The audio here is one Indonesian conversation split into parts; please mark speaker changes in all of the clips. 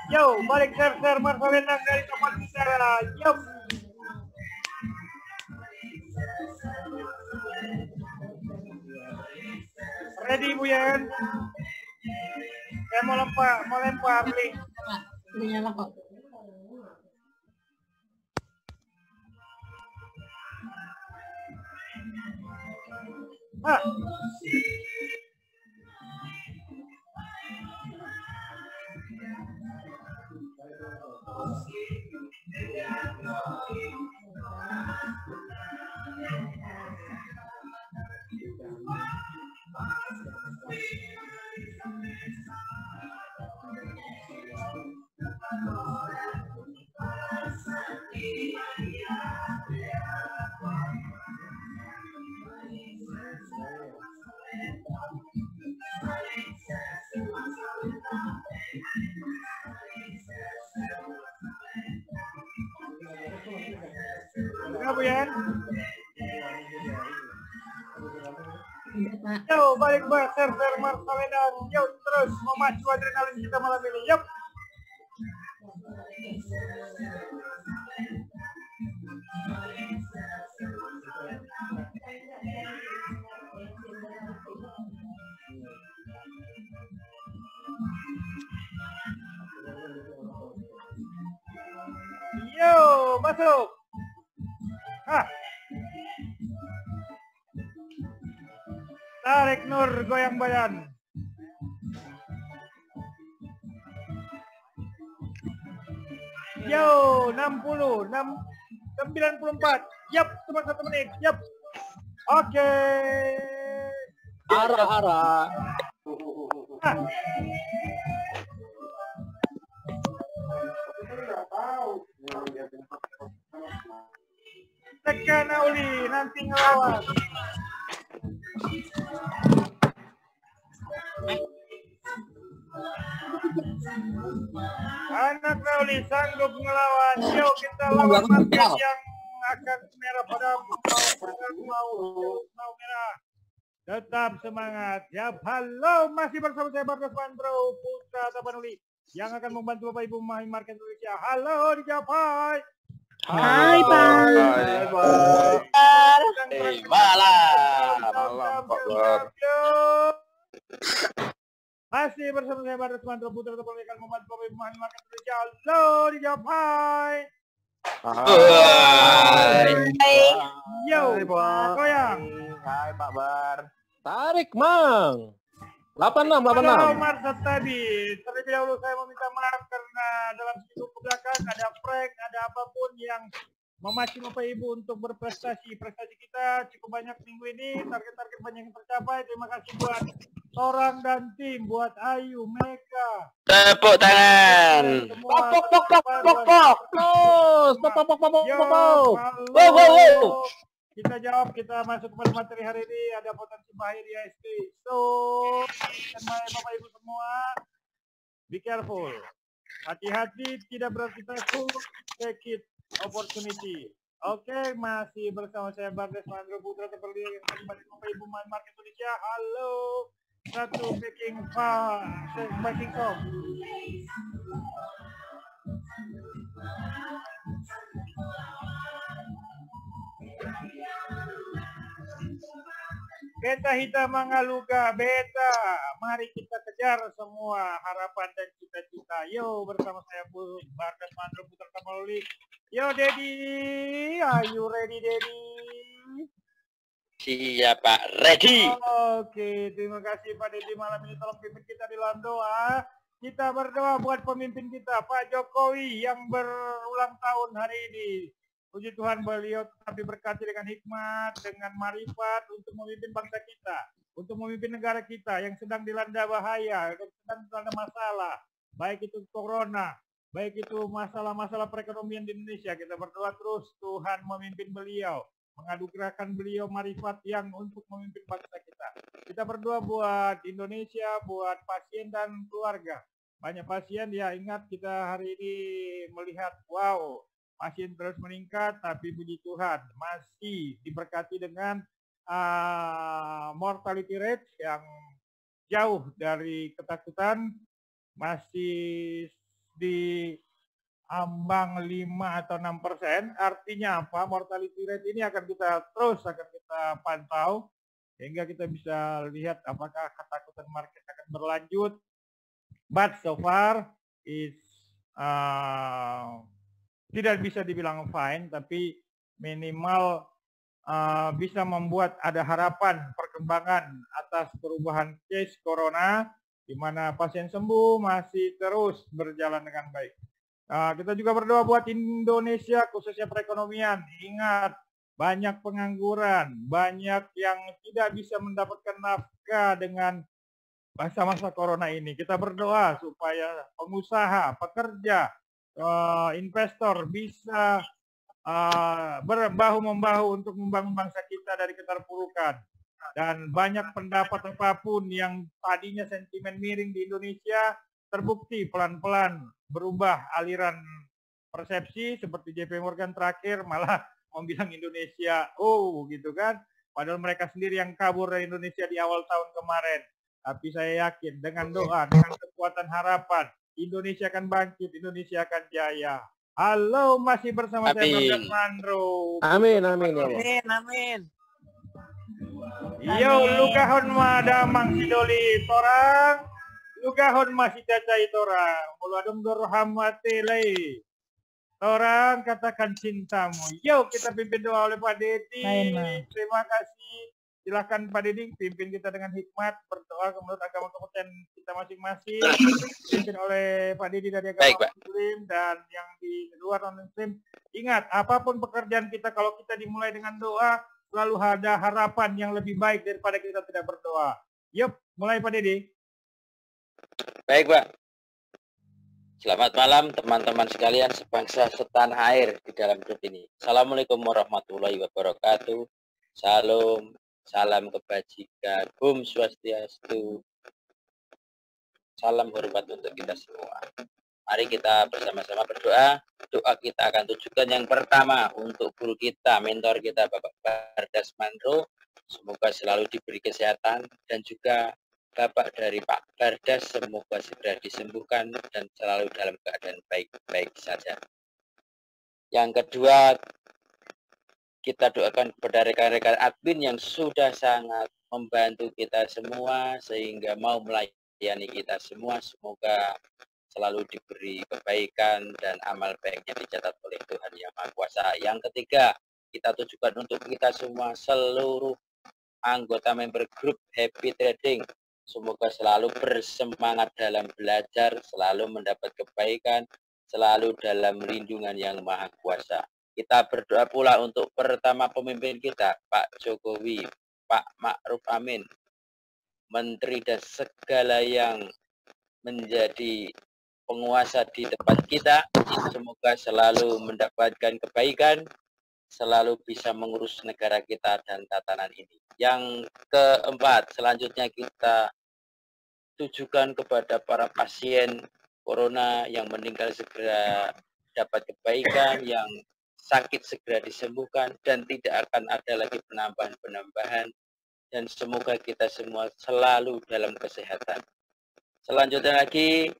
Speaker 1: Yo, balik share Marcelendang dari tempat bicara. Yo. Ready Bu Yen? Saya mau lempar link.
Speaker 2: Udah nyala kok.
Speaker 1: Ah. Enggak Bu Yen? Yo, balik share Marcelendang. Yo, terus memacu adrenalin kita malam ini. Yup. Yo, masuk. Hah. Tarik Nur, goyang bayan. Yo, 60, 94. Yap, cuma 1 menit. Yap. Oke.
Speaker 3: Arah.
Speaker 1: Ah. Tekan Auli, nanti ngelawan. Anak Auli sanggup ngelawan. Yo, kita lawan market yang akan merah pada mau merah. Tetap semangat. Ya, halo, masih bersama saya Bardas Mandro Putra Tapanuli yang akan membantu Bapak Ibu memahami market Indonesia. Halo, dijawab hai.
Speaker 2: Hai, Pak.
Speaker 3: Hai, malam, Pak Bar.
Speaker 1: Masih bersama saya Bardas Mandro Putra Tapanuli akan membantu Bapak Ibu memahami market Indonesia. Halo, dijawab hai.
Speaker 3: Hai.
Speaker 1: Yo,
Speaker 3: Hai, Pak.
Speaker 1: goyang.
Speaker 3: Hai, Pak Bar. Tarik, Mang. 86.
Speaker 1: Halo Marsa tadi, terlebih dahulu saya meminta maaf karena dalam seminggu kebelakang ada prank, ada apapun yang memacu Bapak Ibu untuk berprestasi. Prestasi kita cukup banyak minggu ini, target-target banyak yang tercapai. Terima kasih buat Torang dan tim, buat Ayu, Meka.
Speaker 4: Tepuk tangan.
Speaker 1: Kita jawab, kita masuk kepada materi hari ini. Ada potensi bahaya di ISP. So, dan Bapak Ibu semua, be careful. Hati-hati, tidak berarti takut, take it opportunity. Oke, masih bersama saya Bardas Mandro Putra seperti yang kembali Bapak Ibu Market Indonesia. Halo, satu backing song. Beta hitam mangaluga, beta. Mari kita kejar semua harapan dan cita-cita. Yo, bersama saya Bu Bardas Mandro Putra Tapanuli. Yo, Dedi. Are you ready, Dedi?
Speaker 4: Siap, Pak. Ready.
Speaker 1: Oke, terima kasih Pak Dedi. Malam ini tolong pimpin kita di dalam doa. Kita berdoa buat pemimpin kita, Pak Jokowi yang berulang tahun hari ini. Puji Tuhan, beliau tetap diberkati dengan hikmat, dengan marifat untuk memimpin bangsa kita, untuk memimpin negara kita yang sedang dilanda bahaya, yang sedang dilanda masalah, baik itu corona, baik itu masalah-masalah perekonomian di Indonesia. Kita berdoa terus Tuhan memimpin beliau, menganugerahkan beliau marifat yang untuk memimpin bangsa kita. Kita berdoa buat Indonesia, buat pasien dan keluarga. Banyak pasien, ya ingat kita hari ini melihat, wow, pasien terus meningkat, tapi puji Tuhan masih diberkati dengan mortality rate yang jauh dari ketakutan, masih di ambang 5 atau 6%, artinya apa? Mortality rate ini akan kita pantau sehingga kita bisa lihat apakah ketakutan market akan berlanjut. But so far tidak bisa dibilang fine, tapi minimal bisa membuat ada harapan perkembangan atas perubahan case corona, di mana pasien sembuh masih terus berjalan dengan baik. Kita juga berdoa buat Indonesia, khususnya perekonomian. Ingat, banyak pengangguran, banyak yang tidak bisa mendapatkan nafkah dengan masa-masa corona ini. Kita berdoa supaya pengusaha, pekerja, investor bisa berbahu-membahu untuk membangun bangsa kita dari keterpurukan. Dan banyak pendapat apapun yang tadinya sentimen miring di Indonesia terbukti pelan-pelan berubah aliran persepsi, seperti JP Morgan terakhir malah membilang Indonesia gitu kan, padahal mereka sendiri yang kabur dari Indonesia di awal tahun kemarin. Tapi saya yakin dengan doa, dengan kekuatan harapan, Indonesia akan bangkit, Indonesia akan jaya. Halo, masih bersama saya Bardas Mandro.
Speaker 3: Amin, amin ya Allah.
Speaker 2: Amin, amin.
Speaker 1: Yo, lukahon madamang sidoli torang, lukahon masih cacai torang, muladum dorhamati lay. Torang katakan cintamu. Yo, kita pimpin doa oleh Pak Dedi. Terima kasih. Silakan Pak Dedi pimpin kita dengan hikmat, berdoa menurut agama kepercayaan kita masing-masing. Pimpin oleh Pak Dedi dari agama Muslim dan yang di luar non-Muslim. Ingat, apapun pekerjaan kita, kalau kita dimulai dengan doa, selalu ada harapan yang lebih baik daripada kita tidak berdoa. Yup, mulai Pak Dedi.
Speaker 4: Baik, Pak. Selamat malam teman-teman sekalian sebangsa setanah air di dalam hidup ini. Assalamualaikum warahmatullahi wabarakatuh. Salam, salam kebajikan, Om Swastiastu. Salam hormat untuk kita semua. Mari kita bersama-sama berdoa. Doa kita akan tujukan yang pertama untuk guru kita, mentor kita, Bapak Bardas Mandro. Semoga selalu diberi kesehatan, dan juga Bapak dari Pak Bardas semoga segera disembuhkan dan selalu dalam keadaan baik-baik saja. Yang kedua, kita doakan kepada rekan-rekan admin yang sudah sangat membantu kita semua sehingga mau melayani kita semua. Semoga selalu diberi kebaikan dan amal baiknya dicatat oleh Tuhan Yang Maha Kuasa. Yang ketiga, kita tujukan untuk kita semua, seluruh anggota member grup Happy Trading. Semoga selalu bersemangat dalam belajar, selalu mendapat kebaikan, selalu dalam lindungan Yang Maha Kuasa. Kita berdoa pula untuk pertama pemimpin kita, Pak Jokowi, Pak Ma'ruf Amin, Menteri dan segala yang menjadi penguasa di depan kita. Semoga selalu mendapatkan kebaikan, selalu bisa mengurus negara kita dan tatanan ini. Yang keempat, selanjutnya kita tujukan kepada para pasien corona yang meninggal segera dapat kebaikan, yang sakit segera disembuhkan, dan tidak akan ada lagi penambahan-penambahan, dan semoga kita semua selalu dalam kesehatan. Selanjutnya lagi,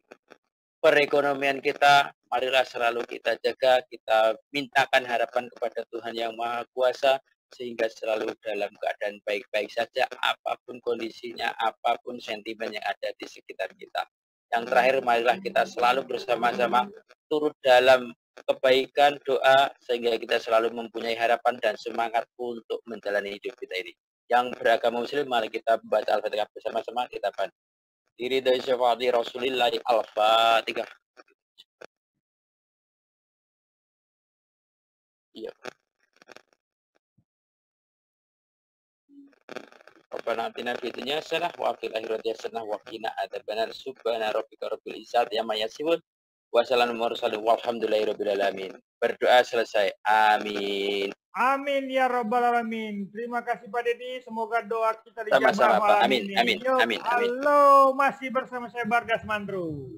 Speaker 4: perekonomian kita, marilah selalu kita jaga, kita mintakan harapan kepada Tuhan Yang Maha Kuasa, sehingga selalu dalam keadaan baik-baik saja, apapun kondisinya, apapun sentimen yang ada di sekitar kita. Yang terakhir, marilah kita selalu bersama-sama turut dalam kebaikan, doa, sehingga kita selalu mempunyai harapan dan semangat untuk menjalani hidup kita ini. Yang beragama Muslim, mari kita membaca Al-Fatihah bersama-sama, kita bantu. Diri dari syafaati Rasulillah, Al-Fatihah. Iya. Rabbana atina fid dunya hasanah wa fil akhirati hasanah wa qina adzabannar. Subhana rabbika rabbil izzati amma yasifun wa salamun mursalin walhamdulillahi rabbil alamin. Berdoa selesai. Amin.
Speaker 1: Amin ya rabbal alamin. Terima kasih Pak Dedi, semoga doa kita dijabah malam
Speaker 4: amin,
Speaker 1: ini.
Speaker 4: amin,
Speaker 1: Yuk,
Speaker 4: amin, amin.
Speaker 1: halo, masih bersama saya Bardas Mandro.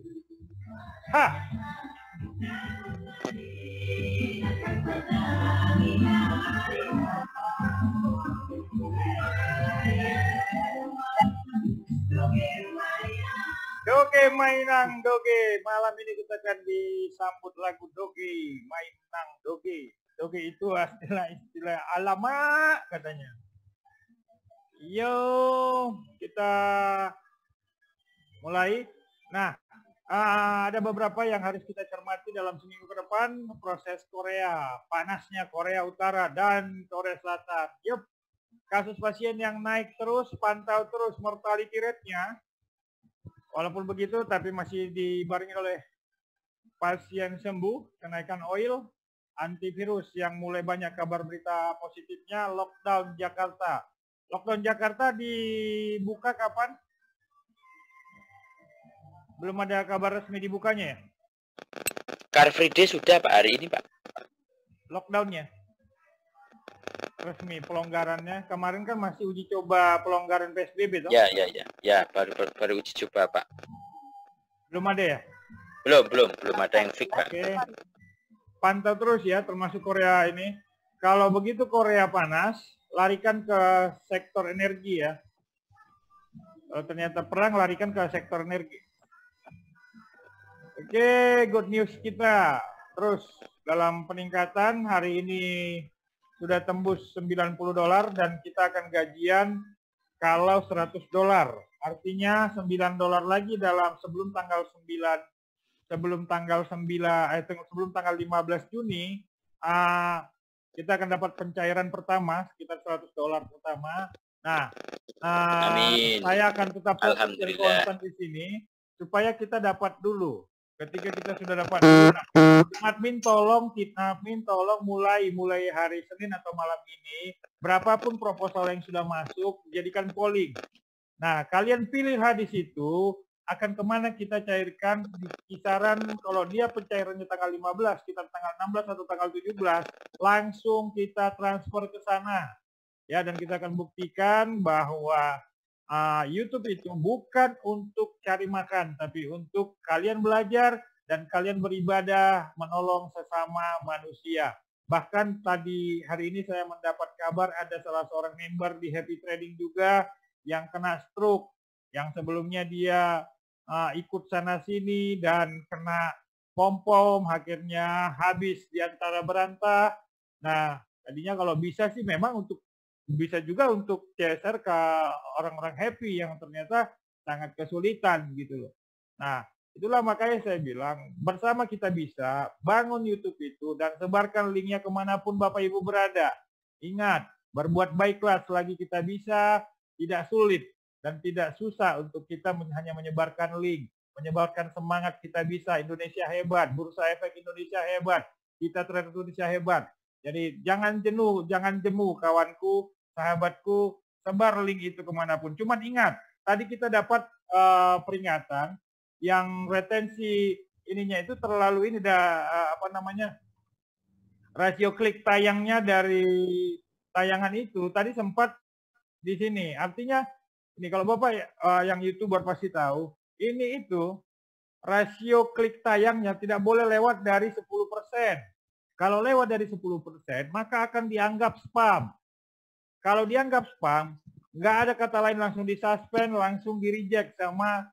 Speaker 1: Oke, Mainang Doge. Malam ini kita akan disambut lagu Doge, Mainang Doge. Doge itu istilah alamak katanya. Yo, kita mulai. Nah, ada beberapa yang harus kita cermati dalam seminggu ke depan. Proses Korea, panasnya Korea Utara dan Korea Selatan. Yup, kasus pasien yang naik terus, pantau terus mortality rate-nya. Walaupun begitu, tapi masih dibarengi oleh pasien sembuh, kenaikan oil, antivirus yang mulai banyak kabar berita positifnya, lockdown Jakarta. Lockdown Jakarta dibuka kapan? Belum ada kabar resmi dibukanya ya?
Speaker 4: Car Free Day sudah Pak hari ini Pak.
Speaker 1: Lockdownnya? Resmi pelonggarannya. Kemarin kan masih uji coba pelonggaran PSBB toh?
Speaker 4: Ya, baru uji coba Pak.
Speaker 1: Belum ada ya?
Speaker 4: Belum ada yang fix Pak.
Speaker 1: Oke. Pantau terus ya, termasuk Korea ini. Kalau begitu Korea panas, larikan ke sektor energi ya. Kalau ternyata perang, larikan ke sektor energi. Oke, good news kita. Terus dalam peningkatan hari ini sudah tembus $90 dan kita akan gajian kalau $100. Artinya $9 lagi dalam sebelum tanggal 15 Juni kita akan dapat pencairan pertama sekitar $100 pertama. Nah,
Speaker 4: Amin.
Speaker 1: saya akan tetap
Speaker 4: Alhamdulillah.
Speaker 1: konstan di sini supaya kita dapat dulu. Ketika kita sudah dapat admin tolong mulai hari Senin atau malam ini berapapun proposal yang sudah masuk jadikan polling. Nah, kalian pilih di situ akan kemana kita cairkan di kisaran, kalau dia pencairannya tanggal 15, kita tanggal 16 atau tanggal 17, langsung kita transfer ke sana. Ya, dan kita akan buktikan bahwa YouTube itu bukan untuk cari makan, tapi untuk kalian belajar dan kalian beribadah menolong sesama manusia. Bahkan hari ini saya mendapat kabar ada salah seorang member di Happy Trading juga yang kena stroke, yang sebelumnya dia ikut sana sini dan kena pom-pom, akhirnya habis di antara berantah. Nah, tadinya kalau bisa sih memang bisa juga untuk CSR ke orang-orang happy yang ternyata sangat kesulitan gitu loh. Nah, itulah makanya saya bilang bersama kita bisa bangun YouTube itu dan sebarkan linknya kemanapun Bapak Ibu berada. Ingat, berbuat baiklah selagi kita bisa, tidak sulit dan tidak susah untuk kita hanya menyebarkan link, menyebarkan semangat kita bisa, Indonesia hebat, Bursa Efek Indonesia hebat, kita Trader Indonesia hebat. Jadi jangan jenuh, jangan jemu kawanku, sahabatku, sebar link itu kemanapun. Cuman ingat, tadi kita dapat peringatan yang retensi ininya itu terlalu rasio klik tayangnya dari tayangan itu tadi sempat di sini. Artinya ini kalau Bapak yang YouTuber pasti tahu, ini itu rasio klik tayangnya tidak boleh lewat dari 10%. Kalau lewat dari 10%, maka akan dianggap spam. Kalau dianggap spam, nggak ada kata lain, langsung disuspend, langsung di-reject sama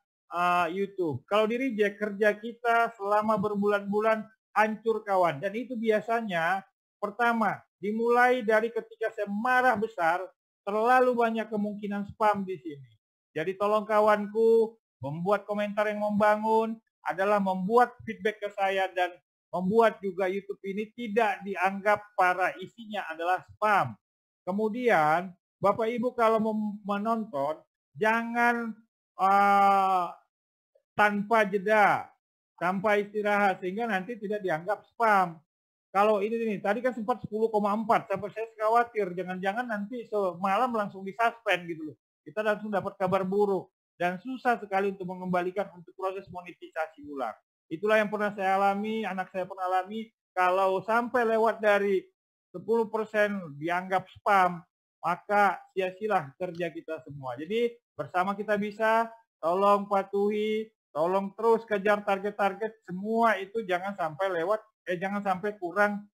Speaker 1: YouTube. Kalau di-reject, kerja kita selama berbulan-bulan hancur kawan. Dan itu biasanya, pertama, dimulai dari ketika saya marah besar, terlalu banyak kemungkinan spam di sini. Jadi tolong kawanku, membuat komentar yang membangun adalah membuat feedback ke saya dan membuat juga YouTube ini tidak dianggap para isinya adalah spam. Kemudian, Bapak Ibu kalau menonton, jangan tanpa jeda, tanpa istirahat, sehingga nanti tidak dianggap spam. Kalau ini tadi kan sempat 10,4, sampai saya khawatir, jangan-jangan nanti semalam langsung disuspend gitu loh. Kita langsung dapat kabar buruk. Dan susah sekali untuk mengembalikan untuk proses monetisasi ulang. Itulah yang pernah saya alami, anak saya pernah alami, kalau sampai lewat dari 10% dianggap spam, maka sia-sialah kerja kita semua. Jadi bersama kita bisa, tolong patuhi, tolong terus kejar target-target, semua itu jangan sampai jangan sampai kurang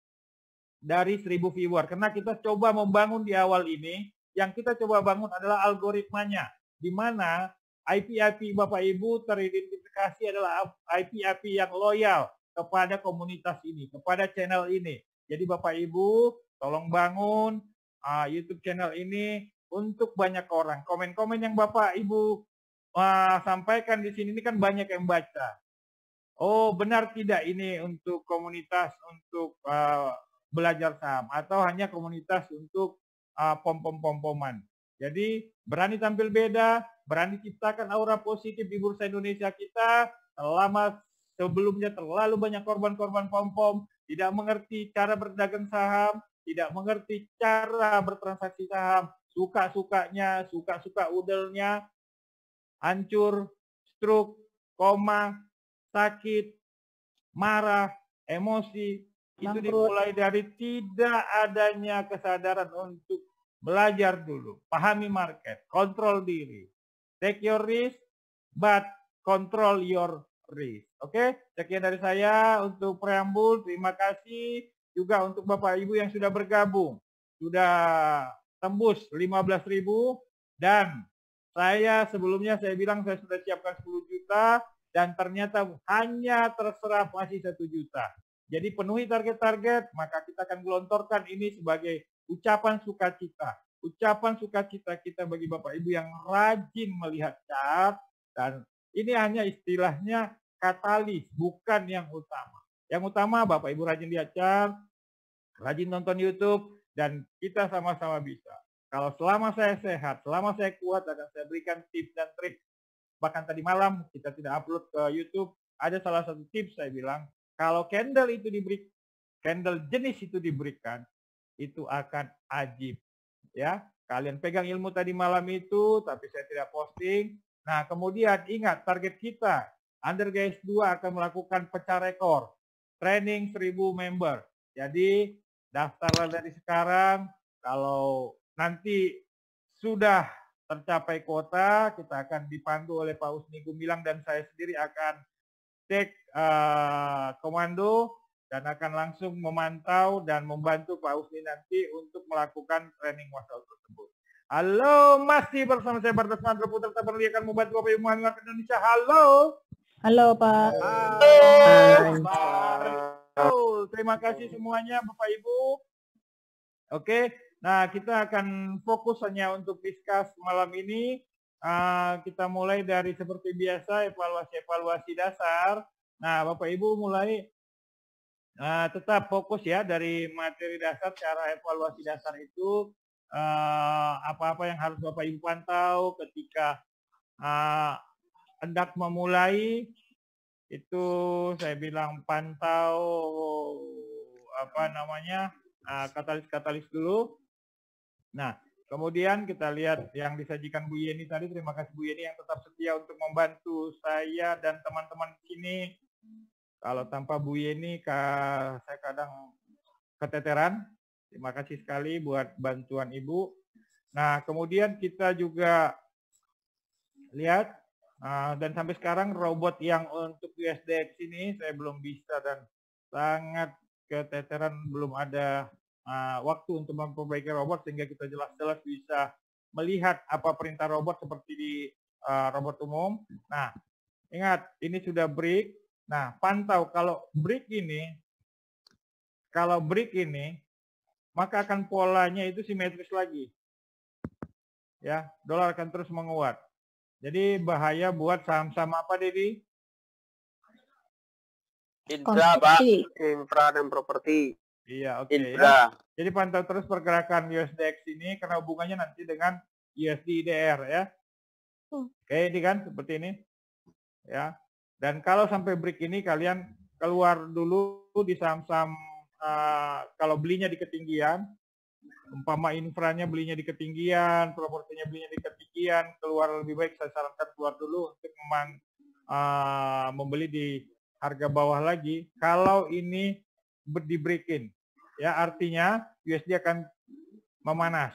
Speaker 1: dari 1000 viewer. Karena kita coba membangun di awal ini, yang kita coba bangun adalah algoritmanya, di mana IP-IP Bapak Ibu teridentifikasi adalah IP-IP yang loyal kepada komunitas ini, kepada channel ini. Jadi Bapak Ibu tolong bangun YouTube channel ini untuk banyak orang. Komen-komen yang Bapak Ibu sampaikan di sini ini kan banyak yang baca. Oh, benar tidak ini untuk komunitas untuk belajar saham atau hanya komunitas untuk pom-pom-pom-poman. Jadi berani tampil beda, berani ciptakan aura positif di bursa Indonesia kita. Selama sebelumnya terlalu banyak korban-korban pom-pom, tidak mengerti cara berdagang saham, tidak mengerti cara bertransaksi saham, suka-sukanya, suka-suka udelnya, hancur, stroke, koma, sakit, marah, emosi, itu dimulai dari tidak adanya kesadaran untuk belajar dulu, pahami market, kontrol diri. Take your risk, but control your risk. Oke, sekian dari saya untuk preambul. Terima kasih juga untuk Bapak Ibu yang sudah bergabung. Sudah tembus 15.000 dan saya sebelumnya saya bilang saya sudah siapkan 10 juta dan ternyata hanya terserap masih 1 juta. Jadi penuhi target-target, maka kita akan gelontorkan ini sebagai ucapan sukacita. Ucapan sukacita kita bagi Bapak Ibu yang rajin melihat chart, dan ini hanya istilahnya katalis, bukan yang utama. Yang utama Bapak Ibu rajin lihat chart, rajin nonton YouTube, dan kita sama-sama bisa. Kalau selama saya sehat, selama saya kuat, akan saya berikan tips dan trik. Bahkan tadi malam kita tidak upload ke YouTube, ada salah satu tips saya bilang, kalau candle itu diberi, candle jenis itu diberikan, itu akan ajib. Ya, kalian pegang ilmu tadi malam itu, tapi saya tidak posting. Nah, kemudian ingat target kita, Under Guys 2 akan melakukan pecah rekor, training 1000 member. Jadi daftarlah dari sekarang. Kalau nanti sudah tercapai kuota, kita akan dipandu oleh Pak Usni Gumilang dan saya sendiri akan take komando dan akan langsung memantau dan membantu Pak Usni nanti untuk melakukan training masal tersebut. Halo, masih bersama saya Bardas Mandro Putra Taberli akan membantu Bapak Ibu Mahasiswa Indonesia. Halo.
Speaker 2: Halo Pak.
Speaker 1: Halo. Terima kasih semuanya Bapak Ibu. Oke, nah kita akan fokus hanya untuk discuss malam ini. Kita mulai dari seperti biasa evaluasi dasar. Nah, Bapak Ibu mulai tetap fokus ya dari materi dasar. Cara evaluasi dasar itu apa-apa yang harus Bapak Ibu pantau ketika hendak memulai. Itu saya bilang pantau katalis-katalis dulu. Nah, kemudian kita lihat yang disajikan Bu Yeni tadi. Terima kasih Bu Yeni yang tetap setia untuk membantu saya dan teman-teman di sini. Kalau tanpa Bu Yeni, saya kadang keteteran. Terima kasih sekali buat bantuan Ibu. Nah, kemudian kita juga lihat, dan sampai sekarang robot yang untuk USDX ini saya belum bisa dan sangat keteteran, belum ada waktu untuk memperbaiki robot sehingga kita jelas-jelas bisa melihat apa perintah robot seperti di robot umum. Nah, ingat ini sudah break. Nah, pantau kalau break ini, maka akan polanya itu simetris lagi. Ya, dolar akan terus menguat. Jadi bahaya buat saham-saham apa, Dedi?
Speaker 3: Infra, Pak. Infra dan properti.
Speaker 1: Iya, oke. Ya. Jadi pantau terus pergerakan USDX ini karena hubungannya nanti dengan USD IDR ya. Oke, ini kan seperti ini. Ya. Dan kalau sampai break ini kalian keluar dulu di saham-saham kalau belinya di ketinggian, umpama infranya belinya di ketinggian, propertinya belinya di ketinggian, keluar lebih baik saya sarankan keluar dulu untuk membeli di harga bawah lagi. Kalau ini di break-in, ya artinya USD akan memanas,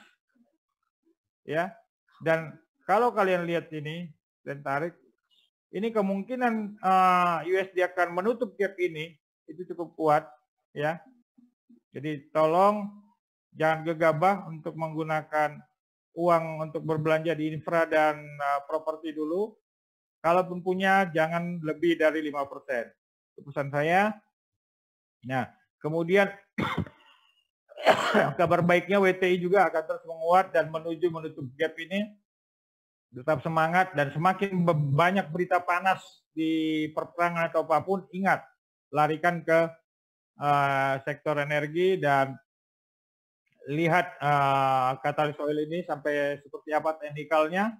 Speaker 1: ya. Dan kalau kalian lihat ini dan tarik, ini kemungkinan USD akan menutup gap ini itu cukup kuat, ya. Jadi tolong jangan gegabah untuk menggunakan uang untuk berbelanja di infra dan properti dulu. Kalaupun punya, jangan lebih dari 5%. Itu pesan saya. Nah, kemudian kabar baiknya WTI juga akan terus menguat dan menuju menutup gap ini. Tetap semangat dan semakin banyak berita panas di perperangan atau apapun, ingat, larikan ke sektor energi dan lihat katalis oil ini sampai seperti apa teknikalnya.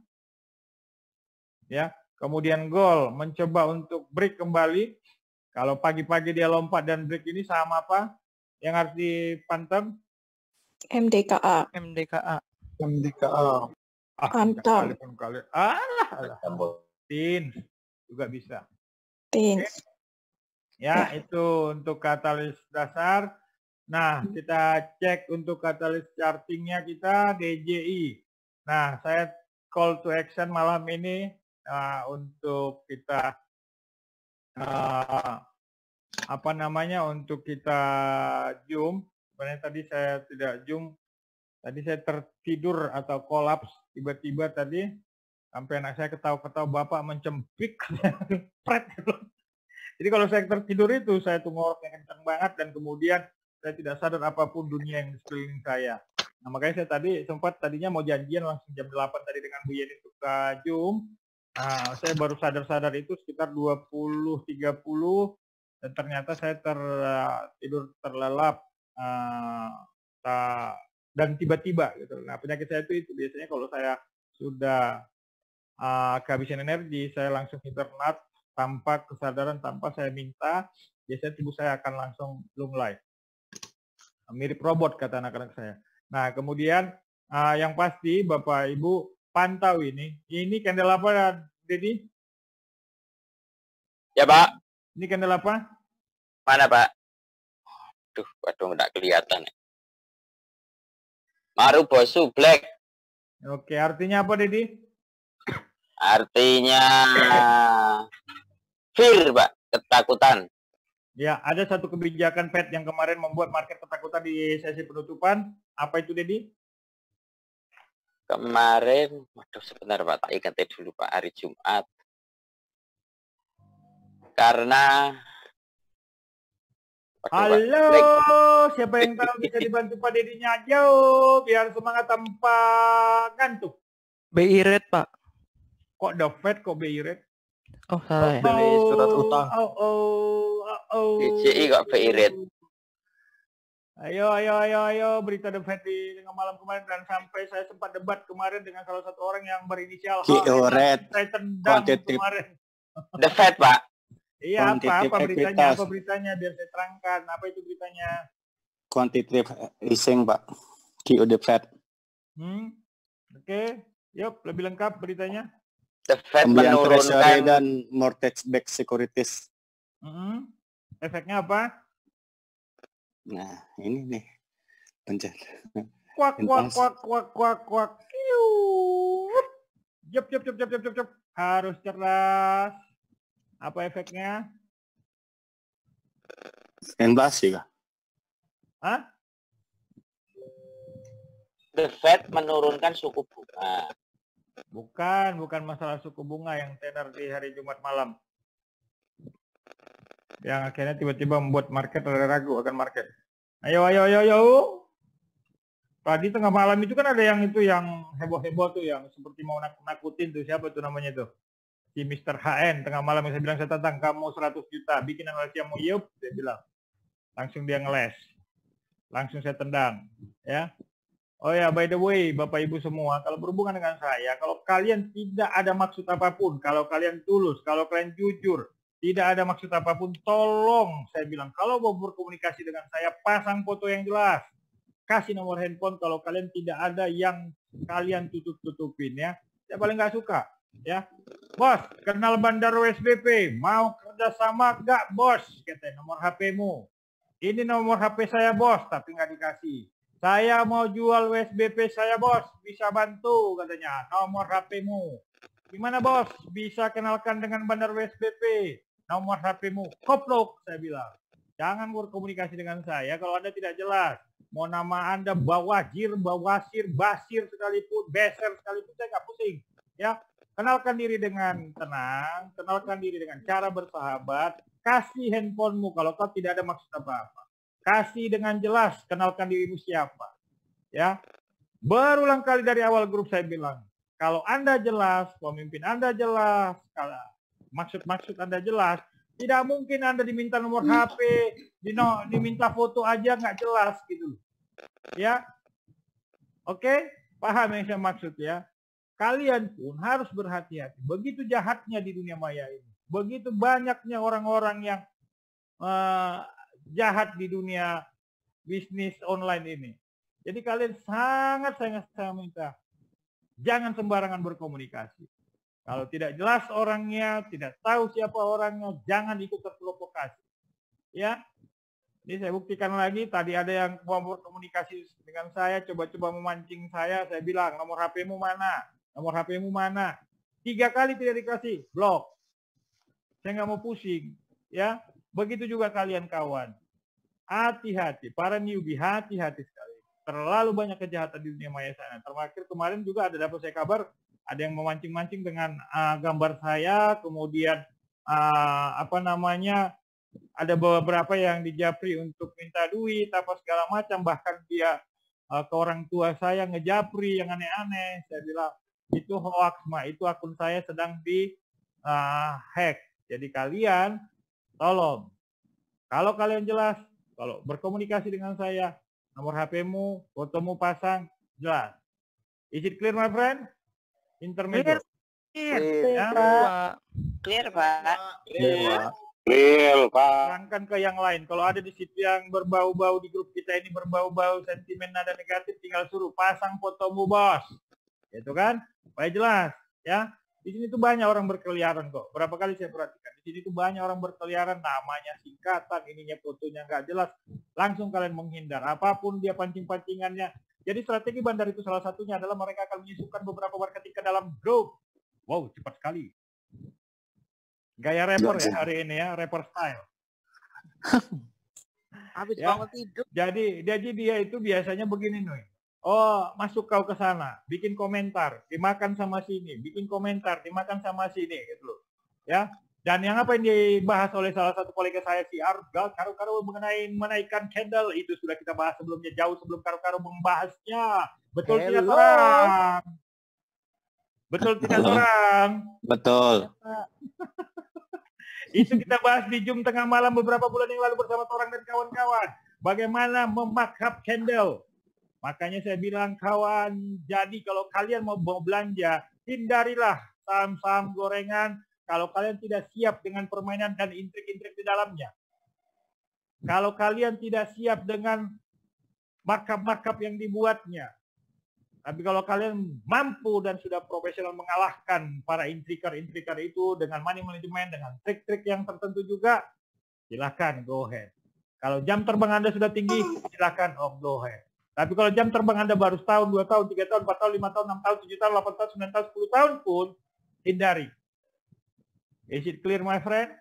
Speaker 1: Ya, kemudian gold mencoba untuk break kembali. Kalau pagi-pagi dia lompat dan break ini saham apa yang harus dipantau?
Speaker 2: MDKA.
Speaker 5: MDKA.
Speaker 3: MDKA.
Speaker 2: Antam.
Speaker 1: Kali. Alah. Tin juga bisa.
Speaker 2: Tins.
Speaker 1: Ya, itu untuk katalis dasar. Nah, kita cek untuk katalis chartingnya kita DJI. Nah, saya call to action malam ini untuk kita untuk kita zoom. Sebenarnya tadi saya tidak zoom. Tadi saya tertidur atau kolaps tiba-tiba tadi sampai anak saya ketawa-ketawa, bapak mencempik. Jadi kalau saya tertidur itu saya tuh ngoroknya kencang banget dan kemudian saya tidak sadar apapun dunia yang di sekeliling saya. Nah, makanya saya tadi sempat tadinya mau janjian langsung jam 8 tadi dengan Bu Yeni untuk Zoom. Nah, saya baru sadar itu sekitar 20.30 dan ternyata saya tidur terlelap dan tiba-tiba gitu. Nah, penyakit saya itu biasanya kalau saya sudah kehabisan energi, saya langsung hibernat tanpa kesadaran, tanpa saya minta, biasanya tubuh saya akan langsung lunglai. Mirip robot kata anak-anak saya. Nah, kemudian yang pasti Bapak Ibu pantau ini candle apa, Dedi?
Speaker 4: Ya, Pak.
Speaker 1: Ini candle apa?
Speaker 4: Mana, Pak? Waduh, enggak kelihatan. Marubosu Black.
Speaker 1: Oke, artinya apa, Dedi?
Speaker 4: Artinya fear, Pak, ketakutan.
Speaker 1: Ya, ada satu kebijakan Fed yang kemarin membuat market ketakutan di sesi penutupan. Apa itu, Dedi?
Speaker 4: Kemarin, waduh sebentar Pak, tak ingat dulu Pak, hari Jumat. Karena
Speaker 1: halo, siapa yang tahu bisa dibantu Pak Dedinya aja, biar semangat tanpa ngantuk.
Speaker 5: BI rate, Pak.
Speaker 1: Kok The Fed, kok BI rate?
Speaker 5: Oh, salah ya.
Speaker 3: Beli surat utang.
Speaker 4: DJI kok BI rate.
Speaker 1: Ayo, berita The Fed di tengah malam kemarin dan sampai saya sempat debat kemarin dengan salah satu orang yang berinisial H. Saya tendang kemarin.
Speaker 4: The Fed, Pak.
Speaker 1: Iya, apa beritanya biar saya terangkan. Apa itu beritanya?
Speaker 3: Quantitative easing, Pak. QO The Fed.
Speaker 1: Oke. Yuk, lebih lengkap beritanya.
Speaker 4: The Fed
Speaker 3: Pembelian treasury
Speaker 4: menurunkan
Speaker 3: dan mortgage-backed securities.
Speaker 1: Efeknya apa?
Speaker 3: Nah, ini nih. Pencet.
Speaker 1: Kuak. Jep. Harus cerdas. Apa efeknya?
Speaker 3: Inflasi kah?
Speaker 1: Hah?
Speaker 4: The Fed menurunkan suku bunga.
Speaker 1: Bukan masalah suku bunga yang tenor di hari Jumat malam. Yang akhirnya tiba-tiba membuat market ragu akan market. Ayo. Tadi tengah malam itu kan ada yang heboh-heboh tuh, yang seperti mau nakutin tuh, siapa tuh namanya tuh? Si Mr. HN tengah malam yang saya bilang, saya tantang kamu 100 juta, bikin analisis yang mau yup, dia bilang. Langsung dia ngeles. Langsung saya tendang, ya. Oh ya, by the way, Bapak Ibu semua, kalau berhubungan dengan saya, kalau kalian tidak ada maksud apapun, kalau kalian tulus, kalau kalian jujur, tidak ada maksud apapun, tolong saya bilang, kalau mau berkomunikasi dengan saya, pasang foto yang jelas. Kasih nomor handphone kalau kalian tidak ada yang kalian tutup-tutupin, ya. Saya paling nggak suka, ya. Bos, kenal bandar USBP, mau kerjasama nggak, bos? Katanya, nomor HP-mu. Ini nomor HP saya, bos, tapi nggak dikasih. Saya mau jual USBP saya, bos. Bisa bantu, katanya. Nomor HP-mu. Gimana, bos? Bisa kenalkan dengan bandar USBP. Nomor HP-mu. Koplok, saya bilang. Jangan berkomunikasi dengan saya kalau Anda tidak jelas. Mau nama Anda Bawajir, Bawasir, Basir sekalipun, Beser sekalipun, saya nggak pusing. Ya, Kenalkan diri dengan tenang, kenalkan diri dengan cara bersahabat, kasih handphonemu kalau kau tidak ada maksud apa-apa. Kasih dengan jelas, kenalkan dirimu siapa. Ya, berulang kali dari awal grup saya bilang, kalau Anda jelas, pemimpin Anda jelas, kalau maksud-maksud Anda jelas, tidak mungkin Anda diminta nomor HP, diminta foto aja nggak jelas gitu. Ya, oke, paham yang saya maksud ya. Kalian pun harus berhati-hati. Begitu jahatnya di dunia maya ini. Begitu banyaknya orang-orang yang jahat di dunia bisnis online ini. Jadi kalian sangat saya minta, jangan sembarangan berkomunikasi. Kalau tidak jelas orangnya, tidak tahu siapa orangnya, jangan ikut terprovokasi. Ya, ini saya buktikan lagi. Tadi ada yang mau berkomunikasi dengan saya, coba-coba memancing saya bilang, nomor HP-mu mana? Nomor HP-mu mana? 3 kali tidak dikasih, blok. Saya nggak mau pusing. Ya, begitu juga kalian kawan. Hati-hati, para newbie, hati-hati sekali. Terlalu banyak kejahatan di dunia maya sana. Termasuk kemarin juga ada dapat saya kabar, ada yang memancing-mancing dengan gambar saya, kemudian ada beberapa yang dijapri untuk minta duit, apa segala macam, bahkan dia ke orang tua saya ngejapri yang aneh-aneh. Saya bilang, itu hoax, itu akun saya sedang di hack. Jadi kalian tolong, kalau kalian jelas, kalau berkomunikasi dengan saya, nomor HP-mu, fotomu pasang, jelas. Is it clear, my friend? Intermediate.
Speaker 5: Clear,
Speaker 1: Ya?
Speaker 5: Pak.
Speaker 6: Clear, Pak.
Speaker 3: Clear, Pak.
Speaker 1: Terangkan ke yang lain. Kalau ada di situ yang berbau-bau di grup kita ini, berbau-bau sentimen nada negatif, tinggal suruh pasang fotomu, bos. Gitu kan? Supaya jelas, ya. Di sini tuh banyak orang berkeliaran kok. Berapa kali saya perhatikan. Di sini tuh banyak orang berkeliaran, namanya singkatan, ininya fotonya nggak jelas. Langsung kalian menghindar. Apapun dia pancing-pancingannya. Jadi strategi bandar itu salah satunya adalah mereka akan menyisupkan beberapa marketing ke dalam grup. Wow, cepat sekali. Gaya rapper ya hari ini ya, rapper style.
Speaker 6: Habis
Speaker 1: Ya.
Speaker 6: bangun tidur.
Speaker 1: Jadi dia itu biasanya begini nih. Oh, masuk kau ke sana, bikin komentar, dimakan sama sini, bikin komentar, dimakan sama sini gitu loh. Ya. Dan yang apa yang dibahas oleh salah satu kolega saya si Argal, Karo-Karo mengenai menaikkan candle, itu sudah kita bahas sebelumnya, jauh sebelum Karo-Karo membahasnya. Betul tidak orang? Betul tidak orang?
Speaker 3: Betul.
Speaker 1: Itu kita bahas di Zoom tengah malam beberapa bulan yang lalu bersama orang dan kawan-kawan. Bagaimana memakhab candle. Makanya saya bilang kawan, jadi kalau kalian mau belanja, hindarilah saham-saham gorengan kalau kalian tidak siap dengan permainan dan intrik-intrik di dalamnya. Kalau kalian tidak siap dengan markup-markup yang dibuatnya. Tapi kalau kalian mampu dan sudah profesional mengalahkan para intriker-intriker itu dengan money management, dengan trik-trik yang tertentu juga, silakan go ahead. Kalau jam terbang Anda sudah tinggi, silakan go ahead. Tapi kalau jam terbang Anda baru setahun, 2 tahun, 3 tahun, 4 tahun, 5 tahun, 6 tahun, 7 tahun, 8 tahun, 9 tahun, 10 tahun pun, hindari. Is it clear, my friend?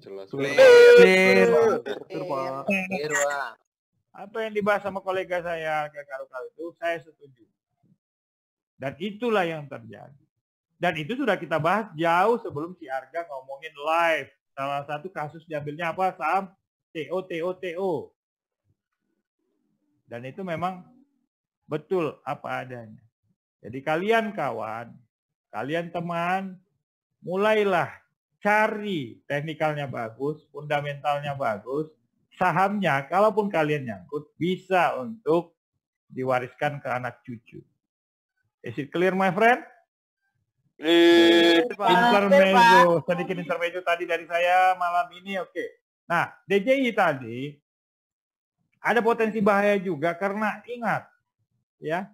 Speaker 3: Jelas.
Speaker 5: Clear.
Speaker 6: Clear, Pak.
Speaker 1: Apa yang dibahas sama kolega saya Karo-Karo itu, saya setuju. Dan itulah yang terjadi. Dan itu sudah kita bahas jauh sebelum si Arga ngomongin live. Salah satu kasus diambilnya apa? Saham TO. Dan itu memang betul apa adanya. Jadi kalian kawan, kalian teman, mulailah cari teknikalnya bagus, fundamentalnya bagus, sahamnya kalaupun kalian nyangkut bisa untuk diwariskan ke anak cucu. Is it clear, my friend? Intermezzo, sedikit intermezzo tadi dari saya malam ini, oke. Nah, DJI tadi ada potensi bahaya juga karena ingat, ya,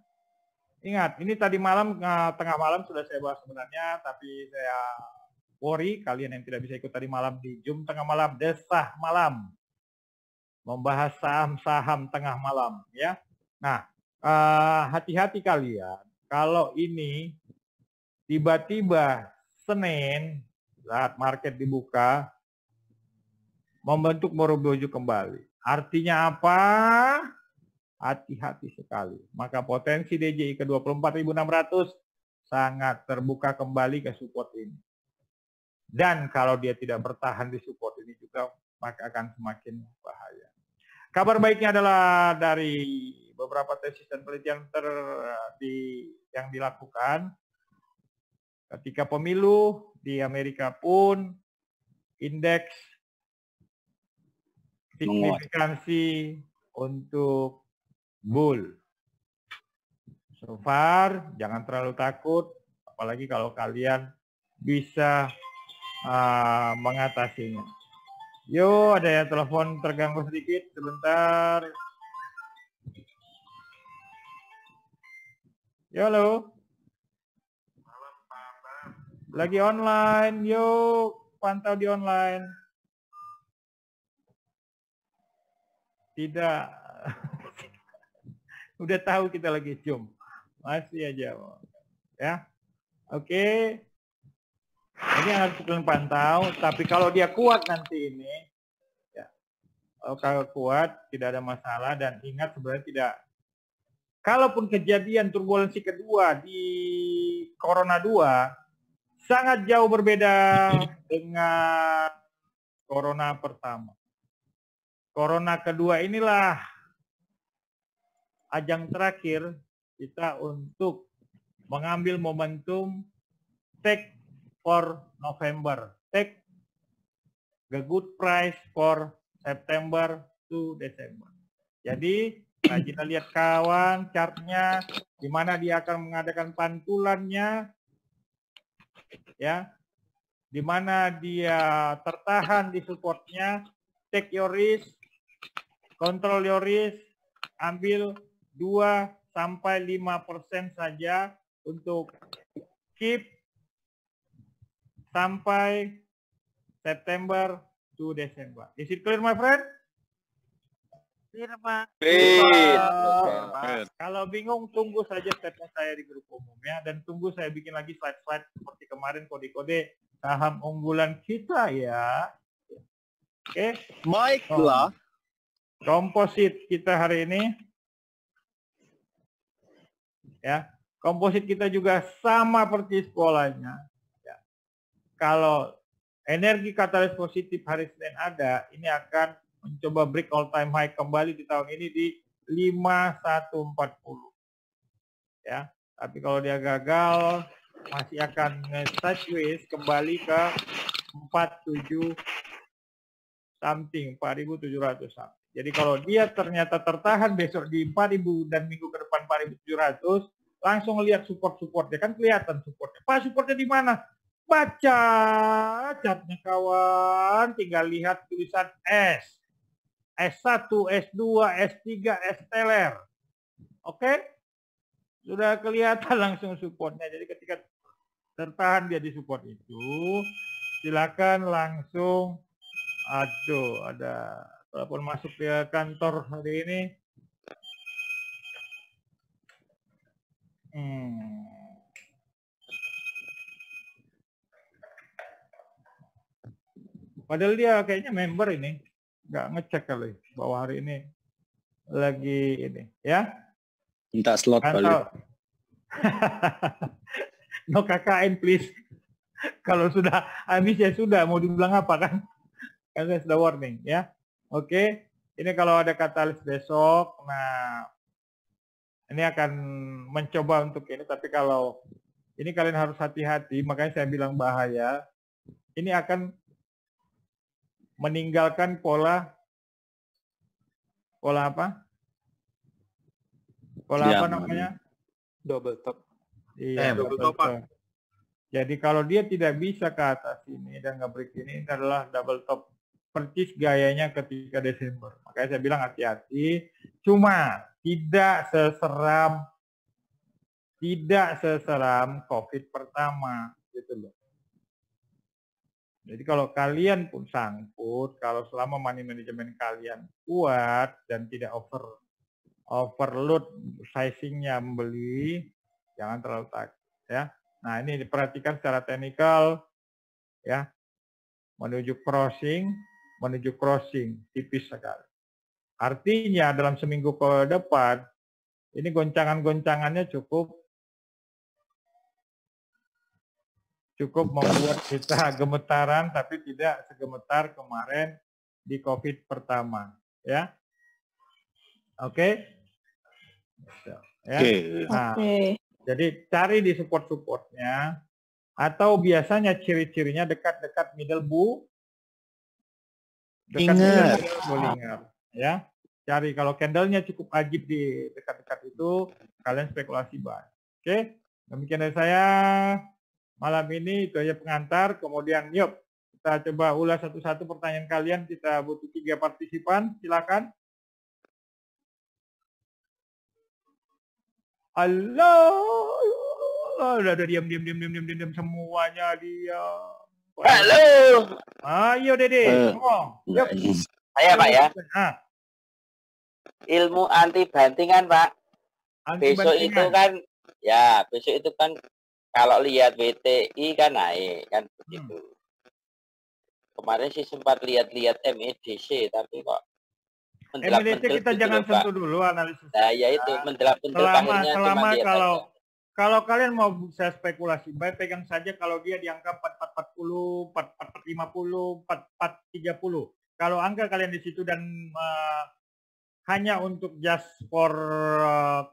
Speaker 1: ingat, ini tadi malam tengah malam sudah saya bahas sebenarnya, tapi saya worry kalian yang tidak bisa ikut tadi malam di Zoom tengah malam, desah malam, membahas saham-saham tengah malam, ya. Nah, hati-hati kalian kalau ini tiba-tiba Senin saat market dibuka membentuk Morobojo kembali. Artinya apa? Hati-hati sekali. Maka potensi DJI ke 24.600 sangat terbuka kembali ke support ini. Dan kalau dia tidak bertahan di support ini juga, maka akan semakin bahaya. Kabar baiknya adalah dari beberapa tesis dan penelitian yang dilakukan ketika pemilu di Amerika pun indeks signifikansi untuk bull. So far, jangan terlalu takut, apalagi kalau kalian bisa mengatasinya. Yo, ada yang telepon terganggu sedikit, sebentar. Yo, halo. Lagi online, yuk pantau di online. Tidak. Udah tahu kita lagi Zoom. Masih aja. Ya. Oke. Ini harus kalian pantau, tapi kalau dia kuat nanti ini, ya, kalau kuat tidak ada masalah, dan ingat sebenarnya tidak, kalaupun kejadian turbulensi kedua di Corona 2 sangat jauh berbeda dengan Corona pertama. Corona kedua inilah ajang terakhir kita untuk mengambil momentum take for November, take the good price for September to December. Jadi kita lihat kawan chartnya, di mana dia akan mengadakan pantulannya, ya, di mana dia tertahan di supportnya. Take your risk, control your risk, ambil 2-5% saja untuk keep sampai September to Desember. Is it clear, my friend?
Speaker 6: Clear, Pak.
Speaker 1: Kalau bingung, tunggu saja statement saya di grup umum ya, dan tunggu saya bikin lagi slide-slide seperti kemarin, kode-kode saham unggulan kita ya. Oke.
Speaker 3: Baiklah.
Speaker 1: Komposit kita hari ini, ya, komposit kita juga sama persis polanya. Ya. Kalau energi katalis positif hari Senin ada, ini akan mencoba break all time high kembali di tahun ini di 5140. Ya, tapi kalau dia gagal masih akan sideways kembali ke 47 something, 4700 something. Jadi kalau dia ternyata tertahan besok di 4000 dan minggu ke depan 4700, langsung lihat support-supportnya, kan kelihatan supportnya. Pak, supportnya di mana? Baca chartnya kawan, tinggal lihat tulisan S. S1, S2, S3, S-teler. Oke? Sudah kelihatan langsung supportnya. Jadi ketika tertahan dia di support itu, silakan langsung, aduh, ada telepon masuk ke kantor hari ini. Padahal dia kayaknya member ini, nggak ngecek kali bahwa hari ini lagi ini, ya.
Speaker 3: Minta slot kali.
Speaker 1: No KKN please. Kalau sudah habis ya sudah, mau dibilang apa kan? Kan saya sudah warning ya. Oke, ini kalau ada katalis besok, nah ini akan mencoba untuk ini, tapi kalau ini kalian harus hati-hati, makanya saya bilang bahaya. Ini akan meninggalkan pola apa? Pola apa namanya?
Speaker 5: Double top.
Speaker 1: Iya, double top. Jadi kalau dia tidak bisa ke atas ini dan nggak break ini adalah double top persis gayanya ketika Desember. Makanya saya bilang hati-hati. Cuma tidak seseram COVID pertama, gitu loh. Jadi kalau kalian pun sangkut, kalau selama money management kalian kuat dan tidak overload sizingnya membeli, jangan terlalu takut ya. Nah ini diperhatikan secara teknikal ya, menuju crossing tipis sekali. Artinya dalam seminggu ke depan ini goncangan-goncangannya cukup cukup membuat kita gemetaran, tapi tidak segemetar kemarin di COVID pertama, ya. Oke? Ya. Nah,
Speaker 2: Oke.
Speaker 1: jadi cari di support-supportnya, atau biasanya ciri-cirinya dekat-dekat middle
Speaker 3: Bollinger.
Speaker 1: Bollinger, ya. Cari kalau candlenya cukup ajib di dekat-dekat itu, kalian spekulasi buy. Oke? Demikian dari saya malam ini, itu aja pengantar. Kemudian yuk kita coba ulas satu-satu pertanyaan kalian. Kita butuh 3 partisipan, silakan. Halo, udah diam semuanya diam.
Speaker 4: Halo.
Speaker 1: Ayo Dede, ngomong. Yuk.
Speaker 4: Saya Pak ya.
Speaker 1: Ah,
Speaker 4: Ilmu anti bantingan Pak.
Speaker 1: anti
Speaker 4: Besok
Speaker 1: bantingan.
Speaker 4: itu kan, ya besok itu kan kalau lihat WTI kan naik kan begitu. Kemarin sih sempat lihat-lihat MEDC tapi kok
Speaker 1: MEDC kita
Speaker 4: gitu
Speaker 1: jangan
Speaker 4: loh, Pak.
Speaker 1: sentuh dulu analisis.
Speaker 4: Nah ya itu mendelap-mendelap akhirnya cuma
Speaker 1: Selama
Speaker 4: lihat
Speaker 1: kalau kalian mau bisa spekulasi, baik pegang saja kalau dia di angka 4440, 4450, 4430. Kalau angka kalian di situ dan hanya untuk just for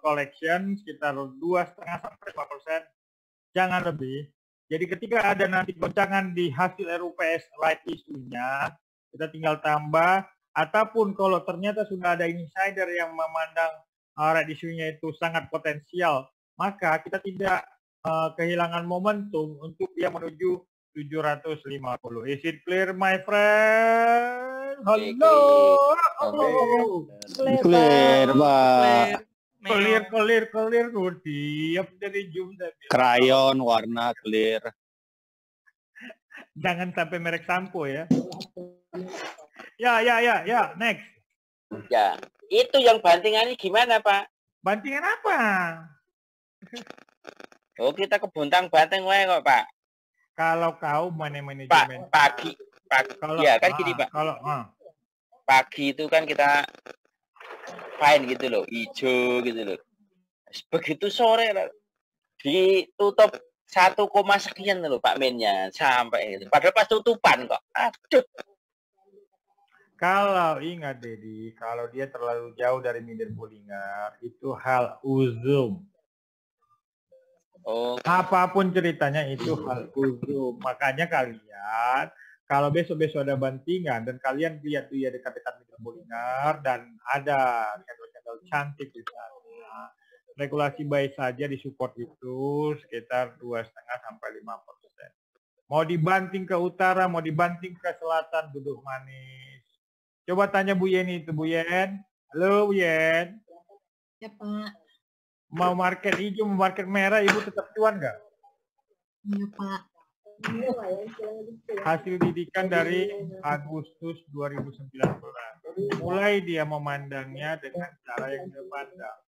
Speaker 1: collection sekitar 2,5 sampai 5%, jangan lebih. Jadi ketika ada nanti goncangan di hasil RUPS right isunya, kita tinggal tambah. Ataupun kalau ternyata sudah ada insider yang memandang right isunya itu sangat potensial, maka kita tidak kehilangan momentum untuk dia menuju 750. Is it clear, my friend? Halo.
Speaker 3: Clear, Pak.
Speaker 1: Clear. Tiap dari Zoom.
Speaker 3: Krayon warna clear.
Speaker 1: Jangan sampai merek sampo ya. Ya, next.
Speaker 4: ya. Itu yang bantingannya gimana Pak?
Speaker 1: Bantingan apa?
Speaker 4: Oh kita kebuntang banting wae kok Pak.
Speaker 1: Kalau kau manajemen.
Speaker 4: Pagi.
Speaker 1: Kalau,
Speaker 4: Ya kan gini Pak.
Speaker 1: Kalau
Speaker 4: Pagi itu kan kita fine gitu loh, hijau gitu loh. Begitu sore ditutup 1, sekian loh Pak mainnya sampai itu. Padahal pas tutupan kok. Aduh.
Speaker 1: Kalau ingat Dedi, kalau dia terlalu jauh dari middle Bollinger itu hal uzum.
Speaker 4: Oh.
Speaker 1: Apapun ceritanya itu hal uzum. Makanya kalian kalau besok-besok ada bantingan dan kalian lihat dia dekat-dekat middle Bollinger dan ada candle-candle cantik di sana, regulasi buy saja di support itu sekitar 2,5 sampai 5%. Mau dibanting ke utara, mau dibanting ke selatan, duduk manis. Coba tanya Bu Yeni itu, Bu Yen. Halo Bu Yen.
Speaker 7: Ya Pak.
Speaker 1: Mau market hijau, mau market merah, Ibu tetap cuan nggak?
Speaker 7: Iya Pak.
Speaker 1: Hasil didikan dari Agustus 2019. Mulai dia memandangnya dengan cara yang dia pandang.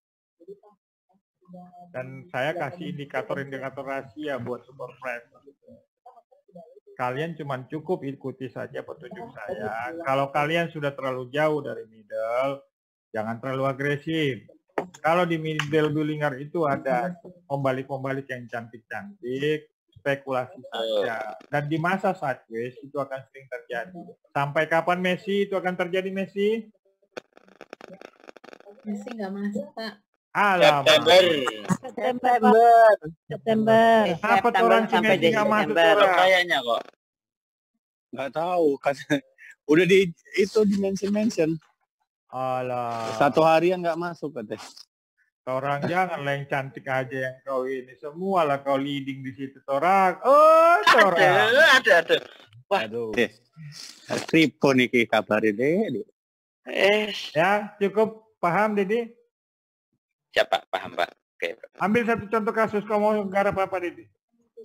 Speaker 1: Dan saya kasih indikator-indikator rahasia buat super price. Kalian cuma cukup ikuti saja petunjuk saya. Kalau kalian sudah terlalu jauh dari middle, jangan terlalu agresif. Kalau di middle Bollinger itu ada pembalik-pembalik yang cantik-cantik, spekulasi saja. Dan di masa sideways itu akan sering terjadi. Sampai kapan Messi itu akan terjadi Messi?
Speaker 7: Messi nggak masuk Pak.
Speaker 1: Alamak.
Speaker 6: September.
Speaker 1: Apa tuh orang si Messi nggak masuk orang?
Speaker 4: Kayaknya kok.
Speaker 3: Nggak tahu. Udah di itu di mention.
Speaker 1: Alah.
Speaker 3: 1 harian nggak masuk katanya.
Speaker 1: Orang jangan yang cantik aja yang kau ini. Semua lah kau leading di situ orang. Oh, orang.
Speaker 4: Ada. Wah.
Speaker 3: Aduh. Kripo nih kabarin deh.
Speaker 1: Ya, cukup paham Dede?
Speaker 4: Siapa? Paham Pak. Oke.
Speaker 1: Ambil satu contoh kasus kau mau garap apa Dede?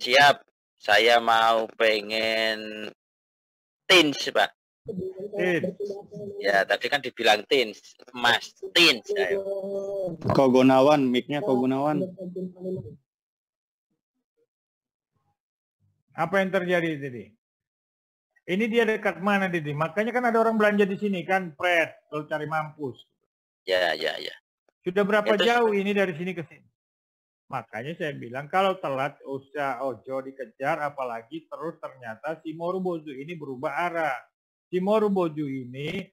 Speaker 4: Siap. Saya mau pengen tins Pak. Ya tadi kan dibilang tins, emas, tins. Ayo.
Speaker 3: Kau Gunawan, mic-nya Kau Gunawan.
Speaker 1: Apa yang terjadi Dede? Ini dia dekat mana Dede? Makanya kan ada orang belanja di sini kan, Fred, kalau cari mampus.
Speaker 4: Ya.
Speaker 1: Sudah berapa
Speaker 4: Itu
Speaker 1: jauh ini dari sini ke sini? Makanya saya bilang kalau telat usah ojo dikejar, apalagi terus ternyata si Morubozu ini berubah arah. Si Morubozu ini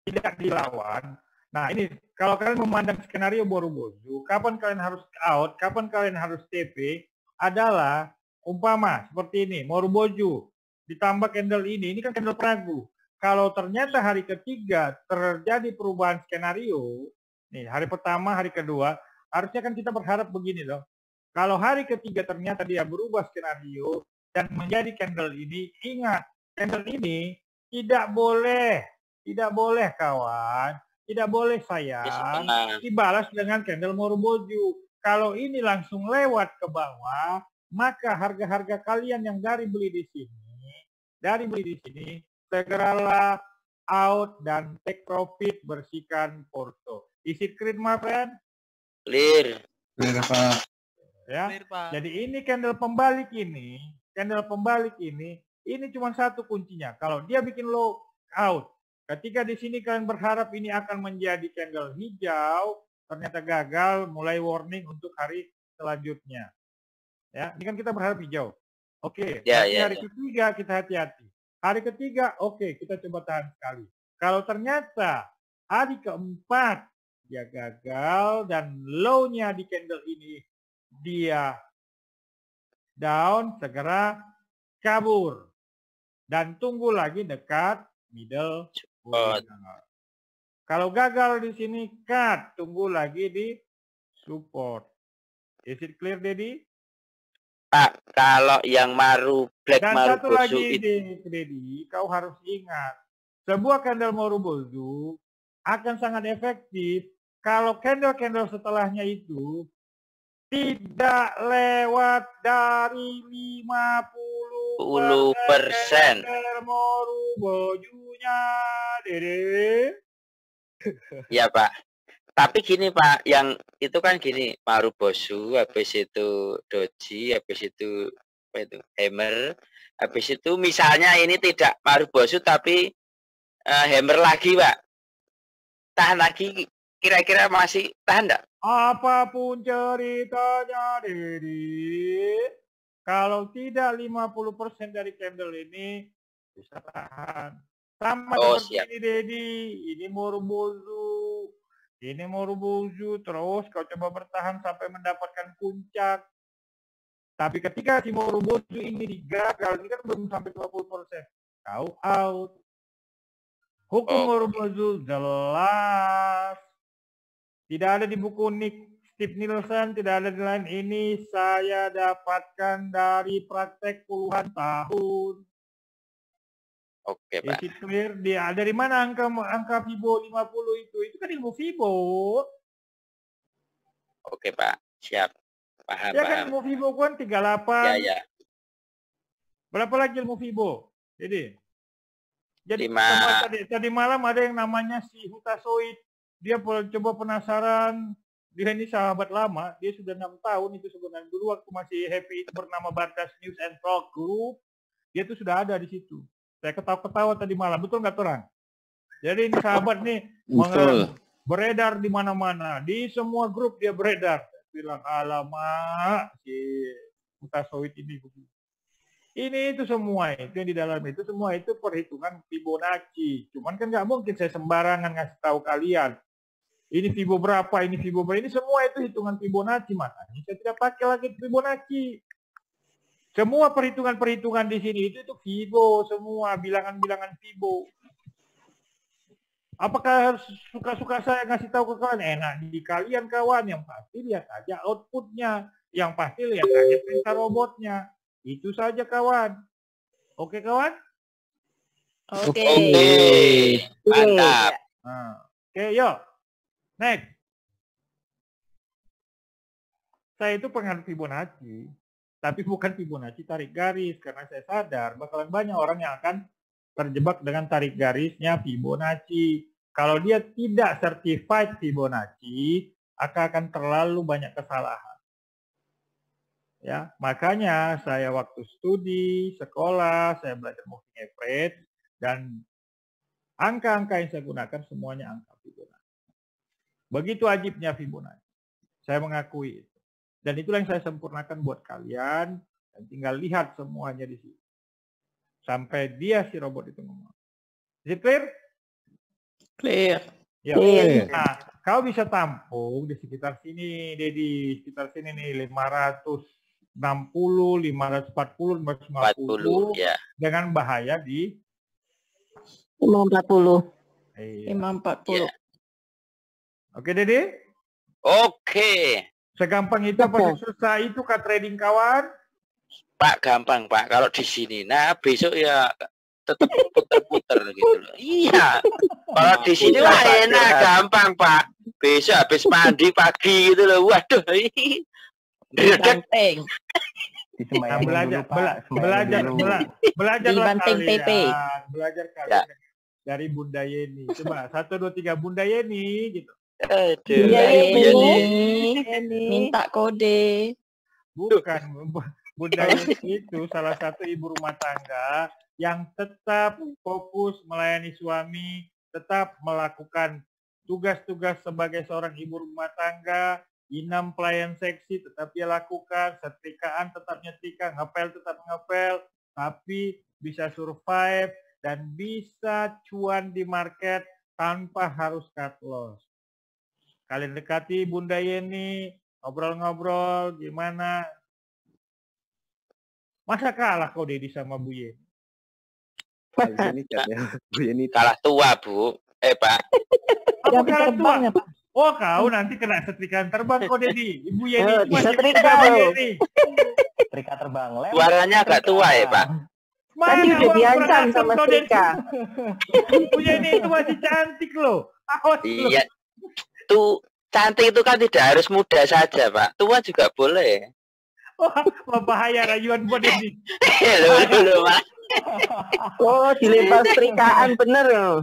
Speaker 1: tidak dilawan. Nah ini kalau kalian memandang skenario Morubozu, kapan kalian harus out, kapan kalian harus TP adalah umpama seperti ini, Morubozu ditambah candle ini kan candle peragu. Kalau ternyata hari ketiga terjadi perubahan skenario, nih hari pertama, hari kedua, harusnya kan kita berharap begini loh. Kalau hari ketiga ternyata dia berubah skenario dan menjadi candle ini, ingat, candle ini tidak boleh kawan, tidak boleh sayang, dibalas dengan candle Morubozu. Kalau ini langsung lewat ke bawah, maka harga-harga kalian yang dari beli di sini, segeralah out dan take profit, bersihkan porto. Is it clear, my friend?
Speaker 4: Clear.
Speaker 3: Clear, Pak.
Speaker 1: Ya.
Speaker 5: Clear, Pak.
Speaker 1: Jadi ini candle pembalik ini, ini cuma satu kuncinya. Kalau dia bikin low out, ketika di sini kalian berharap ini akan menjadi candle hijau, ternyata gagal, mulai warning untuk hari selanjutnya. Ya, ini kan kita berharap hijau. Oke, hari ketiga kita hati-hati. Hari ketiga, oke, kita coba tahan sekali. Kalau ternyata hari keempat dia gagal dan low-nya di candle ini dia down, segera kabur dan tunggu lagi dekat middle. Kalau gagal di sini cut, tunggu lagi di support. Is it clear, Dedi?
Speaker 4: Pak, kalau yang Black
Speaker 1: dan
Speaker 4: Marubozu
Speaker 1: satu lagi, Dedi, kau harus ingat, sebuah candle Marubozu akan sangat efektif kalau candle-candle setelahnya itu tidak lewat dari 50% Marubozunya, Dede.
Speaker 4: Ya Pak. Tapi gini Pak, yang itu kan gini, Marubozu, habis itu Doji, habis itu apa itu Hammer, habis itu misalnya ini tidak Marubozu tapi Hammer lagi Pak. Tahan lagi, kira-kira masih tahan enggak?
Speaker 1: Apapun ceritanya, Dedi, kalau tidak 50% dari candle ini bisa tahan. Sama seperti ini, Dedi, ini Marubozu, terus kau coba bertahan sampai mendapatkan puncak. Tapi ketika si Marubozu ini digagal, ini kan belum sampai 20%, kau out. Hukum Marubozu jelas. Tidak ada di buku Steve Nielsen, tidak ada di lain ini. Saya dapatkan dari praktek puluhan tahun.
Speaker 4: Oke, Pak.
Speaker 1: Is it clear? Dia dari mana angka Fibo 50 itu? Itu kan ilmu Fibo.
Speaker 4: Oke, Pak. Siap. Paham,
Speaker 1: ya kan ilmu Fibo kan 38.
Speaker 4: Ya.
Speaker 1: Berapa lagi ilmu Fibo? Jadi
Speaker 4: 5.
Speaker 1: Tadi malam ada yang namanya si Hutasoid. Dia coba penasaran. Dia ini sahabat lama. Dia sudah 6 tahun itu sebenarnya. Dulu waktu masih happy itu bernama Bardas News and Talk Group. Dia tuh sudah ada di situ. Saya ketawa-ketawa tadi malam. Betul nggak orang? Jadi ini sahabat nih beredar di mana-mana. Di semua grup dia beredar. Bilang alamak si Hutasoid ini begini. Ini itu semua itu yang di dalam itu semua itu perhitungan Fibonacci. Cuman kan nggak mungkin saya sembarangan ngasih tahu kalian. Ini Fibo berapa, ini Fibo berapa, ini semua itu hitungan Fibonacci. Makanya saya tidak pakai lagi Fibonacci. Semua perhitungan-perhitungan di sini itu Fibo semua, bilangan-bilangan Fibo. Apakah suka-suka saya ngasih tahu ke kalian? Enak di kalian kawan, yang pasti lihat aja outputnya, yang pasti lihat aja perintah robotnya. Itu saja kawan. Oke kawan?
Speaker 2: Oke.
Speaker 4: Mantap.
Speaker 1: Oke, yuk. Next. Saya itu penganut Fibonacci, tapi bukan Fibonacci tarik garis, karena saya sadar bakalan banyak orang yang akan terjebak dengan tarik garisnya Fibonacci. Kalau dia tidak certified Fibonacci, akan terlalu banyak kesalahan. Ya, makanya saya waktu studi, sekolah, saya belajar moving average, dan angka-angka yang saya gunakan semuanya angka Fibonacci. Begitu ajibnya Fibonacci. Saya mengakui itu. Dan itulah yang saya sempurnakan buat kalian. Dan tinggal lihat semuanya di sini. Sampai dia si robot itu ngomong. Is it clear?
Speaker 2: Clear.
Speaker 1: Ya.
Speaker 5: Clear.
Speaker 1: Nah, kau bisa tampung di sekitar sini, Dedi. Sekitar sini nih 560, 540, 550
Speaker 4: ya.
Speaker 1: dengan bahaya di
Speaker 6: 540.
Speaker 2: 540.
Speaker 4: Ya.
Speaker 1: Oke, Dedi?
Speaker 4: Oke.
Speaker 1: Segampang itu apa susah itu Kak trading kawan?
Speaker 4: Pak, gampang Pak. Kalau di sini, nah besok ya tetap puter-puter gitu loh. Iya. Kalau di sini wah enak, gampang Pak. Besok habis mandi pagi gitu loh. Waduh.
Speaker 2: Banting.
Speaker 1: Nah, belajar
Speaker 2: Dibanting PP.
Speaker 1: Belajar kalian
Speaker 4: Ya.
Speaker 1: dari Bunda Yeni. Coba 1 2 3 Bunda Yeni gitu.
Speaker 4: Aduh.
Speaker 2: Bunda
Speaker 4: Iya nih.
Speaker 2: Yeni minta kode.
Speaker 1: Bukan Bunda Yeni itu salah satu ibu rumah tangga yang tetap fokus melayani suami, tetap melakukan tugas-tugas sebagai seorang ibu rumah tangga, inam pelayan seksi tetap dia lakukan, setrikaan tetap nyetrika, ngepel tetap ngepel, tapi bisa survive dan bisa cuan di market tanpa harus cut loss. Kalian dekati Bunda Yeni, ngobrol-ngobrol gimana. Masa kalah kau Dedi sama Bu Yeni?
Speaker 3: Bu Yeni
Speaker 4: Kalah tua, Bu. Pak.
Speaker 1: Apa
Speaker 2: Jam
Speaker 1: kalah
Speaker 2: terbang
Speaker 1: tua?
Speaker 2: ya, Pak?
Speaker 1: Oh kau nanti kena setrikaan terbang kau Dedi. Ibu Yeni itu
Speaker 6: bisa
Speaker 1: masih
Speaker 6: setrika,
Speaker 1: muda, Bu
Speaker 6: loh.
Speaker 1: Yeni.
Speaker 5: Setrika terbang.
Speaker 4: Suaranya agak tua ya, Pak.
Speaker 1: Mana
Speaker 6: Tadi udah
Speaker 1: orang
Speaker 6: diancam
Speaker 1: kurang
Speaker 6: sama
Speaker 1: asem kau, Dedi?
Speaker 6: setrika.
Speaker 1: Bu Yeni itu masih cantik loh. Awas loh.
Speaker 4: Iya. Tuh cantik itu kan tidak harus muda saja, Pak. Tua juga boleh.
Speaker 1: Wah, bahaya rayuan buat Dedi.
Speaker 4: Loh, Pak.
Speaker 6: Oh, dilempar setrikaan bener loh.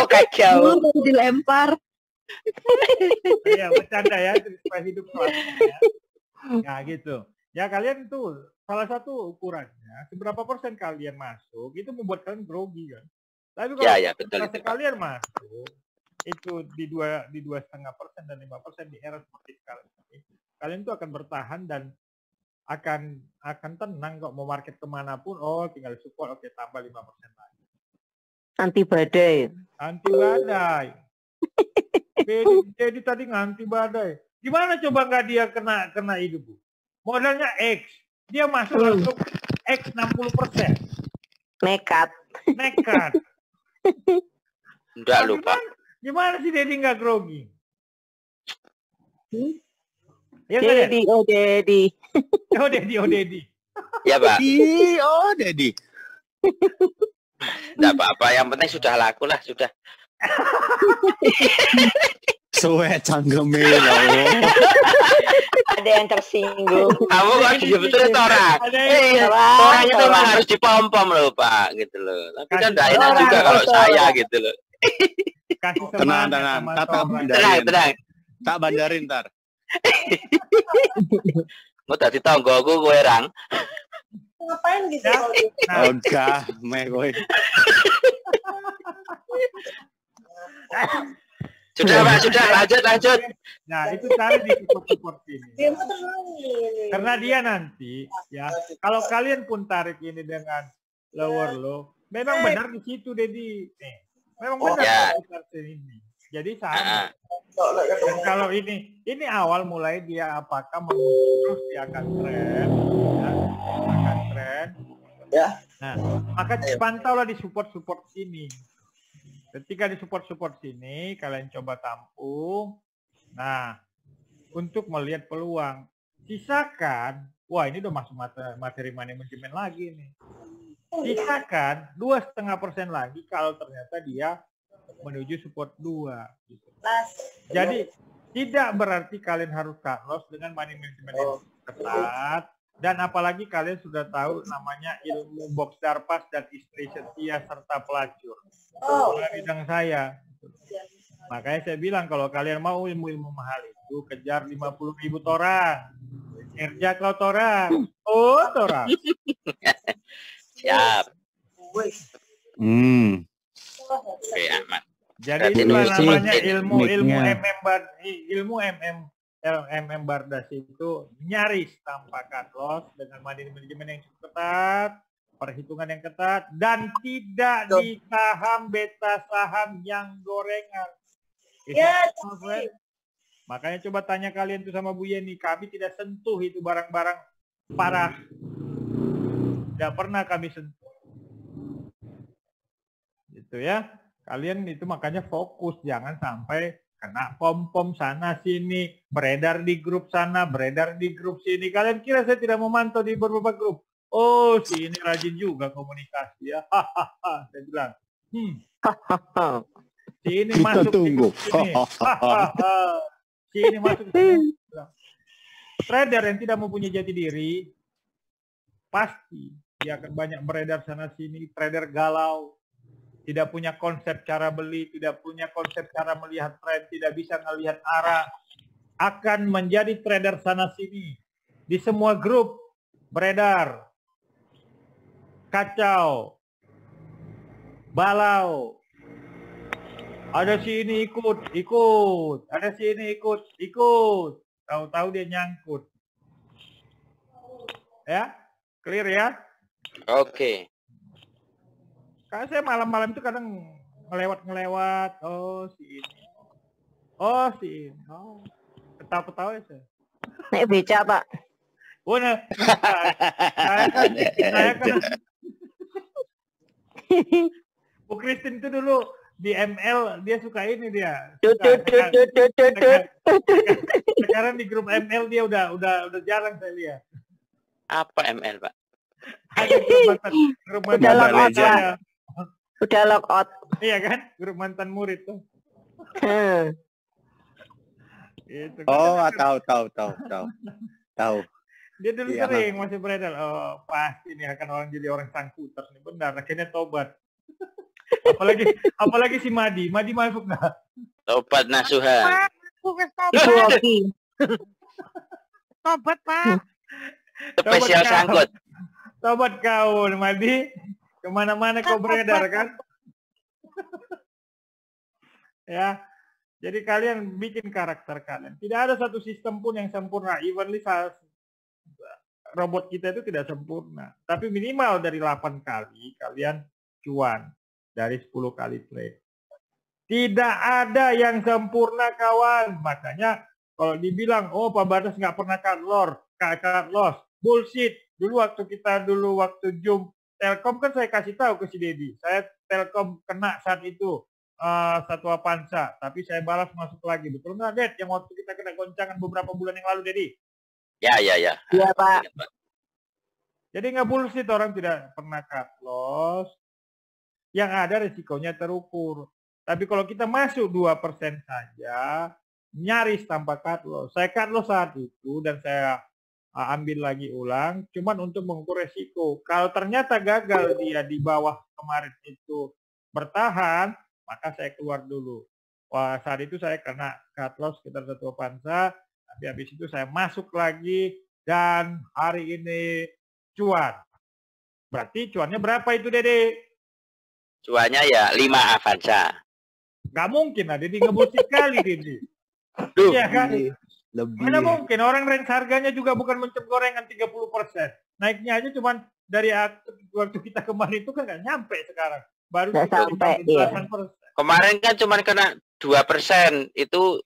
Speaker 4: Kacau.
Speaker 2: Dilempar.
Speaker 1: Ya, bercanda ya, supaya hidup kelasnya ya. Nah, gitu. Ya, kalian tuh salah satu ukurannya, seberapa persen kalian masuk, itu membuat kalian grogi kan. Tapi kalau
Speaker 4: Ya, betul itu, Pak.
Speaker 1: kalian masuk, itu di 2,5% dan 5% di era seperti sekarang ini, kalian tuh akan bertahan dan akan tenang kok mau market kemanapun, oh tinggal support, oke tambah 5% lagi.
Speaker 6: Anti badai.
Speaker 1: Anti badai. Jadi tadi nganti badai. Gimana coba nggak dia kena itu, Bu? Modalnya X. Dia masuk langsung X 60%.
Speaker 6: Nekat.
Speaker 1: Nekat.
Speaker 4: Enggak lupa.
Speaker 1: Gimana sih Dedi nggak grogi? Ya kan ya?
Speaker 6: Dedi, oh Dedi.
Speaker 1: Oh Dedi.
Speaker 4: Ya, Pak.
Speaker 3: Oh, Dedi.
Speaker 4: Enggak apa-apa, yang penting sudah laku lah, sudah.
Speaker 3: Suwe canggeme loh.
Speaker 6: Ada yang tersinggung.
Speaker 4: Kamu kok disebut orang?
Speaker 1: Ada yang
Speaker 4: Iya, orang itu memang harus dipom-pom loh, Pak, gitu loh. Tapi kan enggak enak juga kalau saya gitu loh.
Speaker 1: kasih
Speaker 3: Tenang,
Speaker 1: semangat
Speaker 3: tenang.
Speaker 1: sama
Speaker 3: Tak
Speaker 1: seorang.
Speaker 3: bandarin.
Speaker 4: Tenang.
Speaker 3: Tak bandarin ntar.
Speaker 4: Mau tadi tonggoku kowe rang.
Speaker 7: Ngapain gitu?
Speaker 1: Ya. Nah,
Speaker 3: Enggak, meh kowe.
Speaker 4: Sudah, Pak, sudah. Lanjut.
Speaker 1: nah itu cari di support ini.
Speaker 7: Dia mah tenang ini.
Speaker 1: Karena dia nanti ya, kalau kalian pun tarik ini dengan lower low, memang benar di situ Dedi. Memang benar
Speaker 4: Ya.
Speaker 1: di sekitar sini. Jadi sama. Dan kalau ini awal mulai dia apakah terus dia akan tren, ya, akan tren.
Speaker 8: Ya.
Speaker 1: Nah, maka pantaulah di support sini. Ketika di support sini, kalian coba tampung. Nah, untuk melihat peluang, sisakan. Wah, ini udah masuk materi money management lagi nih. Sisakan 2,5% lagi kalau ternyata dia menuju support 2. Gitu. Jadi tidak berarti kalian harus cut loss dengan money management yang ketat. Dan apalagi kalian sudah tahu namanya ilmu box darpas dan istri setia serta pelacur. Bidang saya. Makanya saya bilang kalau kalian mau ilmu-ilmu mahal itu kejar 50.000 torang. Kerja kau torang. Oh torang.
Speaker 4: Siap. Oke, aman.
Speaker 1: Jadi
Speaker 4: Berarti
Speaker 1: itu
Speaker 4: nulis
Speaker 1: namanya
Speaker 3: mic-nya.
Speaker 1: ilmu MM MM Bardas itu nyaris tanpa cut loss dengan manajemen yang cukup ketat, perhitungan yang ketat, dan tidak di saham beta saham yang gorengan.
Speaker 7: Ya,
Speaker 1: Makanya coba tanya kalian tuh sama Bu Yeni, kami tidak sentuh itu barang-barang parah. Tidak pernah kami sentuh. Gitu ya. Kalian itu makanya fokus, jangan sampai kena pom-pom sana sini, beredar di grup sana, beredar di grup sini. Kalian kira saya tidak memantau di beberapa grup? Oh, si ini rajin juga komunikasi ya. Hahaha, saya bilang. Si ini
Speaker 3: Kita
Speaker 1: masuk
Speaker 3: tunggu.
Speaker 1: di grup sini. Hahaha. Si ini masuk di sini. Trader yang tidak mempunyai jati diri, pasti dia akan banyak beredar sana sini, trader galau. Tidak punya konsep cara beli, tidak punya konsep cara melihat tren, tidak bisa melihat arah, akan menjadi trader sana sini. Di semua grup beredar, kacau, balau. Ada si ini ikut, ada si ini ikut. Tahu-tahu dia nyangkut. Ya, clear ya?
Speaker 4: Oke.
Speaker 1: Karena saya malam-malam itu kadang ngelewat. Oh, si ini. Oh, si ini. Oh. Ketawa-ketawa ya saya.
Speaker 6: Nek beca, Pak.
Speaker 1: Oh, nah. saya kan Bu Christine itu dulu di ML dia suka ini dia. Sekarang di grup ML dia udah jarang saya lihat.
Speaker 4: Apa ML, Pak?
Speaker 1: Ada grup mantan
Speaker 6: Udah lock out,
Speaker 1: saya.
Speaker 6: Pak. Udah lock out.
Speaker 1: Iya kan? Grup mantan murid tuh. Gitu.
Speaker 3: Oh, tahu.
Speaker 1: Dia dulu
Speaker 3: Iya,
Speaker 1: sering masih beredar. Oh, pasti nih akan orang jadi orang sangkuter nih. Benar, akhirnya tobat. apalagi si Madi. Madi masuk nggak?
Speaker 4: Tobat nasuha.
Speaker 6: Ibu Oki.
Speaker 7: Tobat, Pak.
Speaker 4: Spesial sangkut.
Speaker 1: Tobat kau, Madi. Kemana-mana kau beredar kan? Ya. Jadi kalian bikin karakter kalian. Tidak ada satu sistem pun yang sempurna. Evenly robot kita itu tidak sempurna. Tapi minimal dari 8 kali kalian cuan. Dari 10 kali trade. Tidak ada yang sempurna kawan. Makanya kalau dibilang, oh Pak Bardas nggak pernah cut loss. Bullshit. Dulu waktu Zoom Telkom kan saya kasih tahu ke si Dedi. Saya Telkom kena saat itu. Satu Avanza. Tapi saya balas masuk lagi. Betul nggak, Ded? Yang waktu kita kena goncangan beberapa bulan yang lalu, Dedi?
Speaker 4: Ya.
Speaker 6: Iya, Pak.
Speaker 1: Jadi nggak bullshit, orang tidak pernah cut loss. Yang ada resikonya terukur. Tapi kalau kita masuk 2% saja, nyaris tanpa cut loss. Saya cut loss saat itu dan saya ambil lagi ulang, cuman untuk mengukur resiko. Kalau ternyata gagal dia di bawah kemarin itu bertahan, maka saya keluar dulu. Wah, saat itu saya kena cut loss sekitar 1 Avanza, tapi habis itu saya masuk lagi dan hari ini cuan. Berarti cuannya berapa itu, Dede?
Speaker 4: Cuannya ya 5 Avanza.
Speaker 1: Gak mungkin lah, Dede ngebullshit kali, Dede.
Speaker 4: Duh.
Speaker 1: Iya kan?
Speaker 3: Lebih.
Speaker 1: Mana mungkin, orang range harganya juga bukan mencep gorengan 30%. Naiknya aja cuman dari waktu kita kemarin itu kan nggak nyampe sekarang. Baru
Speaker 6: Nggak sampai, iya.
Speaker 4: Kemarin kan cuma kena 2%. Itu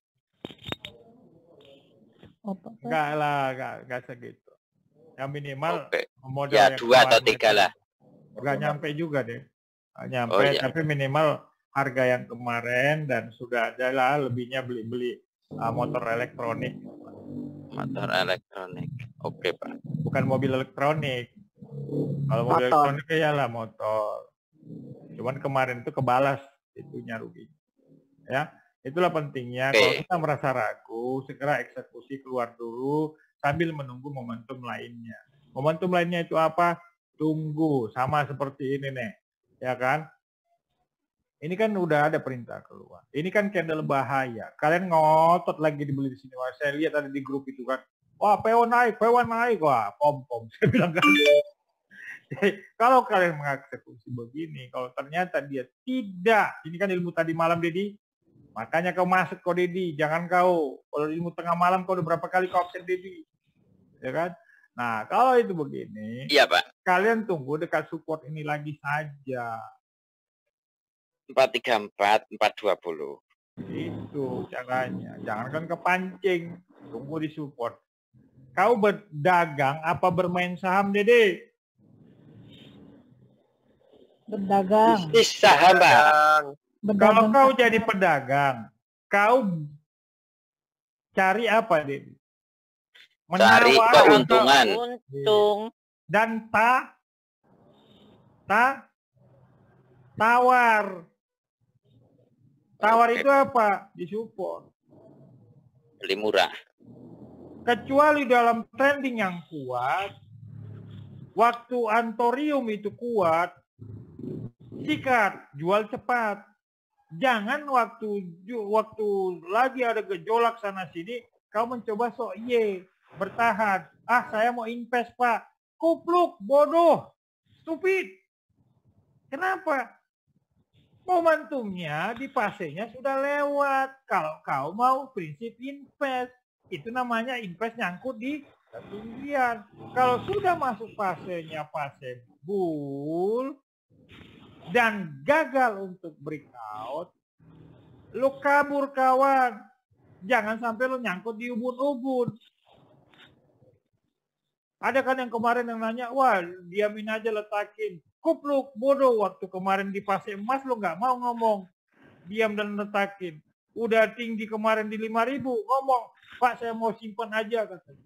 Speaker 1: Enggak lah, enggak segitu. Yang minimal modal
Speaker 4: ya
Speaker 1: yang
Speaker 4: 2 atau
Speaker 1: kemarin
Speaker 4: 3 lah.
Speaker 1: Enggak nyampe juga deh. Nggak nyampe,
Speaker 4: Oh, iya.
Speaker 1: tapi minimal harga yang kemarin dan sudah ada lah lebihnya beli motor elektronik.
Speaker 4: Motor elektronik. Oke, Pak.
Speaker 1: Bukan mobil elektronik. Kalau mobil
Speaker 6: Motor.
Speaker 1: elektronik ya lah motor. Cuman kemarin itu kebalas itunya rugi. Ya, itulah pentingnya.
Speaker 4: Oke.
Speaker 1: Kalau kita merasa ragu, segera eksekusi keluar dulu sambil menunggu momentum lainnya. Momentum lainnya itu apa? Tunggu, sama seperti ini nih, ya kan? Ini kan udah ada perintah keluar. Ini kan candle bahaya. Kalian ngotot lagi dibeli di sini. Wah, saya lihat ada di grup itu kan. Wah, PO naik. Wah, pom-pom. Saya bilang kan. Jadi, kalau kalian mengeksekusi begini, kalau ternyata dia tidak, ini kan ilmu tadi malam, Dedi. Makanya kau masuk kau Dedi, jangan kau kalau ilmu tengah malam kau udah berapa kali kau absen Dedi, ya kan? Nah kalau itu begini,
Speaker 4: Iya Pak.
Speaker 1: kalian tunggu dekat support ini lagi saja.
Speaker 4: 434, 420.
Speaker 1: Itu caranya, jangan kan kepancing, tunggu di support. Kau berdagang apa bermain saham Dede?
Speaker 7: Berdagang.
Speaker 4: Bisnis saham Pak.
Speaker 1: Kalau kau jadi pedagang, kau cari apa Dede?
Speaker 4: Cari
Speaker 1: Menawar
Speaker 4: keuntungan.
Speaker 2: Untung.
Speaker 1: dan tawar. Tawar itu apa? Disupport.
Speaker 4: Beli murah.
Speaker 1: Kecuali dalam trending yang kuat, waktu antorium itu kuat, sikat, jual cepat. Jangan waktu lagi ada gejolak sana sini, kau mencoba sok iye, bertahan. Ah, saya mau invest Pak. Kupluk, bodoh, stupid. Kenapa? Momentumnya di fasenya sudah lewat. Kalau kau mau prinsip invest, itu namanya invest nyangkut di ketinggian. Kalau sudah masuk fasenya fase bull dan gagal untuk breakout, lu kabur kawan. Jangan sampai lu nyangkut di ubun-ubun. Ada kan yang kemarin yang nanya, wah diamin aja letakin. Kupluk, bodoh, waktu kemarin di fase emas lo nggak mau ngomong. Diam dan letakin. Udah tinggi kemarin di 5.000, ngomong, Pak saya mau simpan aja katanya.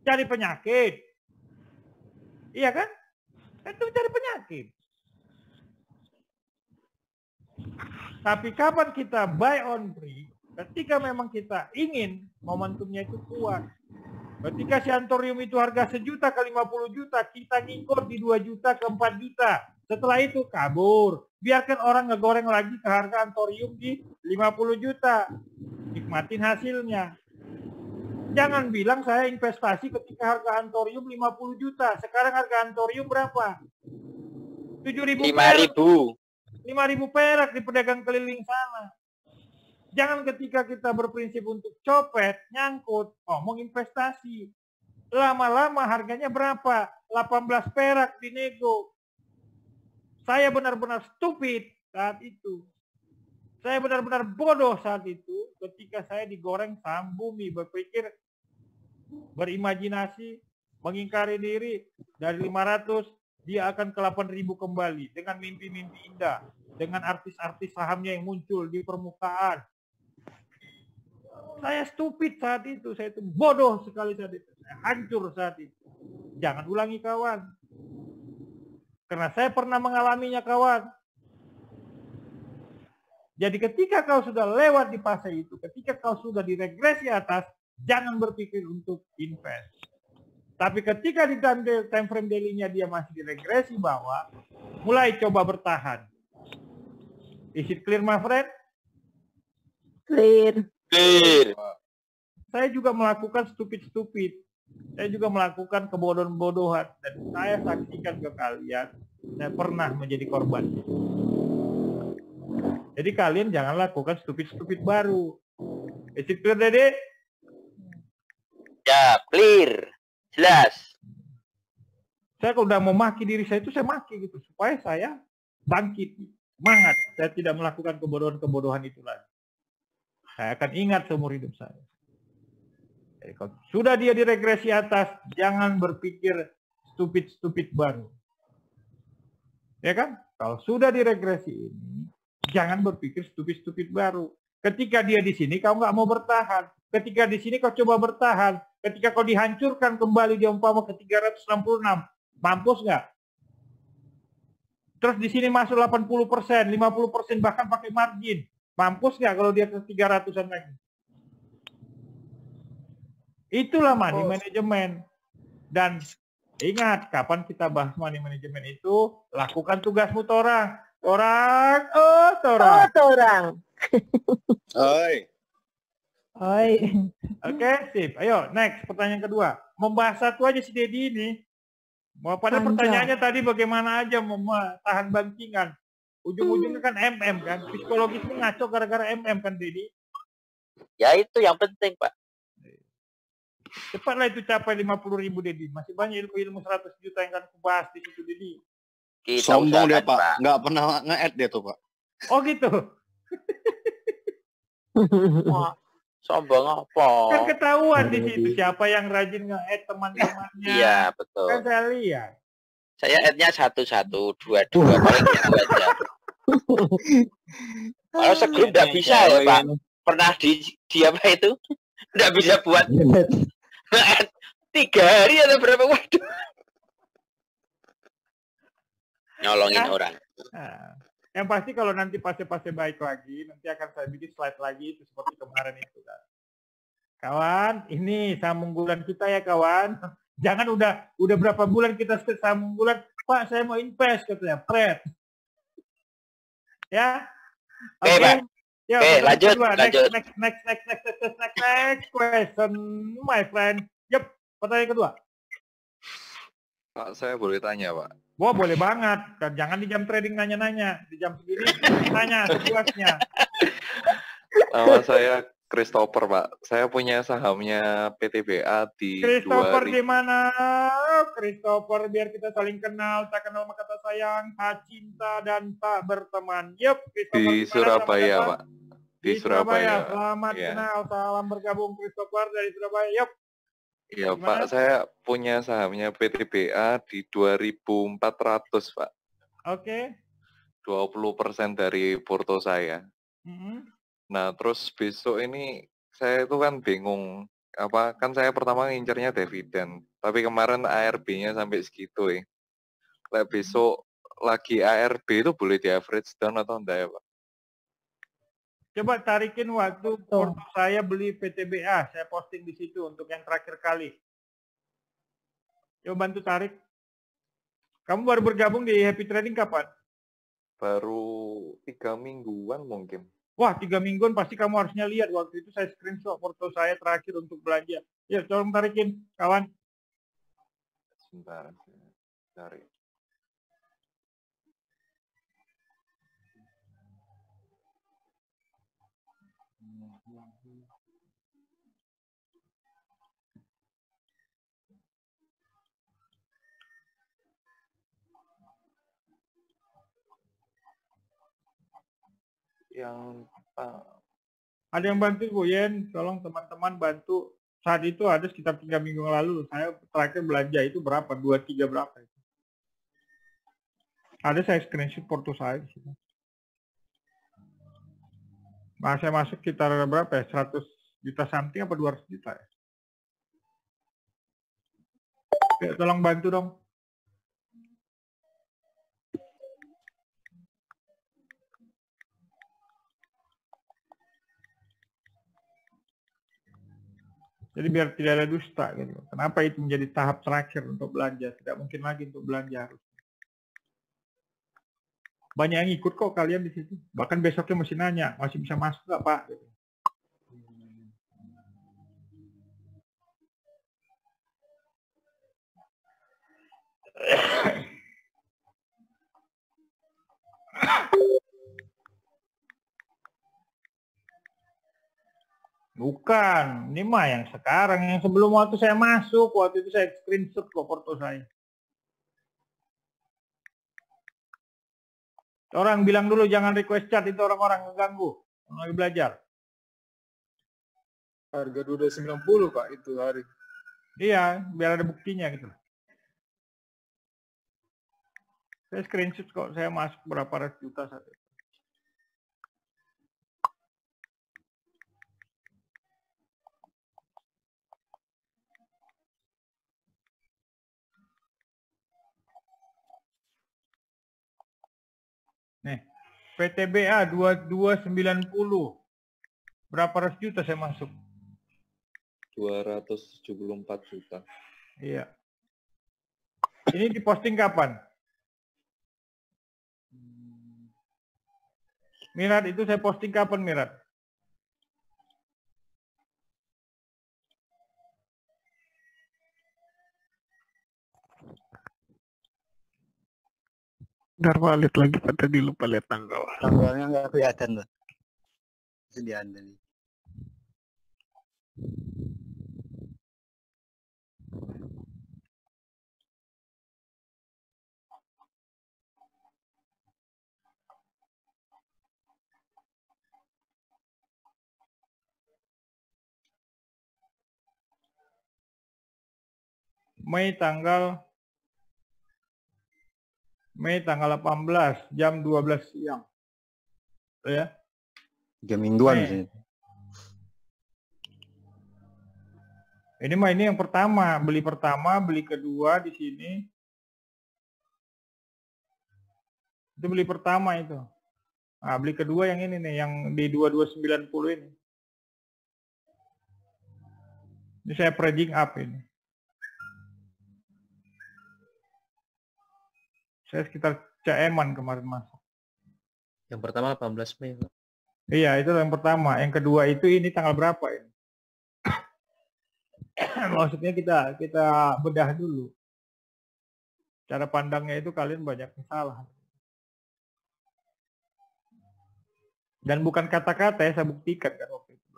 Speaker 1: Cari penyakit. Iya kan? Itu cari penyakit. Tapi kapan kita buy on free? Ketika memang kita ingin momentumnya itu kuat. Ketika si antorium itu harga 1 juta ke 50 juta, kita ngikut di 2 juta ke 4 juta. Setelah itu kabur. Biarkan orang ngegoreng lagi ke harga antorium di 50 juta. Nikmatin hasilnya. Jangan bilang saya investasi ketika harga antorium 50 juta. Sekarang harga antorium berapa? 7.000 perak. 5.000 perak di pedagang keliling sana. Jangan ketika kita berprinsip untuk copet, nyangkut, ngomong investasi. Lama-lama harganya berapa? 18 perak di nego. Saya benar-benar stupid saat itu. Saya benar-benar bodoh saat itu ketika saya digoreng saham bumi, berpikir, berimajinasi, mengingkari diri dari 500 dia akan ke 8.000 kembali dengan mimpi-mimpi indah, dengan artis-artis sahamnya yang muncul di permukaan. Saya stupid saat itu, saya itu bodoh sekali saat itu, saya hancur saat itu. Jangan ulangi kawan, karena saya pernah mengalaminya kawan. Jadi ketika kau sudah lewat di fase itu, ketika kau sudah di regresi atas, jangan berpikir untuk invest. Tapi ketika di time frame daily-nya dia masih di regresi bawah, mulai coba bertahan. Is it clear my friend?
Speaker 6: Clear.
Speaker 1: Saya juga melakukan stupid. Saya juga melakukan kebodohan-bodohan. Dan saya saksikan ke kalian, saya pernah menjadi korban. Jadi kalian jangan lakukan stupid baru. Is it clear, Dede?
Speaker 4: Ya, clear. Jelas.
Speaker 1: Saya kalau udah memaki diri saya itu, saya maki gitu. Supaya saya bangkit. Semangat. Saya tidak melakukan kebodohan-kebodohan itu lagi. Saya akan ingat seumur hidup saya. Jadi kalau sudah dia di regresi atas, jangan berpikir stupid baru. Ya kan? Kalau sudah di regresi ini, jangan berpikir stupid baru. Ketika dia di sini, kau nggak mau bertahan. Ketika di sini kau coba bertahan. Ketika kau dihancurkan kembali di umpama ke 366, mampus nggak? Terus di sini masuk 80%, 50% bahkan pakai margin. Mampus nggak kalau dia ke 300-an lagi? Itulah money management. Dan ingat, kapan kita bahas money management itu, lakukan tugasmu torang. Torang.
Speaker 3: Oi.
Speaker 1: Oke, sip. Ayo, next. Pertanyaan kedua. Membahas satu aja si Dedi ini. Pada pertanyaannya tadi bagaimana aja tahan bantingan. ujung-ujungnya kan MM kan. Psikologisnya ngaco gara-gara MM kan, Dedi.
Speaker 4: Ya itu yang penting, Pak.
Speaker 1: Cepatlah itu capai 50.000, Dedi. Masih banyak ilmu 100 juta yang kan kubahas di situ, Dedi.
Speaker 4: Kita
Speaker 3: Sombong dia,
Speaker 4: usahakan,
Speaker 3: Pak. Nggak pernah nge-add dia tuh, Pak.
Speaker 1: Oh gitu.
Speaker 4: Wah, sombong apa?
Speaker 1: Kan ketahuan di situ siapa yang rajin nge-add teman-temannya.
Speaker 4: Iya,
Speaker 1: Kan
Speaker 4: betul.
Speaker 1: saya lihat.
Speaker 4: Saya add-nya 1, 2, 2, paling gitu aja. Kalau segrup nggak bisa ya, Pak. Pernah di apa itu? Nggak bisa buat nge-add 3 hari atau berapa waktu. Nyolongin orang.
Speaker 1: Nah, yang pasti kalau nanti fase-fase baik lagi, nanti akan saya bikin slide lagi itu seperti kemarin itu kan. Kawan, ini sambung bulan kita ya kawan. Jangan udah berapa bulan kita sambung bulan, Pak saya mau invest katanya, Pret. Ya.
Speaker 4: Oke, Pak.
Speaker 1: Ya,
Speaker 4: Oke, lanjut.
Speaker 1: Next question, my friend. Yep, pertanyaan kedua.
Speaker 8: Pak, saya boleh tanya, Pak?
Speaker 1: Wah, boleh banget. Dan jangan di jam trading nanya-nanya. Di jam segini tanya sepuasnya.
Speaker 8: Nama saya Christopher, Pak. Saya punya sahamnya PTBA di
Speaker 1: Christopher
Speaker 8: 2000.
Speaker 1: gimana? Christopher, biar kita saling kenal. Tak kenal maka tak sayang, tak cinta dan tak berteman. Yup, Christopher
Speaker 8: Di
Speaker 1: gimana?
Speaker 8: Surabaya, Pak.
Speaker 1: Di Surabaya.
Speaker 8: Pak.
Speaker 1: Selamat
Speaker 8: Ya.
Speaker 1: kenal. Salam bergabung Christopher dari Surabaya. Yup.
Speaker 8: Iya,
Speaker 1: Gimana?
Speaker 8: Pak. Saya punya sahamnya PTBA di 2.400, Pak.
Speaker 1: Oke.
Speaker 8: 20% dari porto saya. Nah, terus besok ini saya itu kan bingung. Kan saya pertama ngincernya dividen. Tapi kemarin ARB-nya sampai segitu ya. Besok lagi ARB itu boleh di average down atau enggak ya, Pak?
Speaker 1: Coba tarikin waktu porto saya beli PTBA. Saya posting di situ untuk yang terakhir kali. Coba bantu tarik. Kamu baru bergabung di Happy Trading kapan?
Speaker 8: Baru 3 mingguan mungkin.
Speaker 1: Wah, 3 mingguan pasti kamu harusnya lihat. Waktu itu saya screenshot porto saya terakhir untuk belanja. Ya, tolong tarikin, kawan.
Speaker 8: Sebentar, saya cari. Yang
Speaker 1: Ada yang bantu Bu Yen, tolong teman-teman bantu. Saat itu ada sekitar 3 minggu lalu, saya terakhir belanja itu berapa? 2-3 berapa itu? Ada saya screenshot porto saya di situ. Saya masuk sekitar berapa ya? 100 juta something apa 200 juta ya? Oke, tolong bantu dong. Jadi biar tidak ada dusta gitu. Kenapa itu menjadi tahap terakhir untuk belanja? Tidak mungkin lagi untuk belanja harus. Banyak yang ikut kok kalian di situ. Bahkan besoknya masih nanya, masih bisa masuk nggak Pak? Gitu. Bukan, ini mah yang sekarang, yang sebelum waktu saya masuk, waktu itu saya screenshot kok porto saya. Orang bilang dulu jangan request chat, itu orang-orang ngeganggu, orang lagi belajar.
Speaker 9: Harga 290 Pak itu hari.
Speaker 1: Iya, biar ada buktinya gitu. Saya screenshot kok, saya masuk berapa ratus juta saat itu. Nih, PTBA 2290. Berapa ratus juta saya masuk?
Speaker 8: 274 juta.
Speaker 1: Iya. Ini diposting kapan? Mirat, itu saya posting kapan, Mirat?
Speaker 9: Ntar Pak, lihat lagi Pak, tadi lupa lihat tanggal.
Speaker 3: Tanggalnya nggak kelihatan Pak. Sedih Anda nih.
Speaker 1: Mei tanggal 18 jam 12 siang. Ya.
Speaker 3: 3 mingguan
Speaker 1: Mei.
Speaker 3: sih.
Speaker 1: Ini mah ini yang pertama, beli kedua di sini. Itu beli pertama itu. Nah, beli kedua yang ini nih, yang di 2290 ini. Ini saya trading up ini. Saya sekitar CM-an kemarin masuk.
Speaker 10: Yang pertama 18 Mei. Pak.
Speaker 1: Iya, itu yang pertama. Yang kedua itu ini tanggal berapa ini? Maksudnya kita bedah dulu. Cara pandangnya itu kalian banyak yang salah. Dan bukan kata-kata ya, saya buktikan kan waktu itu.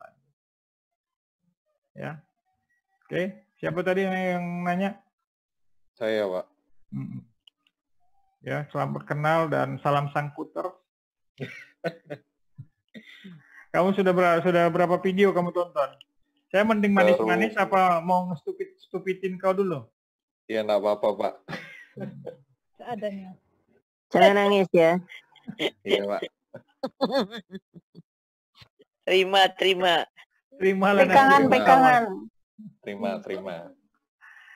Speaker 1: Ya. Oke, siapa tadi yang nanya?
Speaker 8: Saya, Pak.
Speaker 1: Ya, selamat kenal dan salam sangkuter. Kamu sudah berapa video kamu tonton? Saya mending manis-manis apa mau stupidin kau dulu?
Speaker 8: Iya, enggak apa-apa, Pak.
Speaker 7: Seadanya.
Speaker 6: Jangan nangis ya.
Speaker 8: Iya, Pak.
Speaker 6: Terima.
Speaker 1: Terimalah
Speaker 6: Pegangan,
Speaker 1: nasib.
Speaker 6: pegangan.
Speaker 8: Terima.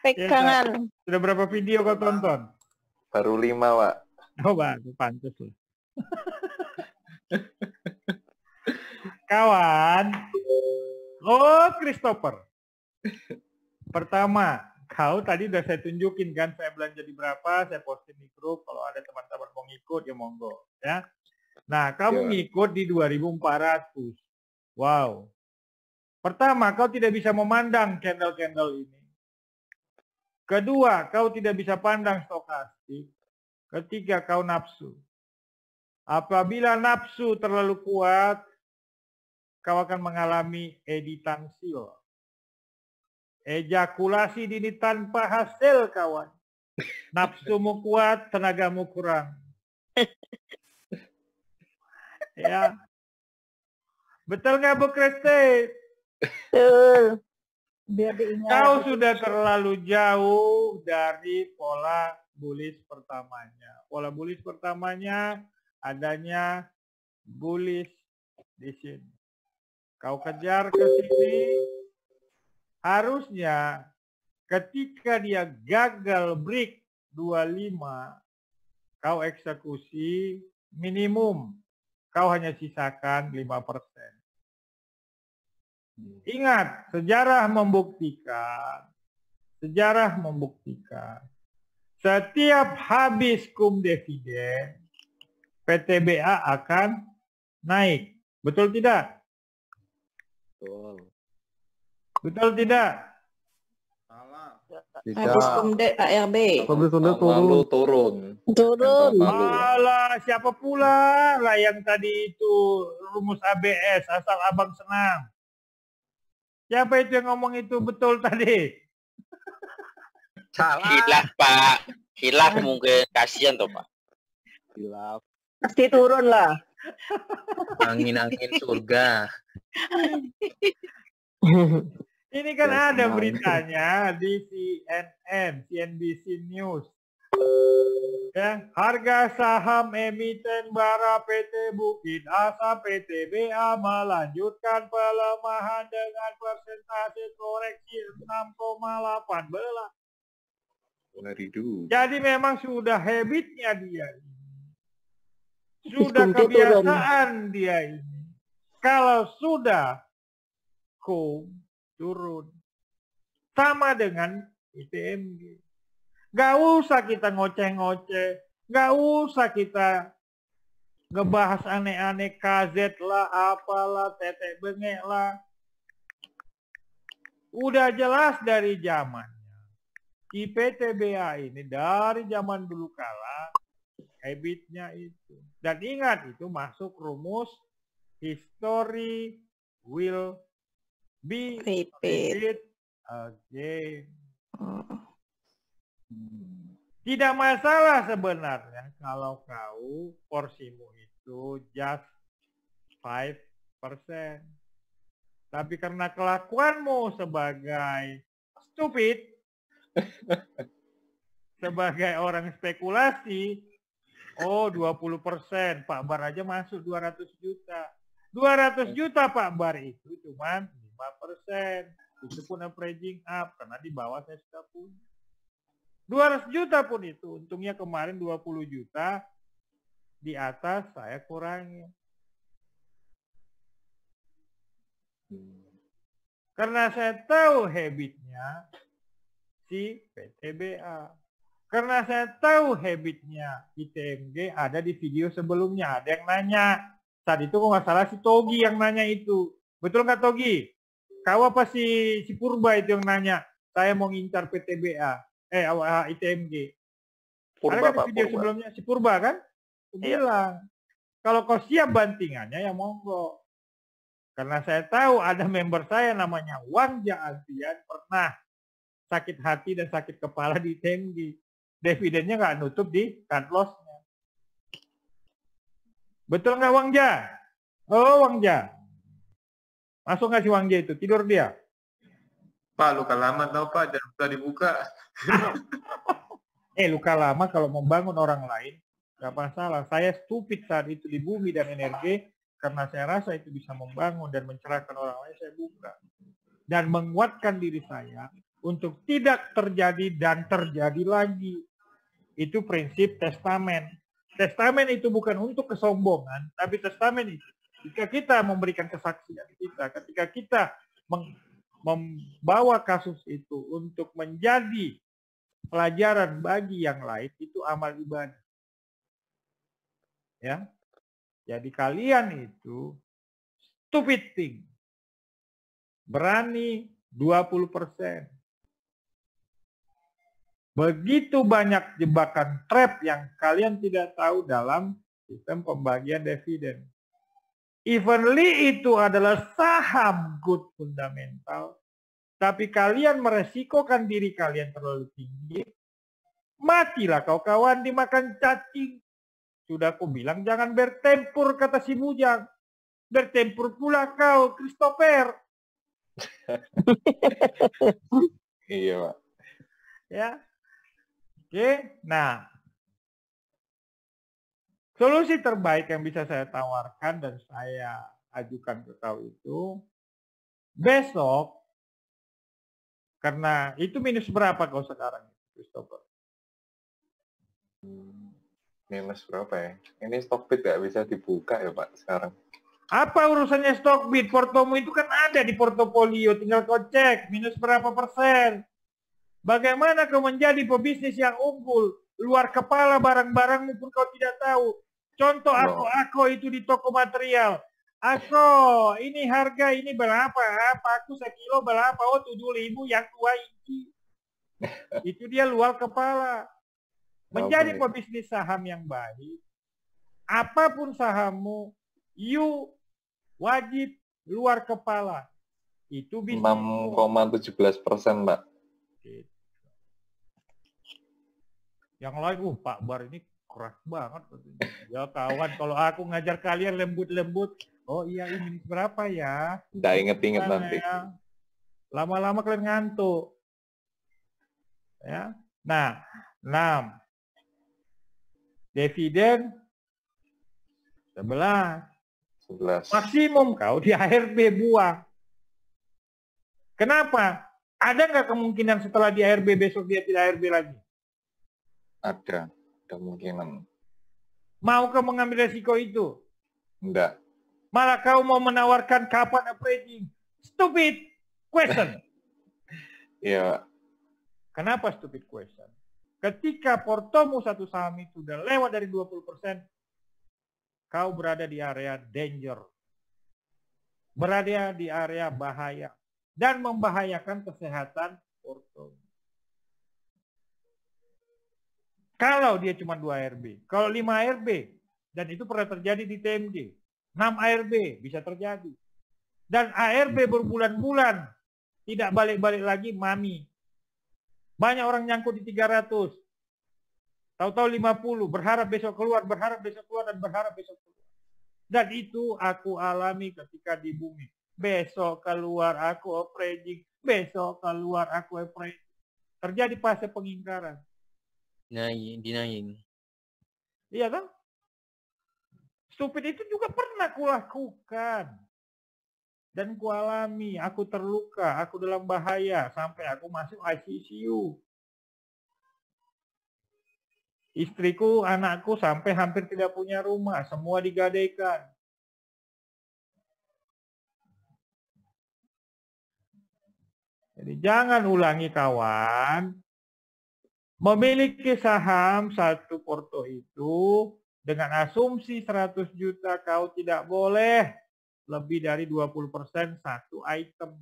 Speaker 6: Pegangan.
Speaker 1: Sudah berapa video kau tonton?
Speaker 8: Baru 5, Pak.
Speaker 1: Oh, bagus, pantas loh. Kawan. Oh, Christopher. Pertama, kau tadi udah saya tunjukin kan, saya belanja di berapa, saya posting di grup, kalau ada teman-teman mau ngikut ya monggo, ya. Nah, kamu ngikut di 2400. Wow. Pertama, kau tidak bisa memandang candle-candle ini. Kedua, kau tidak bisa pandang stokastik. Ketiga, kau nafsu. Apabila nafsu terlalu kuat, kau akan mengalami editan sil. Ejakulasi dini tanpa hasil, kawan. Nafsumu kuat, tenagamu kurang. Ya. Betul nggak Bu Kristi?
Speaker 6: Betul.
Speaker 7: Biar diingat.
Speaker 1: Kau sudah terlalu jauh dari pola bullish pertamanya. Pola bullish pertamanya adanya bullish di sini. Kau kejar ke sini, harusnya ketika dia gagal break 25, kau eksekusi minimum. Kau hanya sisakan 5%. Ingat, sejarah membuktikan, setiap habis cum dividen, PTBA akan naik. Betul tidak? Betul tidak?
Speaker 2: Habis kumdek ARB.
Speaker 8: Turun.
Speaker 1: Alah, siapa pula lah yang tadi itu rumus ABS, asal abang senang. Siapa itu yang ngomong itu betul tadi?
Speaker 4: Hilaf, Pak. Hilaf mungkin, kasihan toh, Pak.
Speaker 3: Hilaf.
Speaker 6: Pasti turun lah.
Speaker 10: Angin-angin surga.
Speaker 1: Ini kan ada beritanya di CNN, CNBC News. Ya, harga saham emiten bara PT Bukit Asa PTBA melanjutkan pelemahan dengan persentase koreksi 6,18. Jadi memang sudah habitnya dia ini. Sudah kebiasaan dia ini. Kalau sudah turun. Sama dengan ITMG. Gak usah kita ngoceh-ngoceh. Gak usah kita ngebahas aneh-aneh KZ lah, apalah, tetek bengek lah. Udah jelas dari zamannya. IPTBA ini dari zaman dulu kala habitnya itu. Dan ingat, itu masuk rumus history will be repeat again. Tidak masalah sebenarnya kalau kau porsimu itu just 5%. Tapi karena kelakuanmu sebagai stupid, sebagai orang spekulasi, 20%, Pak Bar aja masuk 200 juta. 200 juta Pak Bar itu cuma 5%. Itu pun averaging up, karena di bawah saya sudah punya. 200 juta pun itu, untungnya kemarin 20 juta, di atas saya kurangi. Karena saya tahu habitnya si PTBA. Karena saya tahu habitnya ITMG, ada di video sebelumnya. Ada yang nanya. Saat itu kok nggak salah si Togi yang nanya itu. Betul nggak Togi? Kau apa si Purba itu yang nanya? Saya mau ngincar PTBA. ITMG.
Speaker 8: Purba,
Speaker 1: ada kan di video
Speaker 8: Purba.
Speaker 1: sebelumnya si Purba kan? Aku bilang. Kalau kau siap bantingannya ya monggo. Karena saya tahu ada member saya namanya Wangja Alfian pernah sakit hati dan sakit kepala di ITMG. Dividennya nggak nutup di cut loss-nya. Betul nggak Wangja? Oh Wangja. Masuk nggak si Wangja itu? Tidur dia?
Speaker 11: Pak, luka lama tau Pak, jangan lupa dibuka.
Speaker 1: Luka lama kalau membangun orang lain, nggak masalah. Saya stupid saat itu di Bumi dan Energi, karena saya rasa itu bisa membangun dan mencerahkan orang lain, saya buka. Dan menguatkan diri saya untuk tidak terjadi dan terjadi lagi. Itu prinsip testamen. Testamen itu bukan untuk kesombongan, tapi testamen itu jika kita memberikan kesaksian kita, ketika kita membawa kasus itu untuk menjadi pelajaran bagi yang lain, itu amal ibadah. Ya. Jadi kalian itu stupid thing. Berani 20%. Begitu banyak jebakan trap yang kalian tidak tahu dalam sistem pembagian dividen. Evenly itu adalah saham good fundamental, tapi kalian meresikokan diri kalian terlalu tinggi, matilah kau kawan dimakan cacing. Sudah aku bilang jangan bertempur, kata si Bujang. Bertempur pula kau, Christopher.
Speaker 8: Iya, Pak.
Speaker 1: Ya. Oke, nah. Solusi terbaik yang bisa saya tawarkan dan saya ajukan ke kau itu, besok, karena itu minus berapa kau sekarang, Christopher?
Speaker 8: Minus berapa ya? Ini Stockbit nggak bisa dibuka ya Pak sekarang.
Speaker 1: Apa urusannya Stockbit? Portomu itu kan ada di portofolio, tinggal kau cek minus berapa persen. Bagaimana kau menjadi pebisnis yang unggul? Luar kepala barang-barangmu pun kau tidak tahu. Contoh aku itu di toko material. Aku ini harga ini berapa? Aku sekilo berapa? Oh 7.000 yang 2 inci. Itu dia luar kepala. Menjadi pebisnis saham yang baik, apapun sahammu, you wajib luar kepala. Itu bisnis
Speaker 8: 6,17%, Pak.
Speaker 1: Yang lain, Pak Bar ini keras banget. Ya kawan, kalau aku ngajar kalian lembut-lembut, oh iya ini berapa ya?
Speaker 8: Nggak inget-inget nanti.
Speaker 1: Ya. Lama-lama kalian ngantuk. Ya. Nah, 6. Dividen 11. Maksimum kau di ARB buang. Kenapa? Ada nggak kemungkinan setelah di ARB besok dia tidak ARB lagi?
Speaker 8: Ada kemungkinan.
Speaker 1: Mau kau mengambil resiko itu?
Speaker 8: Enggak.
Speaker 1: Malah kau mau menawarkan kapan averaging? Stupid question.
Speaker 8: Iya.
Speaker 1: Kenapa stupid question? Ketika portomu satu saham itu sudah lewat dari 20%, kau berada di area danger. Berada di area bahaya. Dan membahayakan kesehatan portomu. Kalau dia cuma 2 ARB. Kalau 5 ARB, dan itu pernah terjadi di TMJ. 6 ARB bisa terjadi. Dan ARB berbulan-bulan tidak balik-balik lagi, mami. Banyak orang nyangkut di 300. Tahu-tahu 50, berharap besok keluar, dan berharap besok keluar. Dan itu aku alami ketika di bumi. Besok keluar aku operating, besok keluar aku operating. Terjadi fase pengingkaran.
Speaker 10: Denying.
Speaker 1: Iya kan? Stupid itu juga pernah kulakukan. Dan kualami, aku terluka, aku dalam bahaya, sampai aku masuk ICU. Istriku, anakku sampai hampir tidak punya rumah, semua digadaikan. Jadi jangan ulangi kawan, memiliki saham satu porto itu dengan asumsi 100 juta kau tidak boleh lebih dari 20% satu item.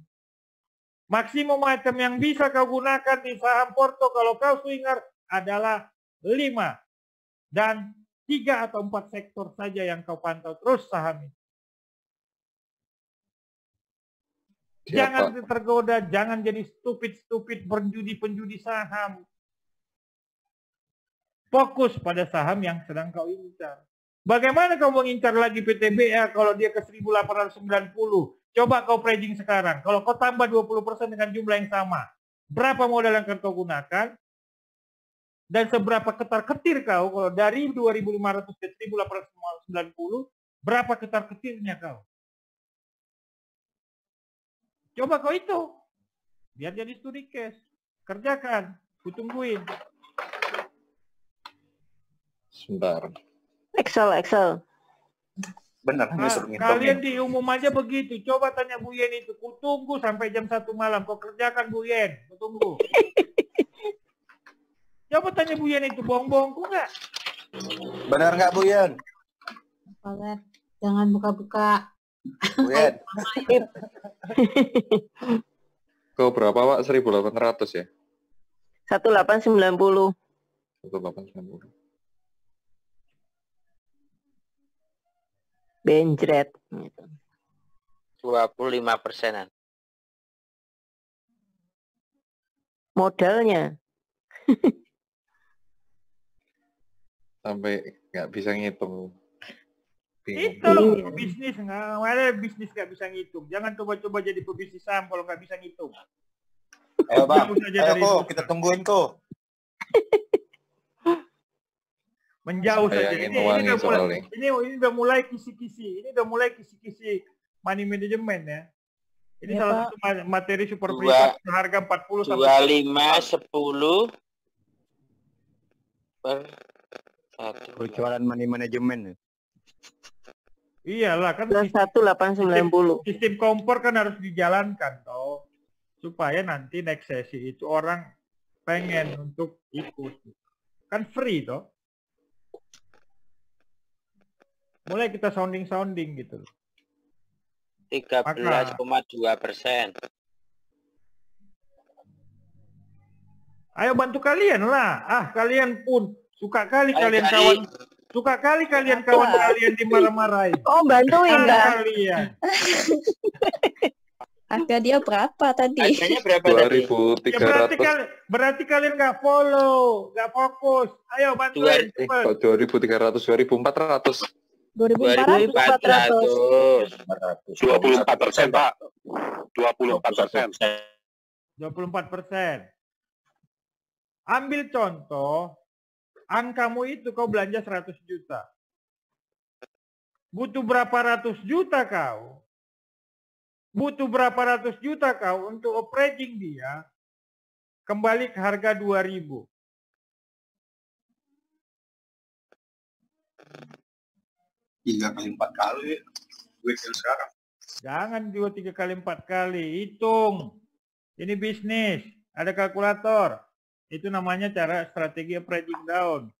Speaker 1: Maksimum item yang bisa kau gunakan di saham porto kalau kau swinger adalah 5 dan 3 atau 4 sektor saja yang kau pantau terus saham itu. Jangan tergoda, jangan jadi stupid penjudi saham. Fokus pada saham yang sedang kau incar. Bagaimana kau mengincar lagi PTBA kalau dia ke 1890? Coba kau trading sekarang. Kalau kau tambah 20% dengan jumlah yang sama, berapa modal yang akan kau gunakan? Dan seberapa ketar-ketir kau kalau dari 2.500 ke 1.890, berapa ketar-ketirnya kau? Coba kau itu. Biar jadi studi case. Kerjakan. Kutungguin.
Speaker 8: Sebentar.
Speaker 6: Excel.
Speaker 11: Benar.
Speaker 1: Kalian di umum aja begitu. Coba tanya Bu Yen itu. Kutunggu sampai jam 1 malam. Kau kerjakan Bu Yen. Kutunggu. Coba tanya Bu Yen itu, bohong-bohongku nggak?
Speaker 3: Benar nggak Bu Yen?
Speaker 7: Jangan buka-buka.
Speaker 3: Bu Yen.
Speaker 8: Kau berapa Pak? 1.800 ya?
Speaker 6: 1890.
Speaker 8: 1890.
Speaker 6: Benjret.
Speaker 4: 25%-an.
Speaker 6: Modalnya.
Speaker 8: Sampai nggak bisa ngitung.
Speaker 1: Hitung bisnis nggak ada bisnis nggak bisa ngitung. Jangan coba-coba jadi pebisnis saham kalau nggak bisa ngitung.
Speaker 3: Ayo Bang, ayo kita tungguin kok.
Speaker 1: Menjauh saja. Ini udah mulai kisi-kisi. Ini udah mulai kisi-kisi money management ya. Ini salah satu materi super privat harga 40 sampai
Speaker 4: 25 10 per 1.
Speaker 5: Perjualan money management.
Speaker 1: Iyalah kan
Speaker 6: 1890.
Speaker 1: Sistem kompor kan harus dijalankan toh supaya nanti next sesi itu orang pengen untuk ikut. Kan free toh. Mulai kita sounding gitu.
Speaker 4: 13,2%.
Speaker 1: Ayo bantu kalian lah. Kalian pun suka kali kalian kawan kalian dimarah-marahin.
Speaker 6: Oh, bantuin kan?
Speaker 1: Kalian.
Speaker 2: Harga dia berapa tadi?
Speaker 4: Harganya berapa tadi?
Speaker 8: 2.300.
Speaker 1: Ya, berarti kalian nggak follow, nggak fokus. Ayo bantuin.
Speaker 8: 2.300, 2.400.
Speaker 6: 2.400.
Speaker 3: 24% Pak. 24%.
Speaker 1: 24%. Ambil contoh, angkamu itu kau belanja 100 juta. Butuh berapa ratus juta kau? Butuh berapa ratus juta kau untuk operating dia kembali ke harga 2.000.
Speaker 11: Tiga kali 4 kali duit yang sekarang.
Speaker 1: Jangan 2-3 kali 4 kali, hitung. Ini bisnis, ada kalkulator. Itu namanya cara strategi operating down.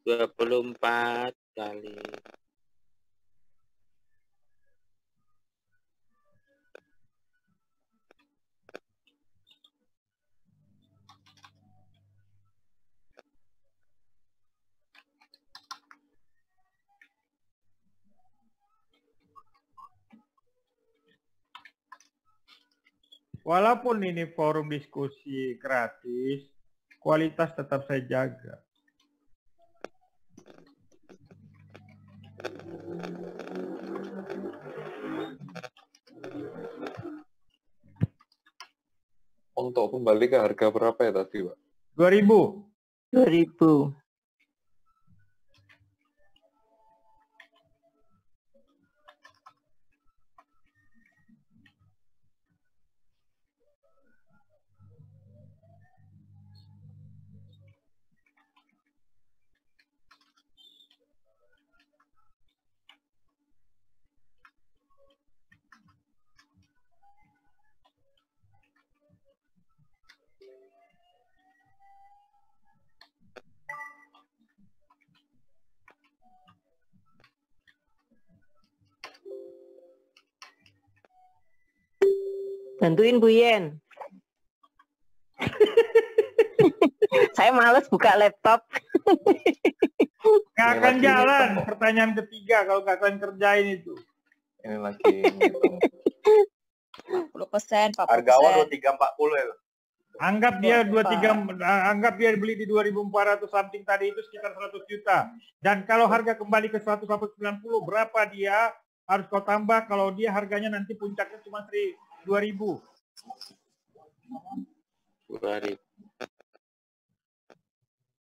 Speaker 4: 24 kali.
Speaker 1: Walaupun ini forum diskusi gratis, kualitas tetap saya jaga.
Speaker 8: Untuk kembali ke harga berapa ya tadi, Pak?
Speaker 1: 2000.
Speaker 6: 2000. Bantuin Bu Yen. Saya males buka laptop.
Speaker 1: Nggak akan jalan. Pertanyaan ketiga kalau nggak kalian kerjain itu.
Speaker 8: Ini lagi ngitung.
Speaker 2: 40%, 40%.
Speaker 11: Harga awal 2340 ya.
Speaker 1: Anggap dia 23, anggap dia beli di 2.400 something tadi itu sekitar 100 juta. Dan kalau harga kembali ke 190, berapa dia harus kau tambah kalau dia harganya nanti puncaknya cuma 2.000.
Speaker 4: 2.000.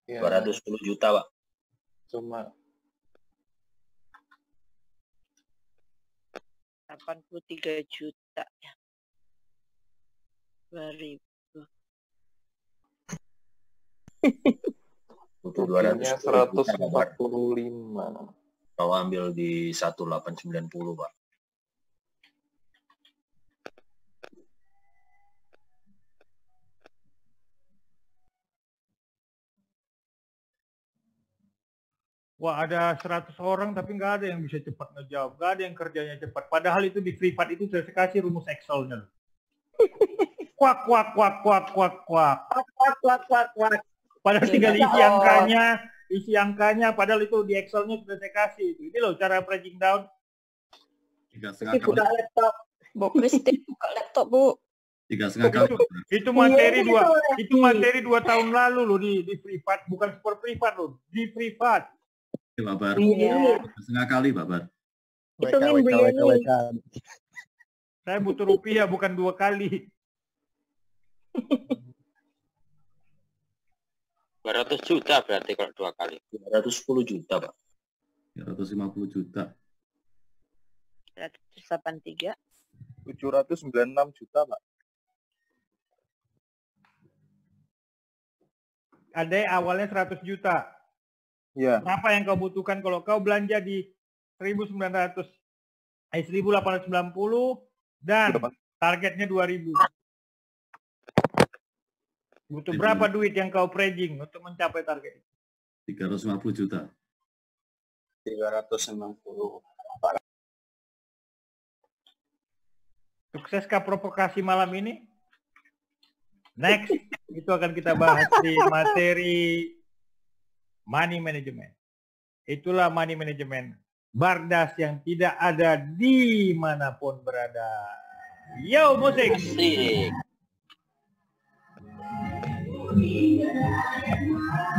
Speaker 8: Ya,
Speaker 4: 210 juta, Pak.
Speaker 8: cuma
Speaker 6: 83 juta ya. 2000.
Speaker 4: Butuh
Speaker 8: ruginya
Speaker 4: 245.
Speaker 8: 145.
Speaker 4: Kau ambil di 1890, Pak.
Speaker 1: Wah, ada 100 orang tapi nggak ada yang bisa cepat ngejawab, nggak ada yang kerjanya cepat. Padahal itu di privat itu saya kasih rumus Excel-nya. Kuak, kuak, kuak, kuak, kuak, kuak.
Speaker 6: Kuak.
Speaker 1: Padahal tinggal isi angkanya, padahal itu di Excel-nya sudah saya kasih. Ini loh cara breaking down.
Speaker 11: 3,5
Speaker 6: Buka laptop.
Speaker 2: Bu Kristi buka laptop, Bu.
Speaker 11: 3,5 kali.
Speaker 1: Itu materi materi 2 tahun lalu loh di privat, bukan super privat loh, di privat.
Speaker 11: Pak Bar.
Speaker 6: Iya.
Speaker 11: 3,5 kali, Pak Bar.
Speaker 6: Hitungin Bu Yeni.
Speaker 1: Saya butuh rupiah bukan 2 kali.
Speaker 4: 200 juta berarti kalau 2 kali. 210 juta, Pak.
Speaker 11: 350 juta.
Speaker 6: 183.
Speaker 3: 796 juta, Pak.
Speaker 1: Ada awalnya 100 juta.
Speaker 3: Iya.
Speaker 1: Berapa yang kau butuhkan kalau kau belanja di 1.890 dan targetnya 2.000. Butuh berapa duit yang kau preding untuk mencapai target?
Speaker 11: 350 juta.
Speaker 3: 390.
Speaker 1: Sukseskah provokasi malam ini? Next, itu akan kita bahas di materi money management. Itulah money management. Bardas yang tidak ada dimanapun berada. Yo, musik!
Speaker 4: Asik.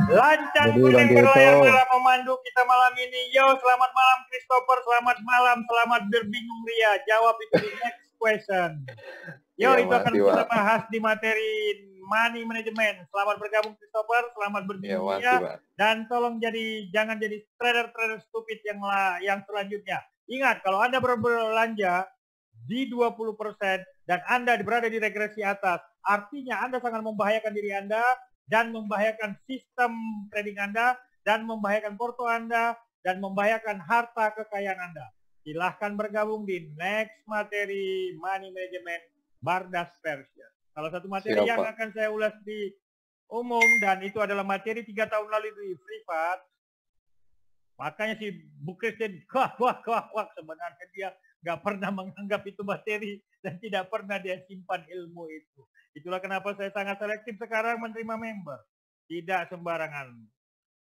Speaker 1: Lancang kuning berlayar dalam memandu kita malam ini. Yo, selamat malam Christopher, selamat malam, selamat berbingung Ria. Jawab itu di next question. Yo,
Speaker 8: Ya,
Speaker 1: itu akan
Speaker 8: mati,
Speaker 1: kita
Speaker 8: Pak.
Speaker 1: bahas di materi money management. Selamat bergabung Christopher, selamat
Speaker 8: Ya,
Speaker 1: berbingung
Speaker 8: mati,
Speaker 1: Ria.
Speaker 8: Pak.
Speaker 1: Dan tolong jangan jadi trader stupid yang selanjutnya. Ingat, kalau Anda berbelanja di 20% dan Anda berada di regresi atas, artinya Anda sangat membahayakan diri Anda dan membahayakan sistem trading Anda dan membahayakan porto Anda dan membahayakan harta kekayaan Anda. Silahkan bergabung di next materi money management Bardas Persia. Salah satu materi
Speaker 8: Siap,
Speaker 1: yang
Speaker 8: Pak.
Speaker 1: akan saya ulas di umum dan itu adalah materi 3 tahun lalu di privat. Makanya si Bu Christian kuak sebenarnya dia nggak pernah menganggap itu materi dan tidak pernah dia simpan ilmu itu. Itulah kenapa saya sangat selektif sekarang menerima member. Tidak sembarangan.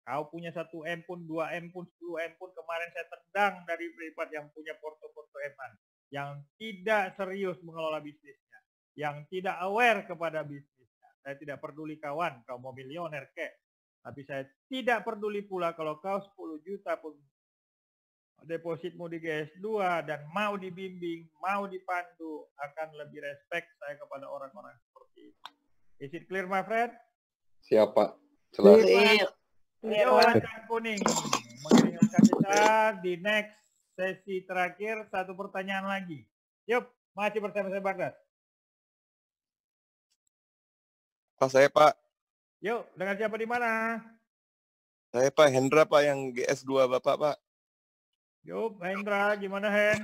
Speaker 1: Kau punya 1 M pun, 2 M pun, 10 M pun, kemarin saya tendang dari privat yang punya porto-porto M-an yang tidak serius mengelola bisnisnya. yang tidak aware kepada bisnisnya. Saya tidak peduli kawan, kau mau milioner kek. Tapi saya tidak peduli pula kalau kau 10 juta pun depositmu di GS2 dan mau dibimbing, mau dipandu, akan lebih respect saya kepada orang-orang seperti itu. Is it clear, my friend?
Speaker 8: Siapa? Jelas.
Speaker 1: Yo, warna kuning mengingatkan kita di next sesi terakhir, satu pertanyaan lagi. Yuk, masih bersama saya Bagas.
Speaker 12: Pak, saya Pak.
Speaker 1: Yuk, dengan siapa di mana?
Speaker 12: Saya Pak Hendra Pak yang GS2 Bapak Pak.
Speaker 1: Yuk, Hendra, gimana Hen?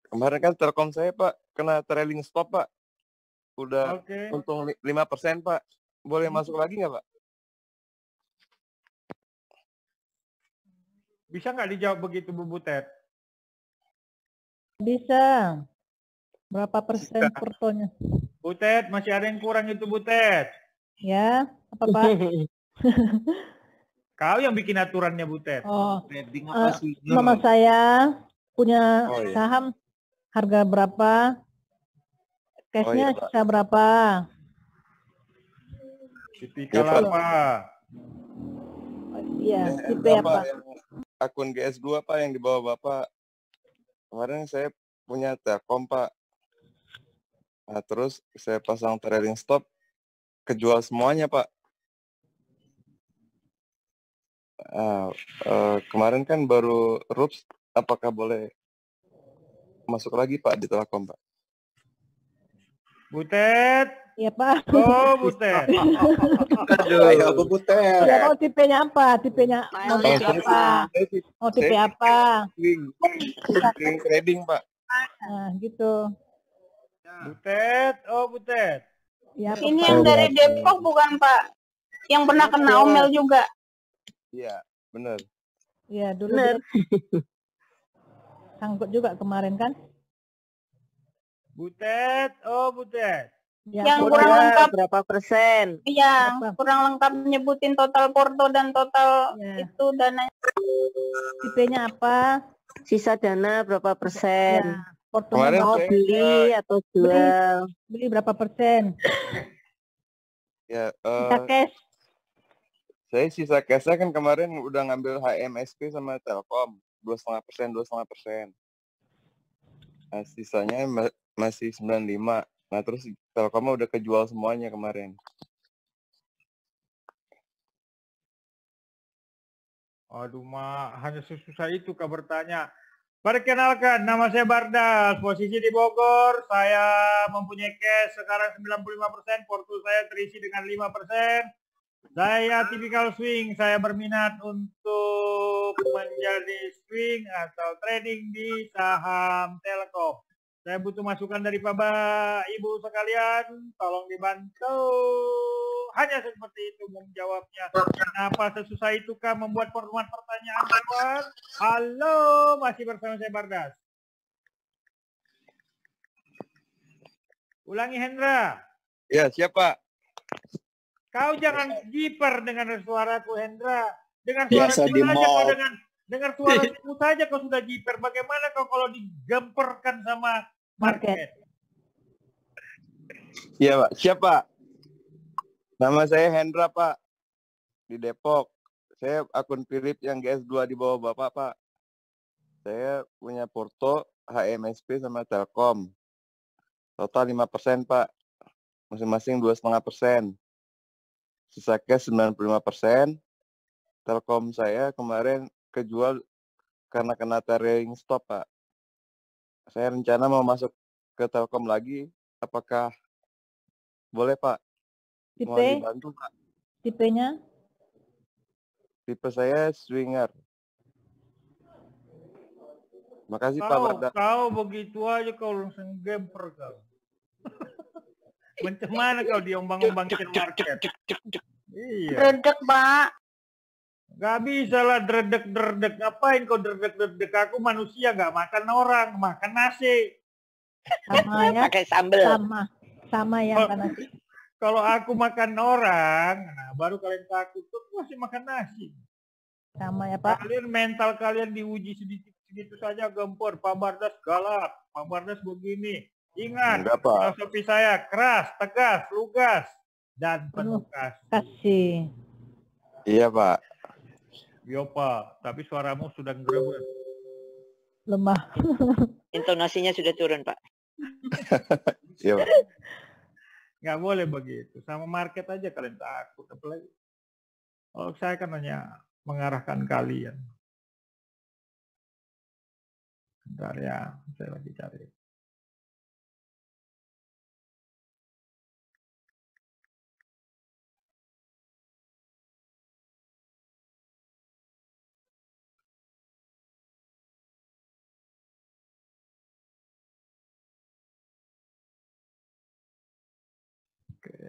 Speaker 12: Kemarin kan Telkom saya Pak kena trailing stop Pak. Udah
Speaker 1: Oke.
Speaker 12: untung 5% Pak. Boleh masuk lagi nggak Pak?
Speaker 1: Bisa nggak dijawab begitu Bu Butet?
Speaker 7: Bisa. Berapa persen portonya?
Speaker 1: Butet, masih ada yang kurang itu Butet.
Speaker 7: Ya, apa Pak?
Speaker 1: Kau yang bikin aturannya Butet.
Speaker 7: Oh, mama saya punya
Speaker 12: Oh, iya.
Speaker 7: saham harga berapa? Cashnya
Speaker 12: iya, Pak.
Speaker 7: sisa berapa?
Speaker 1: Tipikal
Speaker 12: Ya, Pak.
Speaker 1: apa?
Speaker 7: Iya, tipe
Speaker 12: Bapak
Speaker 7: apa?
Speaker 12: yang akun GS2 Pak yang di bawah Bapak. Kemarin saya punya Telkom Pak. Nah, terus saya pasang trailing stop, kejual semuanya Pak. Kemarin kan baru RUPS, apakah boleh masuk lagi Pak di Telkom Pak?
Speaker 1: Butet.
Speaker 7: Iya Pak.
Speaker 1: Oh, Butet.
Speaker 12: Ayo Bu Butet.
Speaker 7: Ya, mau tipenya apa? Tipenya mau tipe apa? Mau tipe apa?
Speaker 12: Swing trading Pak.
Speaker 7: Nah, gitu.
Speaker 1: Butet, oh Butet.
Speaker 7: Ya, apa,
Speaker 2: Ini
Speaker 7: Pak?
Speaker 2: yang dari Depok bukan Pak? Yang pernah kena omel juga.
Speaker 12: Iya, benar.
Speaker 7: Iya, dulu
Speaker 2: Bener.
Speaker 7: juga sangkut juga kemarin kan?
Speaker 1: Butet, oh Butet.
Speaker 7: Ya,
Speaker 2: Yang
Speaker 7: apa,
Speaker 2: kurang
Speaker 7: Pak?
Speaker 2: lengkap.
Speaker 6: Berapa persen?
Speaker 2: Iya,
Speaker 7: Apa?
Speaker 2: kurang lengkap nyebutin total porto dan total
Speaker 7: Ya.
Speaker 2: itu dana.
Speaker 7: Tipenya apa?
Speaker 6: Sisa dana berapa persen?
Speaker 7: Ya, portonya
Speaker 12: Kemarin
Speaker 6: Mau
Speaker 12: saya
Speaker 6: beli atau jual?
Speaker 7: beli berapa persen?
Speaker 12: ya
Speaker 7: Kita cash.
Speaker 12: saya sisa cash kan kemarin udah ngambil HMSP sama Telkom 2,5%. Nah, sisanya masih 95. Nah, terus Telkom udah kejual semuanya kemarin.
Speaker 1: Aduh, hanya sesusah itu kau bertanya. Perkenalkan, nama saya Bardas, posisi di Bogor. Saya mempunyai cash sekarang 95%, porto saya terisi dengan 5%. Saya tipikal swing, saya berminat untuk menjadi swing atau trading di saham Telkom. Saya butuh masukan dari Bapak Ibu sekalian, tolong dibantu. Hanya seperti itu menjawabnya. Kenapa sesusah itukah membuat format pertanyaan, kawan? Halo, masih bersama saya Bardas. Ulangi Hendra.
Speaker 12: Ya, siapa?
Speaker 1: Kau jangan jiper dengan suaraku Hendra. Dengan
Speaker 3: Biasa
Speaker 1: suara
Speaker 3: di
Speaker 1: saja kau
Speaker 3: mall.
Speaker 1: dengan suaraku saja kau sudah jiper. Bagaimana kau kalau digemperkan sama market?
Speaker 12: Iya, Pak. Siapa? Nama saya Hendra, Pak. Di Depok. Saya akun Philip yang GS2 di bawah Bapak, Pak. Saya punya porto HMSP sama Telkom. Total 5%, Pak. Masing-masing 2,5%. Sisa cash 95%. Telkom saya kemarin kejual karena kena trailing stop, Pak. Saya rencana mau masuk ke Telkom lagi. Apakah boleh, Pak? Mau
Speaker 7: Tipe,
Speaker 12: dibantu, Pak.
Speaker 7: tipenya?
Speaker 12: Tipe saya swinger. Makasih, Pak
Speaker 1: Kau,
Speaker 12: Bardas.
Speaker 1: kau begitu aja kau langsung gemper kau. Macam mana kau diombang-ombangkan market? Iya.
Speaker 2: Redek, Pak.
Speaker 1: Gak bisa lah dredek-dredek. Ngapain kau dredek-dredek? Aku manusia gak makan orang, makan nasi.
Speaker 7: Sama ya?
Speaker 6: Pakai sambel.
Speaker 7: Sama ya
Speaker 1: Oh.
Speaker 7: karena
Speaker 1: Kalau aku makan orang, nah baru kalian takut. Tuh masih makan nasi.
Speaker 7: sama ya Pak.
Speaker 1: Kalian mental kalian diuji sedikit segitu saja gempur. Pak Bardas galak, Pak Bardas begini. Ingat,
Speaker 12: Enggak, Pak.
Speaker 1: filosofi saya keras, tegas, lugas, dan penuh kasih.
Speaker 7: Kasih.
Speaker 12: Iya, Pak.
Speaker 1: Yo, Pak, tapi suaramu sudah ngerebut.
Speaker 7: Lemah.
Speaker 13: Intonasinya sudah turun, Pak.
Speaker 12: Iya, Pak.
Speaker 1: Nggak boleh begitu. Sama market aja kalian takut. Apalagi. Kalau saya kan hanya mengarahkan kalian. Bentar ya, saya lagi cari. Oke.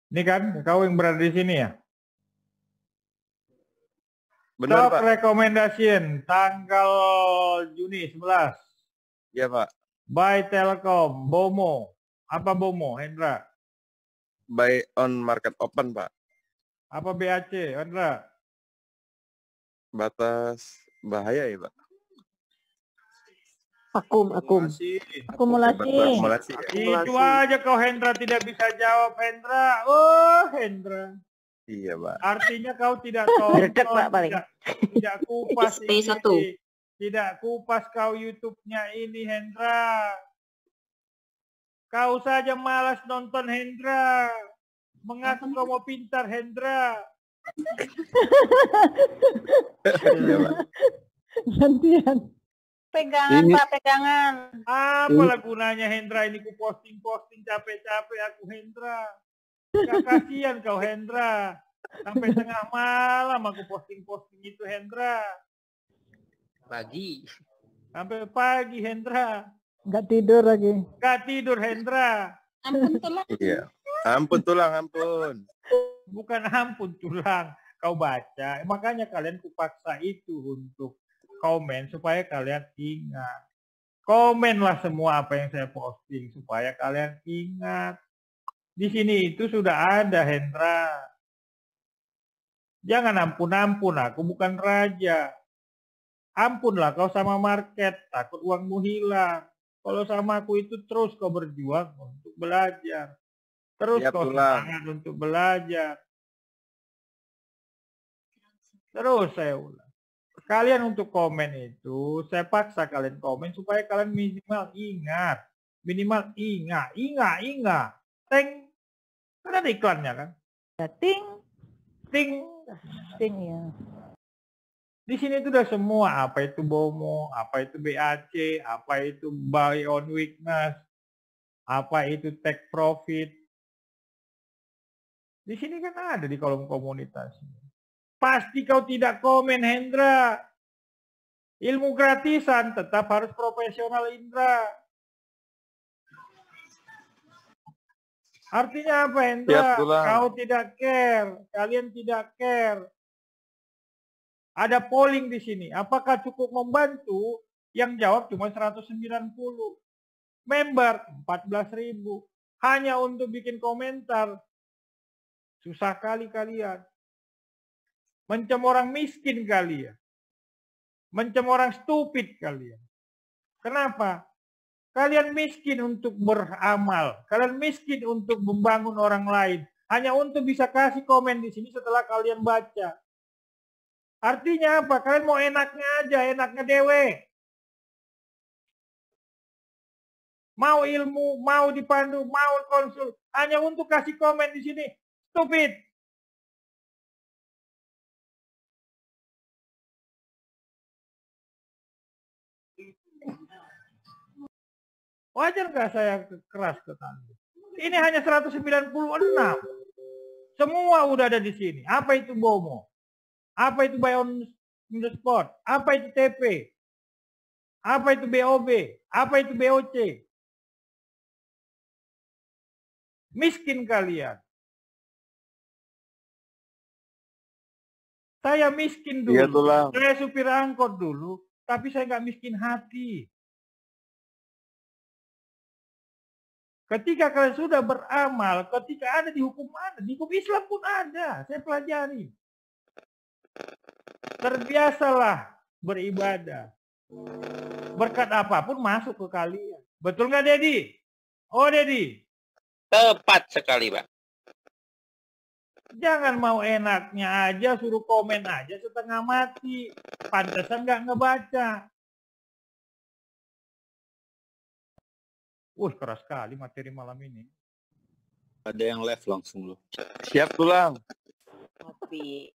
Speaker 1: Ini kan kau yang berada di sini ya?
Speaker 12: Benar,
Speaker 1: Top
Speaker 12: Pak.
Speaker 1: recommendation tanggal Juni 11.
Speaker 12: Iya, Pak.
Speaker 1: Buy Telkom, BOMO. Apa BOMO, Hendra?
Speaker 12: Buy on market open, Pak.
Speaker 1: Apa BAC, Hendra?
Speaker 12: Batas bahaya ya, Pak.
Speaker 6: Akum.
Speaker 7: Akumulasi.
Speaker 1: Itu aja kau Hendra tidak bisa jawab, Hendra. Oh, Hendra.
Speaker 12: Iya, Pak.
Speaker 1: Artinya kau tidak tonton,
Speaker 6: Redek, Pak, paling.
Speaker 1: tidak kupas
Speaker 2: Stay
Speaker 1: ini,
Speaker 2: satu.
Speaker 1: tidak kupas kau YouTube-nya ini, Hendra. Kau saja malas nonton, Hendra. Mengaku kau mau pintar, Hendra.
Speaker 12: Iya, Pak.
Speaker 7: Gantian.
Speaker 2: Pegangan,
Speaker 12: Ini-
Speaker 2: Pak, pegangan.
Speaker 1: Apalah gunanya, Hendra, ini ku posting capek-capek aku, Hendra. Gak kasihan kau, Hendra. Sampai tengah malam aku posting itu, Hendra.
Speaker 10: Pagi.
Speaker 1: Sampai pagi, Hendra.
Speaker 7: Nggak tidur lagi.
Speaker 1: Gak tidur, Hendra.
Speaker 2: Ampun tulang.
Speaker 12: Iya. Ampun tulang, ampun.
Speaker 1: Bukan ampun tulang. Kau baca. Makanya kalian kupaksa itu untuk komen supaya kalian ingat. Komenlah semua apa yang saya posting supaya kalian ingat. Di sini itu sudah ada, Hendra. Jangan ampun-ampun, aku bukan raja. Ampunlah kau sama market, takut uangmu hilang. Kalau sama aku itu terus kau berjuang untuk belajar. Terus
Speaker 12: Siap,
Speaker 1: kau
Speaker 12: tulang.
Speaker 1: semangat untuk belajar. Terus saya ulang. Kalian untuk komen itu, saya paksa kalian komen supaya kalian minimal ingat. Minimal ingat. Teng. Kan ada iklannya kan?
Speaker 7: Ting.
Speaker 1: Ting.
Speaker 7: Ting ya.
Speaker 1: Di sini itu udah semua, apa itu BOMO, apa itu BAC, apa itu buy on weakness, apa itu take profit. Di sini kan ada di kolom komunitas. Pasti kau tidak komen, Hendra. Ilmu gratisan tetap harus profesional, Indra. Artinya apa, Hendra?
Speaker 12: Siap, tulang.
Speaker 1: Kau tidak care, kalian tidak care. Ada polling di sini. Apakah cukup membantu? Yang jawab cuma 190. Member 14.000. Hanya untuk bikin komentar. Susah kali kalian. Mencem orang miskin kalian. Mencem orang stupid kalian. Kenapa? Kalian miskin untuk beramal. Kalian miskin untuk membangun orang lain. Hanya untuk bisa kasih komen di sini setelah kalian baca. Artinya apa? Kalian mau enaknya aja, enaknya dewe. Mau ilmu, mau dipandu, mau konsul. Hanya untuk kasih komen di sini. Stupid. Wajar nggak saya keras ke kalian? Ini hanya 196. Semua udah ada di sini. Apa itu BOMO? Apa itu buy on the spot? Apa itu TP? Apa itu BOB? Apa itu BOC? Miskin kalian. Saya miskin dulu.
Speaker 12: Iya, tulang.
Speaker 1: Saya supir angkot dulu. Tapi saya nggak miskin hati. Ketika kalian sudah beramal, ketika ada di hukum Islam pun ada. Saya pelajari. Terbiasalah beribadah. Berkat apapun masuk ke kalian. Betul nggak, Dedi? Oh, Dedi.
Speaker 4: Tepat sekali, Pak.
Speaker 1: Jangan mau enaknya aja, suruh komen aja setengah mati. Pantesan nggak ngebaca. Keras sekali materi malam ini.
Speaker 3: Ada yang live langsung loh.
Speaker 12: Siap tulang.
Speaker 13: Kopi.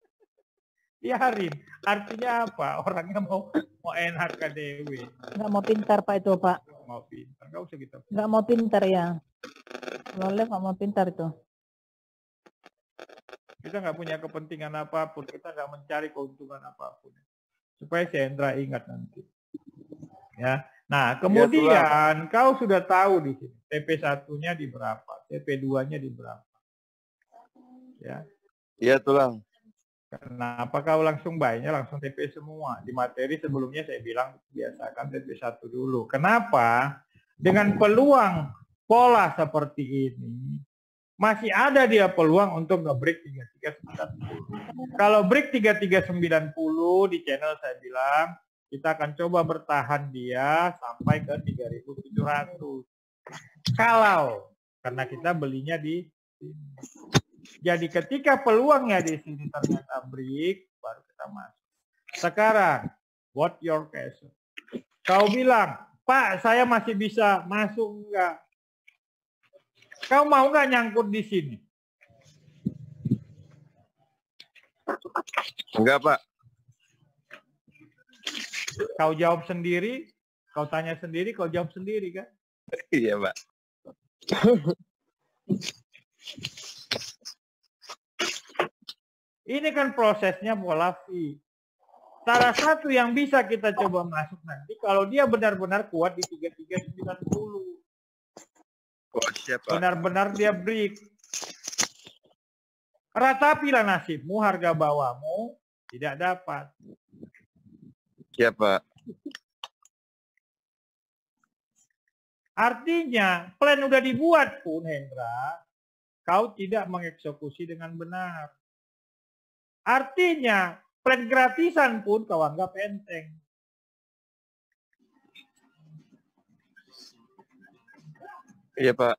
Speaker 1: Biarin. Artinya apa? Orangnya mau enak ke Dewi.
Speaker 7: Nggak mau pintar Pak itu Pak.
Speaker 1: Mau pintar. Nggak usah kita.
Speaker 7: Nggak mau pintar ya. Kalau live nggak mau pintar itu.
Speaker 1: Kita nggak punya kepentingan apapun. Kita nggak mencari keuntungan apapun. Supaya si Hendra ingat nanti. Ya. Nah, kemudian kau sudah tahu di sini. TP1-nya di berapa? TP2-nya di berapa? Ya.
Speaker 12: Iya tulang.
Speaker 1: Kenapa kau langsung bayinya langsung TP semua? Di materi sebelumnya saya bilang biasakan TP1 dulu. Kenapa? Dengan peluang pola seperti ini, masih ada dia peluang untuk nge-break 3390. Kalau break 3390 di channel saya bilang, kita akan coba bertahan dia sampai ke 3700. Kalau, karena kita belinya di sini. Jadi ketika peluangnya di sini ternyata break, baru kita masuk. Sekarang, what your question? Kau bilang, Pak, saya masih bisa masuk enggak? Kau mau nggak nyangkut di sini?
Speaker 12: Enggak, Pak.
Speaker 1: Kau jawab sendiri, kau tanya sendiri, kau jawab sendiri kan?
Speaker 12: Iya, Pak.
Speaker 1: Ini kan prosesnya pola V. Salah satu yang bisa kita coba masuk nanti kalau dia benar-benar kuat di 3390.
Speaker 12: Oh, siap, Pak.
Speaker 1: Benar-benar dia break. Ratapilah nasibmu, harga bawahmu tidak dapat.
Speaker 12: Siap, Pak.
Speaker 1: Artinya, plan udah dibuat pun, Hendra, kau tidak mengeksekusi dengan benar. Artinya, plan gratisan pun kau anggap enteng.
Speaker 12: Iya, Pak.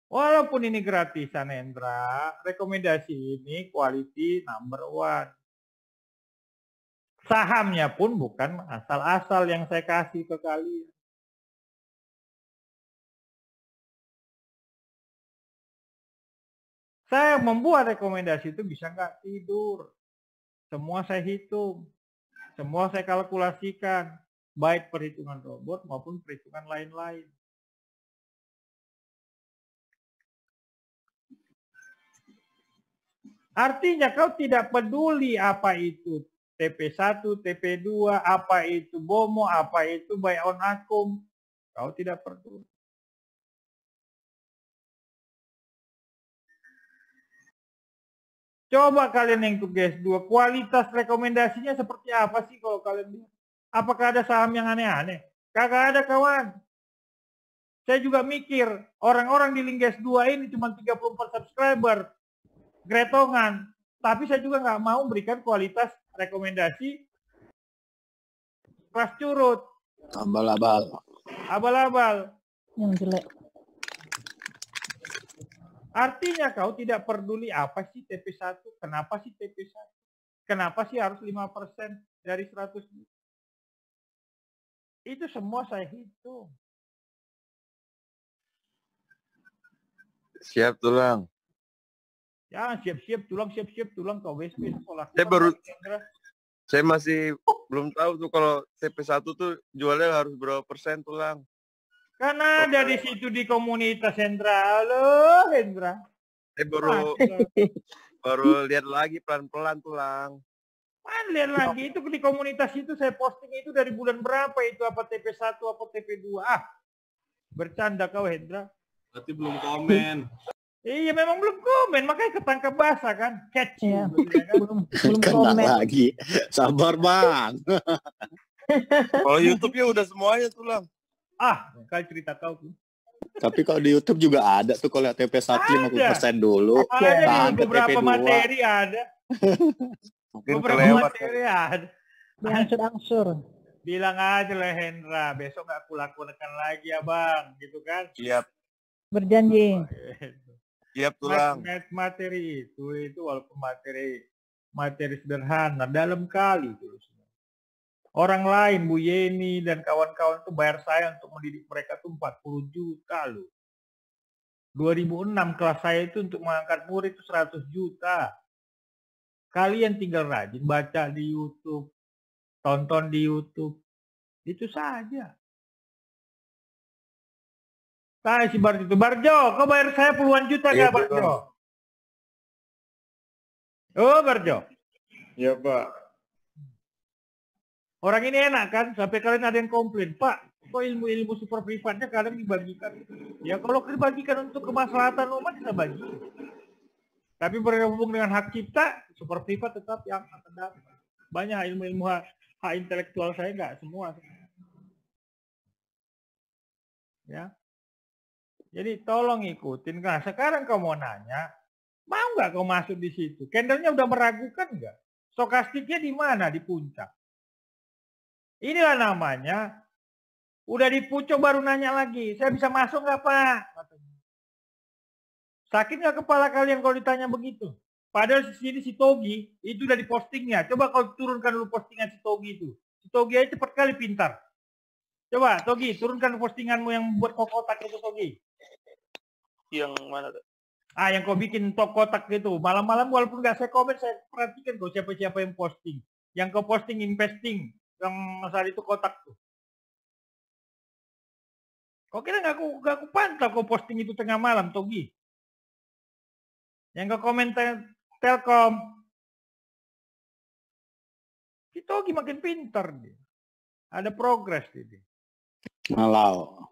Speaker 1: Walaupun ini gratisan, Hendra, rekomendasi ini quality number 1. Sahamnya pun bukan asal-asal yang saya kasih ke kalian. Saya membuat rekomendasi itu bisa nggak tidur. Semua saya hitung. Semua saya kalkulasikan. Baik perhitungan robot maupun perhitungan lain-lain. Artinya kau tidak peduli apa itu TP1, TP2, apa itu BOMO, apa itu buy on akum. Kau tidak peduli. Coba kalian yang tugas 2, kualitas rekomendasinya seperti apa sih kalau kalian lihat? Apakah ada saham yang aneh-aneh? Kagak ada, kawan. Saya juga mikir, orang-orang di Linggas 2 ini cuma 34 subscriber. Gretongan. Tapi saya juga nggak mau berikan kualitas rekomendasi kelas curut.
Speaker 3: Abal-abal.
Speaker 1: Abal-abal.
Speaker 7: Yang jelek.
Speaker 1: Artinya kau tidak peduli apa sih TP1, kenapa sih TP1, kenapa sih harus 5% dari 100. Itu semua saya hitung.
Speaker 12: Siap tulang.
Speaker 1: Jangan siap-siap tulang kau WSP sekolah.
Speaker 12: Saya masih belum tahu tuh kalau TP1 tuh jualnya harus berapa persen tulang.
Speaker 1: Karena ada di situ di komunitas Hendra. Halo Hendra.
Speaker 12: Saya baru lihat lagi pelan-pelan tulang.
Speaker 1: Lihat lagi itu di komunitas itu saya posting itu dari bulan berapa itu, apa TP1 apa TP2. Bercanda kau Hendra.
Speaker 14: Berarti belum komen.
Speaker 1: Iya memang belum komen, makanya ketangkap basah kan. Catch
Speaker 7: ya.
Speaker 1: Belum
Speaker 3: komen lagi. Sabar bang.
Speaker 12: Kalau YouTube-nya udah semuanya tulang.
Speaker 1: Kali cerita kau tuh.
Speaker 3: Tapi kalau di YouTube juga ada tuh kalau TP 1 50% dulu.
Speaker 1: Ada di
Speaker 3: Sampai
Speaker 1: beberapa
Speaker 3: TP 2.
Speaker 1: materi ada.
Speaker 12: Mungkin
Speaker 1: Beberapa
Speaker 12: kelewat.
Speaker 1: materi ada.
Speaker 7: Berangsur-angsur.
Speaker 1: Bilang aja lah Hendra, besok nggak aku lakukan lagi ya bang, gitu kan?
Speaker 12: Siap.
Speaker 7: Berjanji.
Speaker 12: Siap tulang.
Speaker 1: Materi itu walaupun materi sederhana, dalam kali tuh. Orang lain, Bu Yeni dan kawan-kawan tuh bayar saya untuk mendidik mereka tuh 40 juta loh. 2006 kelas saya itu untuk mengangkat murid itu 100 juta. Kalian tinggal rajin baca di YouTube, tonton di YouTube, itu saja. Tanya si Barjo itu, Barjo, kau bayar saya puluhan juta nggak Barjo? Oh Barjo.
Speaker 11: Ya Pak.
Speaker 1: Orang ini enak kan, sampai kalian ada yang komplain, Pak, kok ilmu-ilmu super privatnya kadang dibagikan. Ya kalau dibagikan untuk kemaslahatan umat bisa bagi. Tapi berhubung dengan hak cipta, super privat tetap yang akan dapat. Banyak ilmu-ilmu hak intelektual saya nggak semua. Ya. Jadi tolong ikutin. Nah sekarang kau mau nanya, mau nggak kau masuk di situ? Candlenya udah meragukan nggak? Stokastiknya di mana? Di puncak. Inilah namanya, udah di pucuk baru nanya lagi, saya bisa masuk nggak Pak? Sakit nggak kepala kalian kalau ditanya begitu? Padahal di sini si Togi itu udah di postingnya. Coba kau turunkan dulu postingan si Togi itu. Si Togi aja cepat kali pintar. Coba Togi turunkan postinganmu yang buat kotak itu Togi.
Speaker 15: Yang mana tuh?
Speaker 1: Ah yang kau bikin kotak gitu. Malam-malam walaupun nggak saya komen saya perhatikan kau siapa-siapa yang posting. Yang kau posting investing yang saat itu kotak tuh. Kau kira nggak aku pantau kau posting itu tengah malam Togi? Yang kau komen Telkom. Si Togi makin pintar dia. Ada progres dia.
Speaker 3: Malau.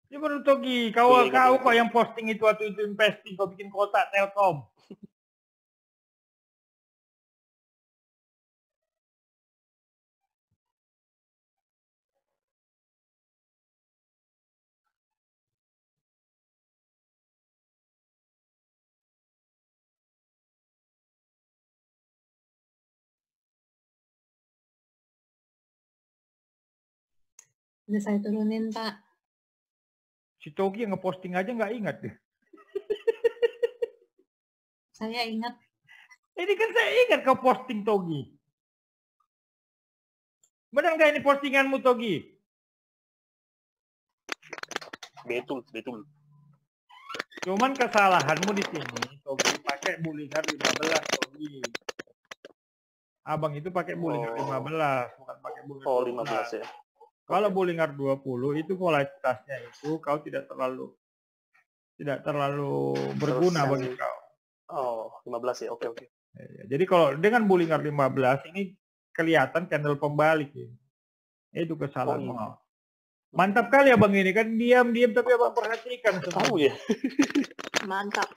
Speaker 1: Ini baru Togi, kau kok yang posting itu waktu itu investing, kau bikin kotak Telkom.
Speaker 16: Udah saya turunin, Pak.
Speaker 1: Si Togi yang ngeposting aja nggak ingat deh.
Speaker 16: Saya ingat.
Speaker 1: Ini kan saya ingat kau posting Togi. Benar nggak ini postinganmu Togi?
Speaker 15: Betul.
Speaker 1: Cuman kesalahanmu di sini, Togi pakai Bullinger 15 Togi. Abang itu pakai Bullinger 15, bukan pakai Bullinger
Speaker 15: 15 ya.
Speaker 1: Kalau Bullinger 20 itu volatilitasnya itu kau tidak terlalu berguna bagi kau.
Speaker 15: Oh, 15 ya. Oke.
Speaker 1: Jadi kalau dengan Bullinger 15 ini kelihatan candle pembalik ini. Itu kesalahan. Mantap kali abang ini kan diam-diam tapi abang perhatikan semua.
Speaker 15: Tahu ya.
Speaker 2: Mantap.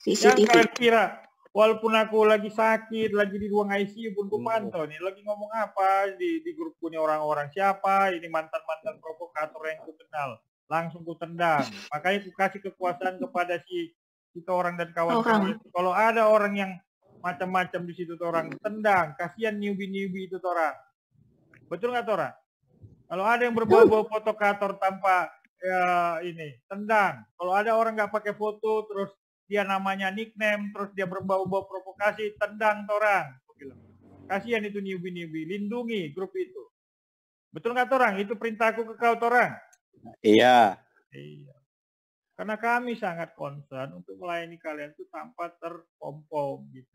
Speaker 1: Yang kalian kira walaupun aku lagi sakit, lagi di ruang ICU pun ku pantau nih, lagi ngomong apa di grup punya orang-orang siapa, ini mantan-mantan provokator yang ku kenal, langsung ku tendang. Makanya ku kasih kekuasaan kepada kita orang dan kawan-kawan. Kalau ada orang yang macam-macam di situ orang tendang, kasihan newbie itu orang. Betul nggak orang? Kalau ada yang berbau-bau provokator tanpa tendang. Kalau ada orang nggak pakai foto terus dia namanya nickname, terus dia berbau-bau provokasi, tendang orang. Kasihan itu newbie, lindungi grup itu. Betul nggak orang? Itu perintahku ke kau orang.
Speaker 3: Iya.
Speaker 1: Karena kami sangat concern untuk melayani kalian itu tanpa terpompom gitu.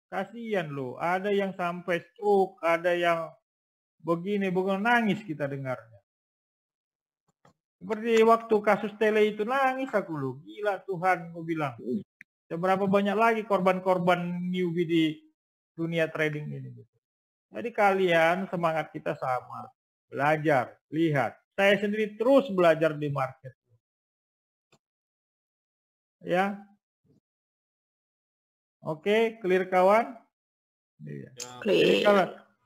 Speaker 1: Kasihan loh, ada yang sampai stroke, ada yang begini nangis kita dengarnya. Seperti waktu kasus Tele itu nangis aku loh. Gila Tuhan, aku bilang. Seberapa banyak lagi korban-korban newbie di dunia trading ini. Jadi kalian semangat kita sama. Belajar, lihat. Saya sendiri terus belajar di market. Ya. Oke, clear kawan? Iya.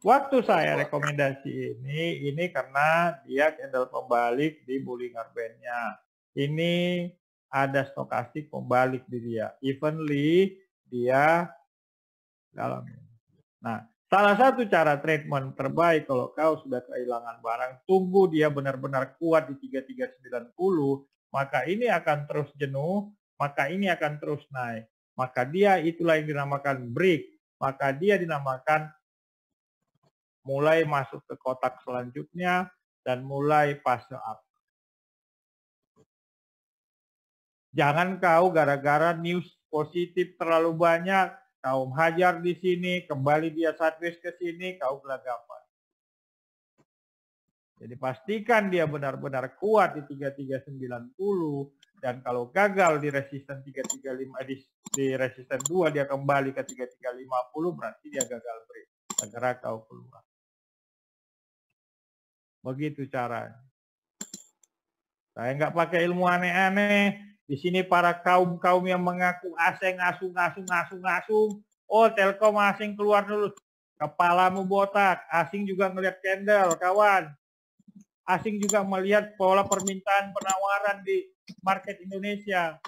Speaker 1: Waktu saya rekomendasi ini karena dia candle pembalik di Bollinger Band-nya. Ini ada stokastik pembalik di dia. Evenly dia dalam ini. Nah, salah satu cara treatment terbaik kalau kau sudah kehilangan barang, tunggu dia benar-benar kuat di 3390, maka ini akan terus jenuh, maka ini akan terus naik. Maka dia itulah yang dinamakan break. Maka dia dinamakan mulai masuk ke kotak selanjutnya dan mulai fase up. Jangan kau gara-gara news positif terlalu banyak, kau hajar di sini, kembali dia sideways ke sini, kau gelagapan. Jadi pastikan dia benar-benar kuat di 3390 dan kalau gagal di resisten 335 di resisten 2 dia kembali ke 3350 berarti dia gagal break. Segera kau keluar. Begitu caranya. Saya nggak pakai ilmu aneh-aneh. Di sini para kaum-kaum yang mengaku asing, asung. Oh, Telkom asing keluar dulu. Kepalamu botak. Asing juga ngelihat candle, kawan. Asing juga melihat pola permintaan penawaran di market Indonesia.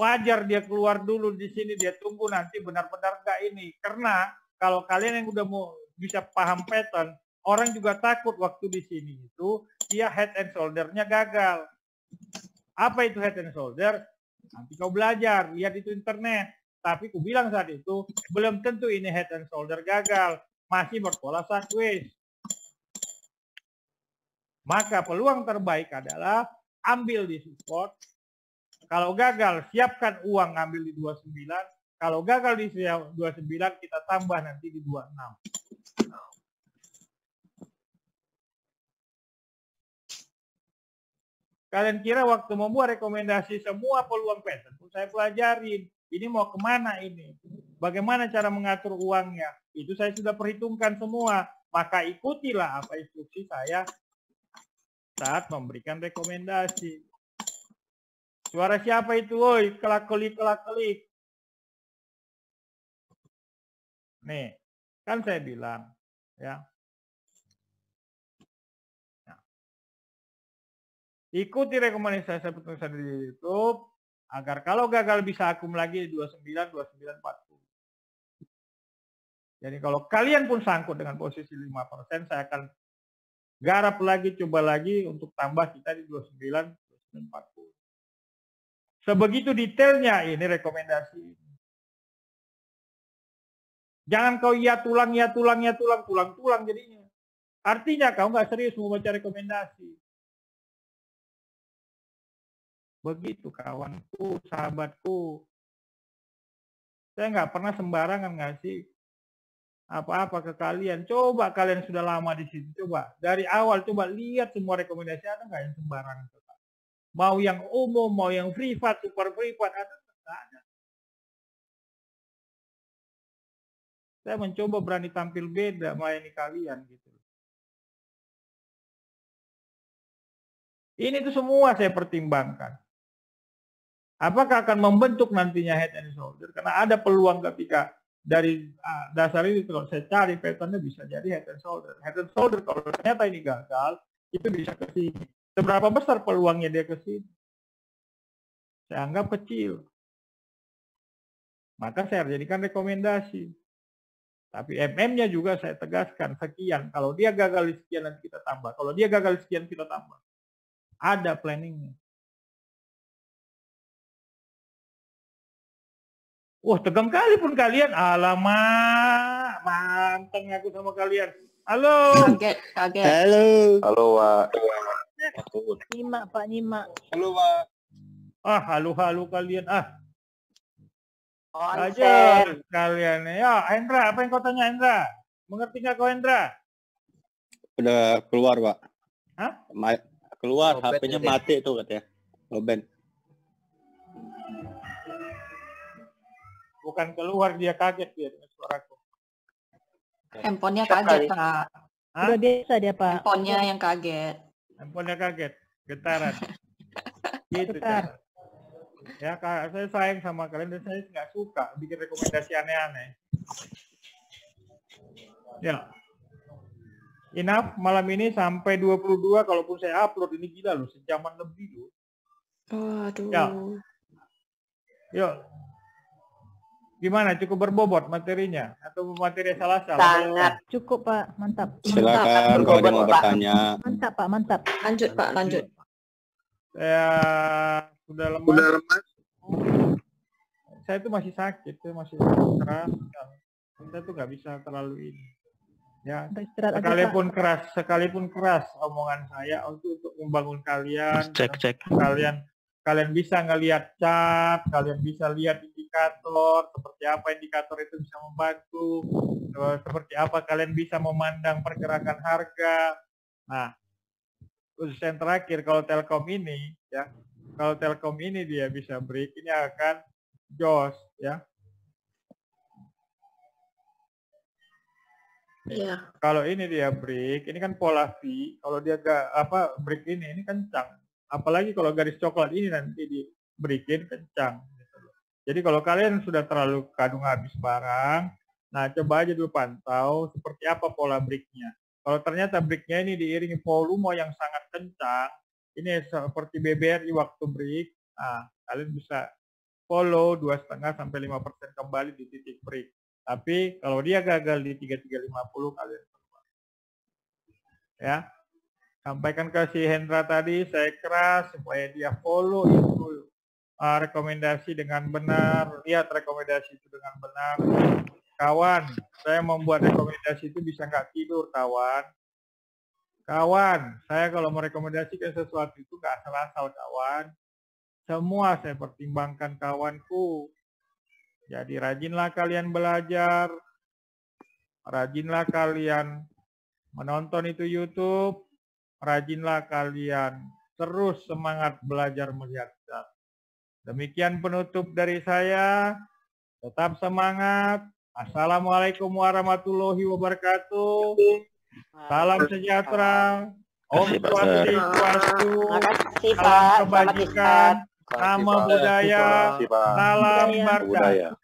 Speaker 1: Wajar dia keluar dulu di sini. Dia tunggu nanti benar-benar nggak ini. Karena kalau kalian yang udah mau bisa paham pattern, orang juga takut waktu di sini itu dia head and shoulder-nya gagal. Apa itu head and shoulder? Nanti kau belajar, lihat itu internet. Tapi aku bilang saat itu belum tentu ini head and shoulder gagal, masih berpola sideways. Maka peluang terbaik adalah ambil di support. Kalau gagal, siapkan uang ambil di 29. Kalau gagal di 29, kita tambah nanti di 26. Kalian kira waktu membuat rekomendasi semua peluang pattern, saya pelajarin. Ini mau kemana ini? Bagaimana cara mengatur uangnya? Itu saya sudah perhitungkan semua. Maka ikutilah apa instruksi saya saat memberikan rekomendasi. Suara siapa itu? Woi, kelak-kelik. Nih, kan saya bilang, ya. Ikuti rekomendasi saya seperti di YouTube agar kalau gagal bisa akum lagi di 29, 29, 40. Jadi kalau kalian pun sangkut dengan posisi 5%, saya akan garap lagi, coba lagi untuk tambah kita di 29, 29, 40. Sebegitu detailnya ini rekomendasi. Jangan kau tulang jadinya. Artinya kau nggak serius mau baca rekomendasi. Begitu kawanku, sahabatku. Saya nggak pernah sembarangan ngasih apa-apa ke kalian. Coba kalian sudah lama di sini. Coba dari awal coba lihat semua rekomendasi, ada nggak yang sembarangan? Mau yang umum, mau yang privat, super privat, ada nggak ada. Saya mencoba berani tampil beda melayani kalian gitu. Ini tuh semua saya pertimbangkan. Apakah akan membentuk nantinya head and shoulder? Karena ada peluang ketika dari dasar ini kalau saya cari patternnya bisa jadi head and shoulder. Head and shoulder kalau ternyata ini gagal, itu bisa ke sini. Seberapa besar peluangnya dia ke sini? Saya anggap kecil. Maka saya jadikan rekomendasi. Tapi MM-nya juga saya tegaskan sekian. Kalau dia gagal di sekian nanti kita tambah. Kalau dia gagal di sekian kita tambah. Ada planningnya. Wah, tegang kali pun kalian. Alamak, manteng aku sama kalian. Halo.
Speaker 2: Kaget.
Speaker 3: Halo.
Speaker 12: Halo, Pak.
Speaker 7: Nyimak, Pak, nyimak.
Speaker 12: Halo, Pak.
Speaker 1: Ah, halo kalian. Ah.
Speaker 2: Konsen.
Speaker 1: Ajar kalian. Ya, Hendra, apa yang kau tanya, Hendra? Mengerti nggak kau, Hendra?
Speaker 3: Udah keluar, Pak.
Speaker 1: Hah?
Speaker 3: Keluar,
Speaker 4: Lobet
Speaker 3: HP-nya
Speaker 4: berarti.
Speaker 3: mati tuh katanya. Loben.
Speaker 1: Bukan keluar, dia kaget dia dengan suaraku.
Speaker 2: Handphonenya kaget, Pak.
Speaker 1: Hah?
Speaker 7: Udah biasa dia, Pak.
Speaker 2: Handphonenya yang kaget.
Speaker 1: Handphonenya kaget, getaran. Gitu
Speaker 7: Getar.
Speaker 1: cara. Ya, saya sayang sama kalian dan saya nggak suka bikin rekomendasi aneh-aneh. Ya. Enough malam ini sampai 22, kalaupun saya upload ini gila loh, sejaman lebih loh.
Speaker 17: Waduh.
Speaker 1: Ya. Yuk. Gimana, cukup berbobot materinya atau materi salah-salah?
Speaker 2: Sangat.
Speaker 7: Cukup Pak, mantap.
Speaker 3: Silakan kalau ada mau bertanya.
Speaker 7: Mantap Pak, mantap.
Speaker 17: Lanjut Pak, lanjut.
Speaker 1: Saya sudah lemas. Saya itu masih sakit, itu masih keras. Saya tuh nggak bisa terlalu ini. Ya, sekalipun keras omongan saya untuk membangun kalian.
Speaker 3: Cek.
Speaker 1: Kalian bisa ngelihat chart, kalian bisa lihat indikator, seperti apa indikator itu bisa membantu, seperti apa kalian bisa memandang pergerakan harga. Nah, khusus yang terakhir kalau Telkom ini, ya, kalau Telkom ini dia bisa break, ini akan jos, ya.
Speaker 17: Iya.
Speaker 1: Kalau ini dia break, ini kan pola V. Kalau dia break ini kencang. Apalagi kalau garis coklat ini nanti di breakin kencang. Jadi kalau kalian sudah terlalu kadung habis barang, nah coba aja dulu pantau seperti apa pola breaknya. Kalau ternyata breaknya ini diiringi volume yang sangat kencang, ini seperti BBRI waktu break, nah kalian bisa follow 2,5 sampai 5% kembali di titik break. Tapi kalau dia gagal di 3350 kalian ya. Sampaikan ke si Hendra tadi, saya keras supaya dia follow itu rekomendasi dengan benar, lihat rekomendasi itu dengan benar. Kawan, saya membuat rekomendasi itu bisa nggak tidur, kawan. Kawan, saya kalau merekomendasikan sesuatu itu nggak asal-asal, kawan. Semua saya pertimbangkan, kawanku. Jadi rajinlah kalian belajar, rajinlah kalian menonton itu YouTube, rajinlah kalian terus semangat belajar melihat chart. Demikian penutup dari saya. Tetap semangat. Assalamualaikum warahmatullahi wabarakatuh. Salam sejahtera. Om Swastiastu. Salam kebajikan. Nama budaya. Salam marga.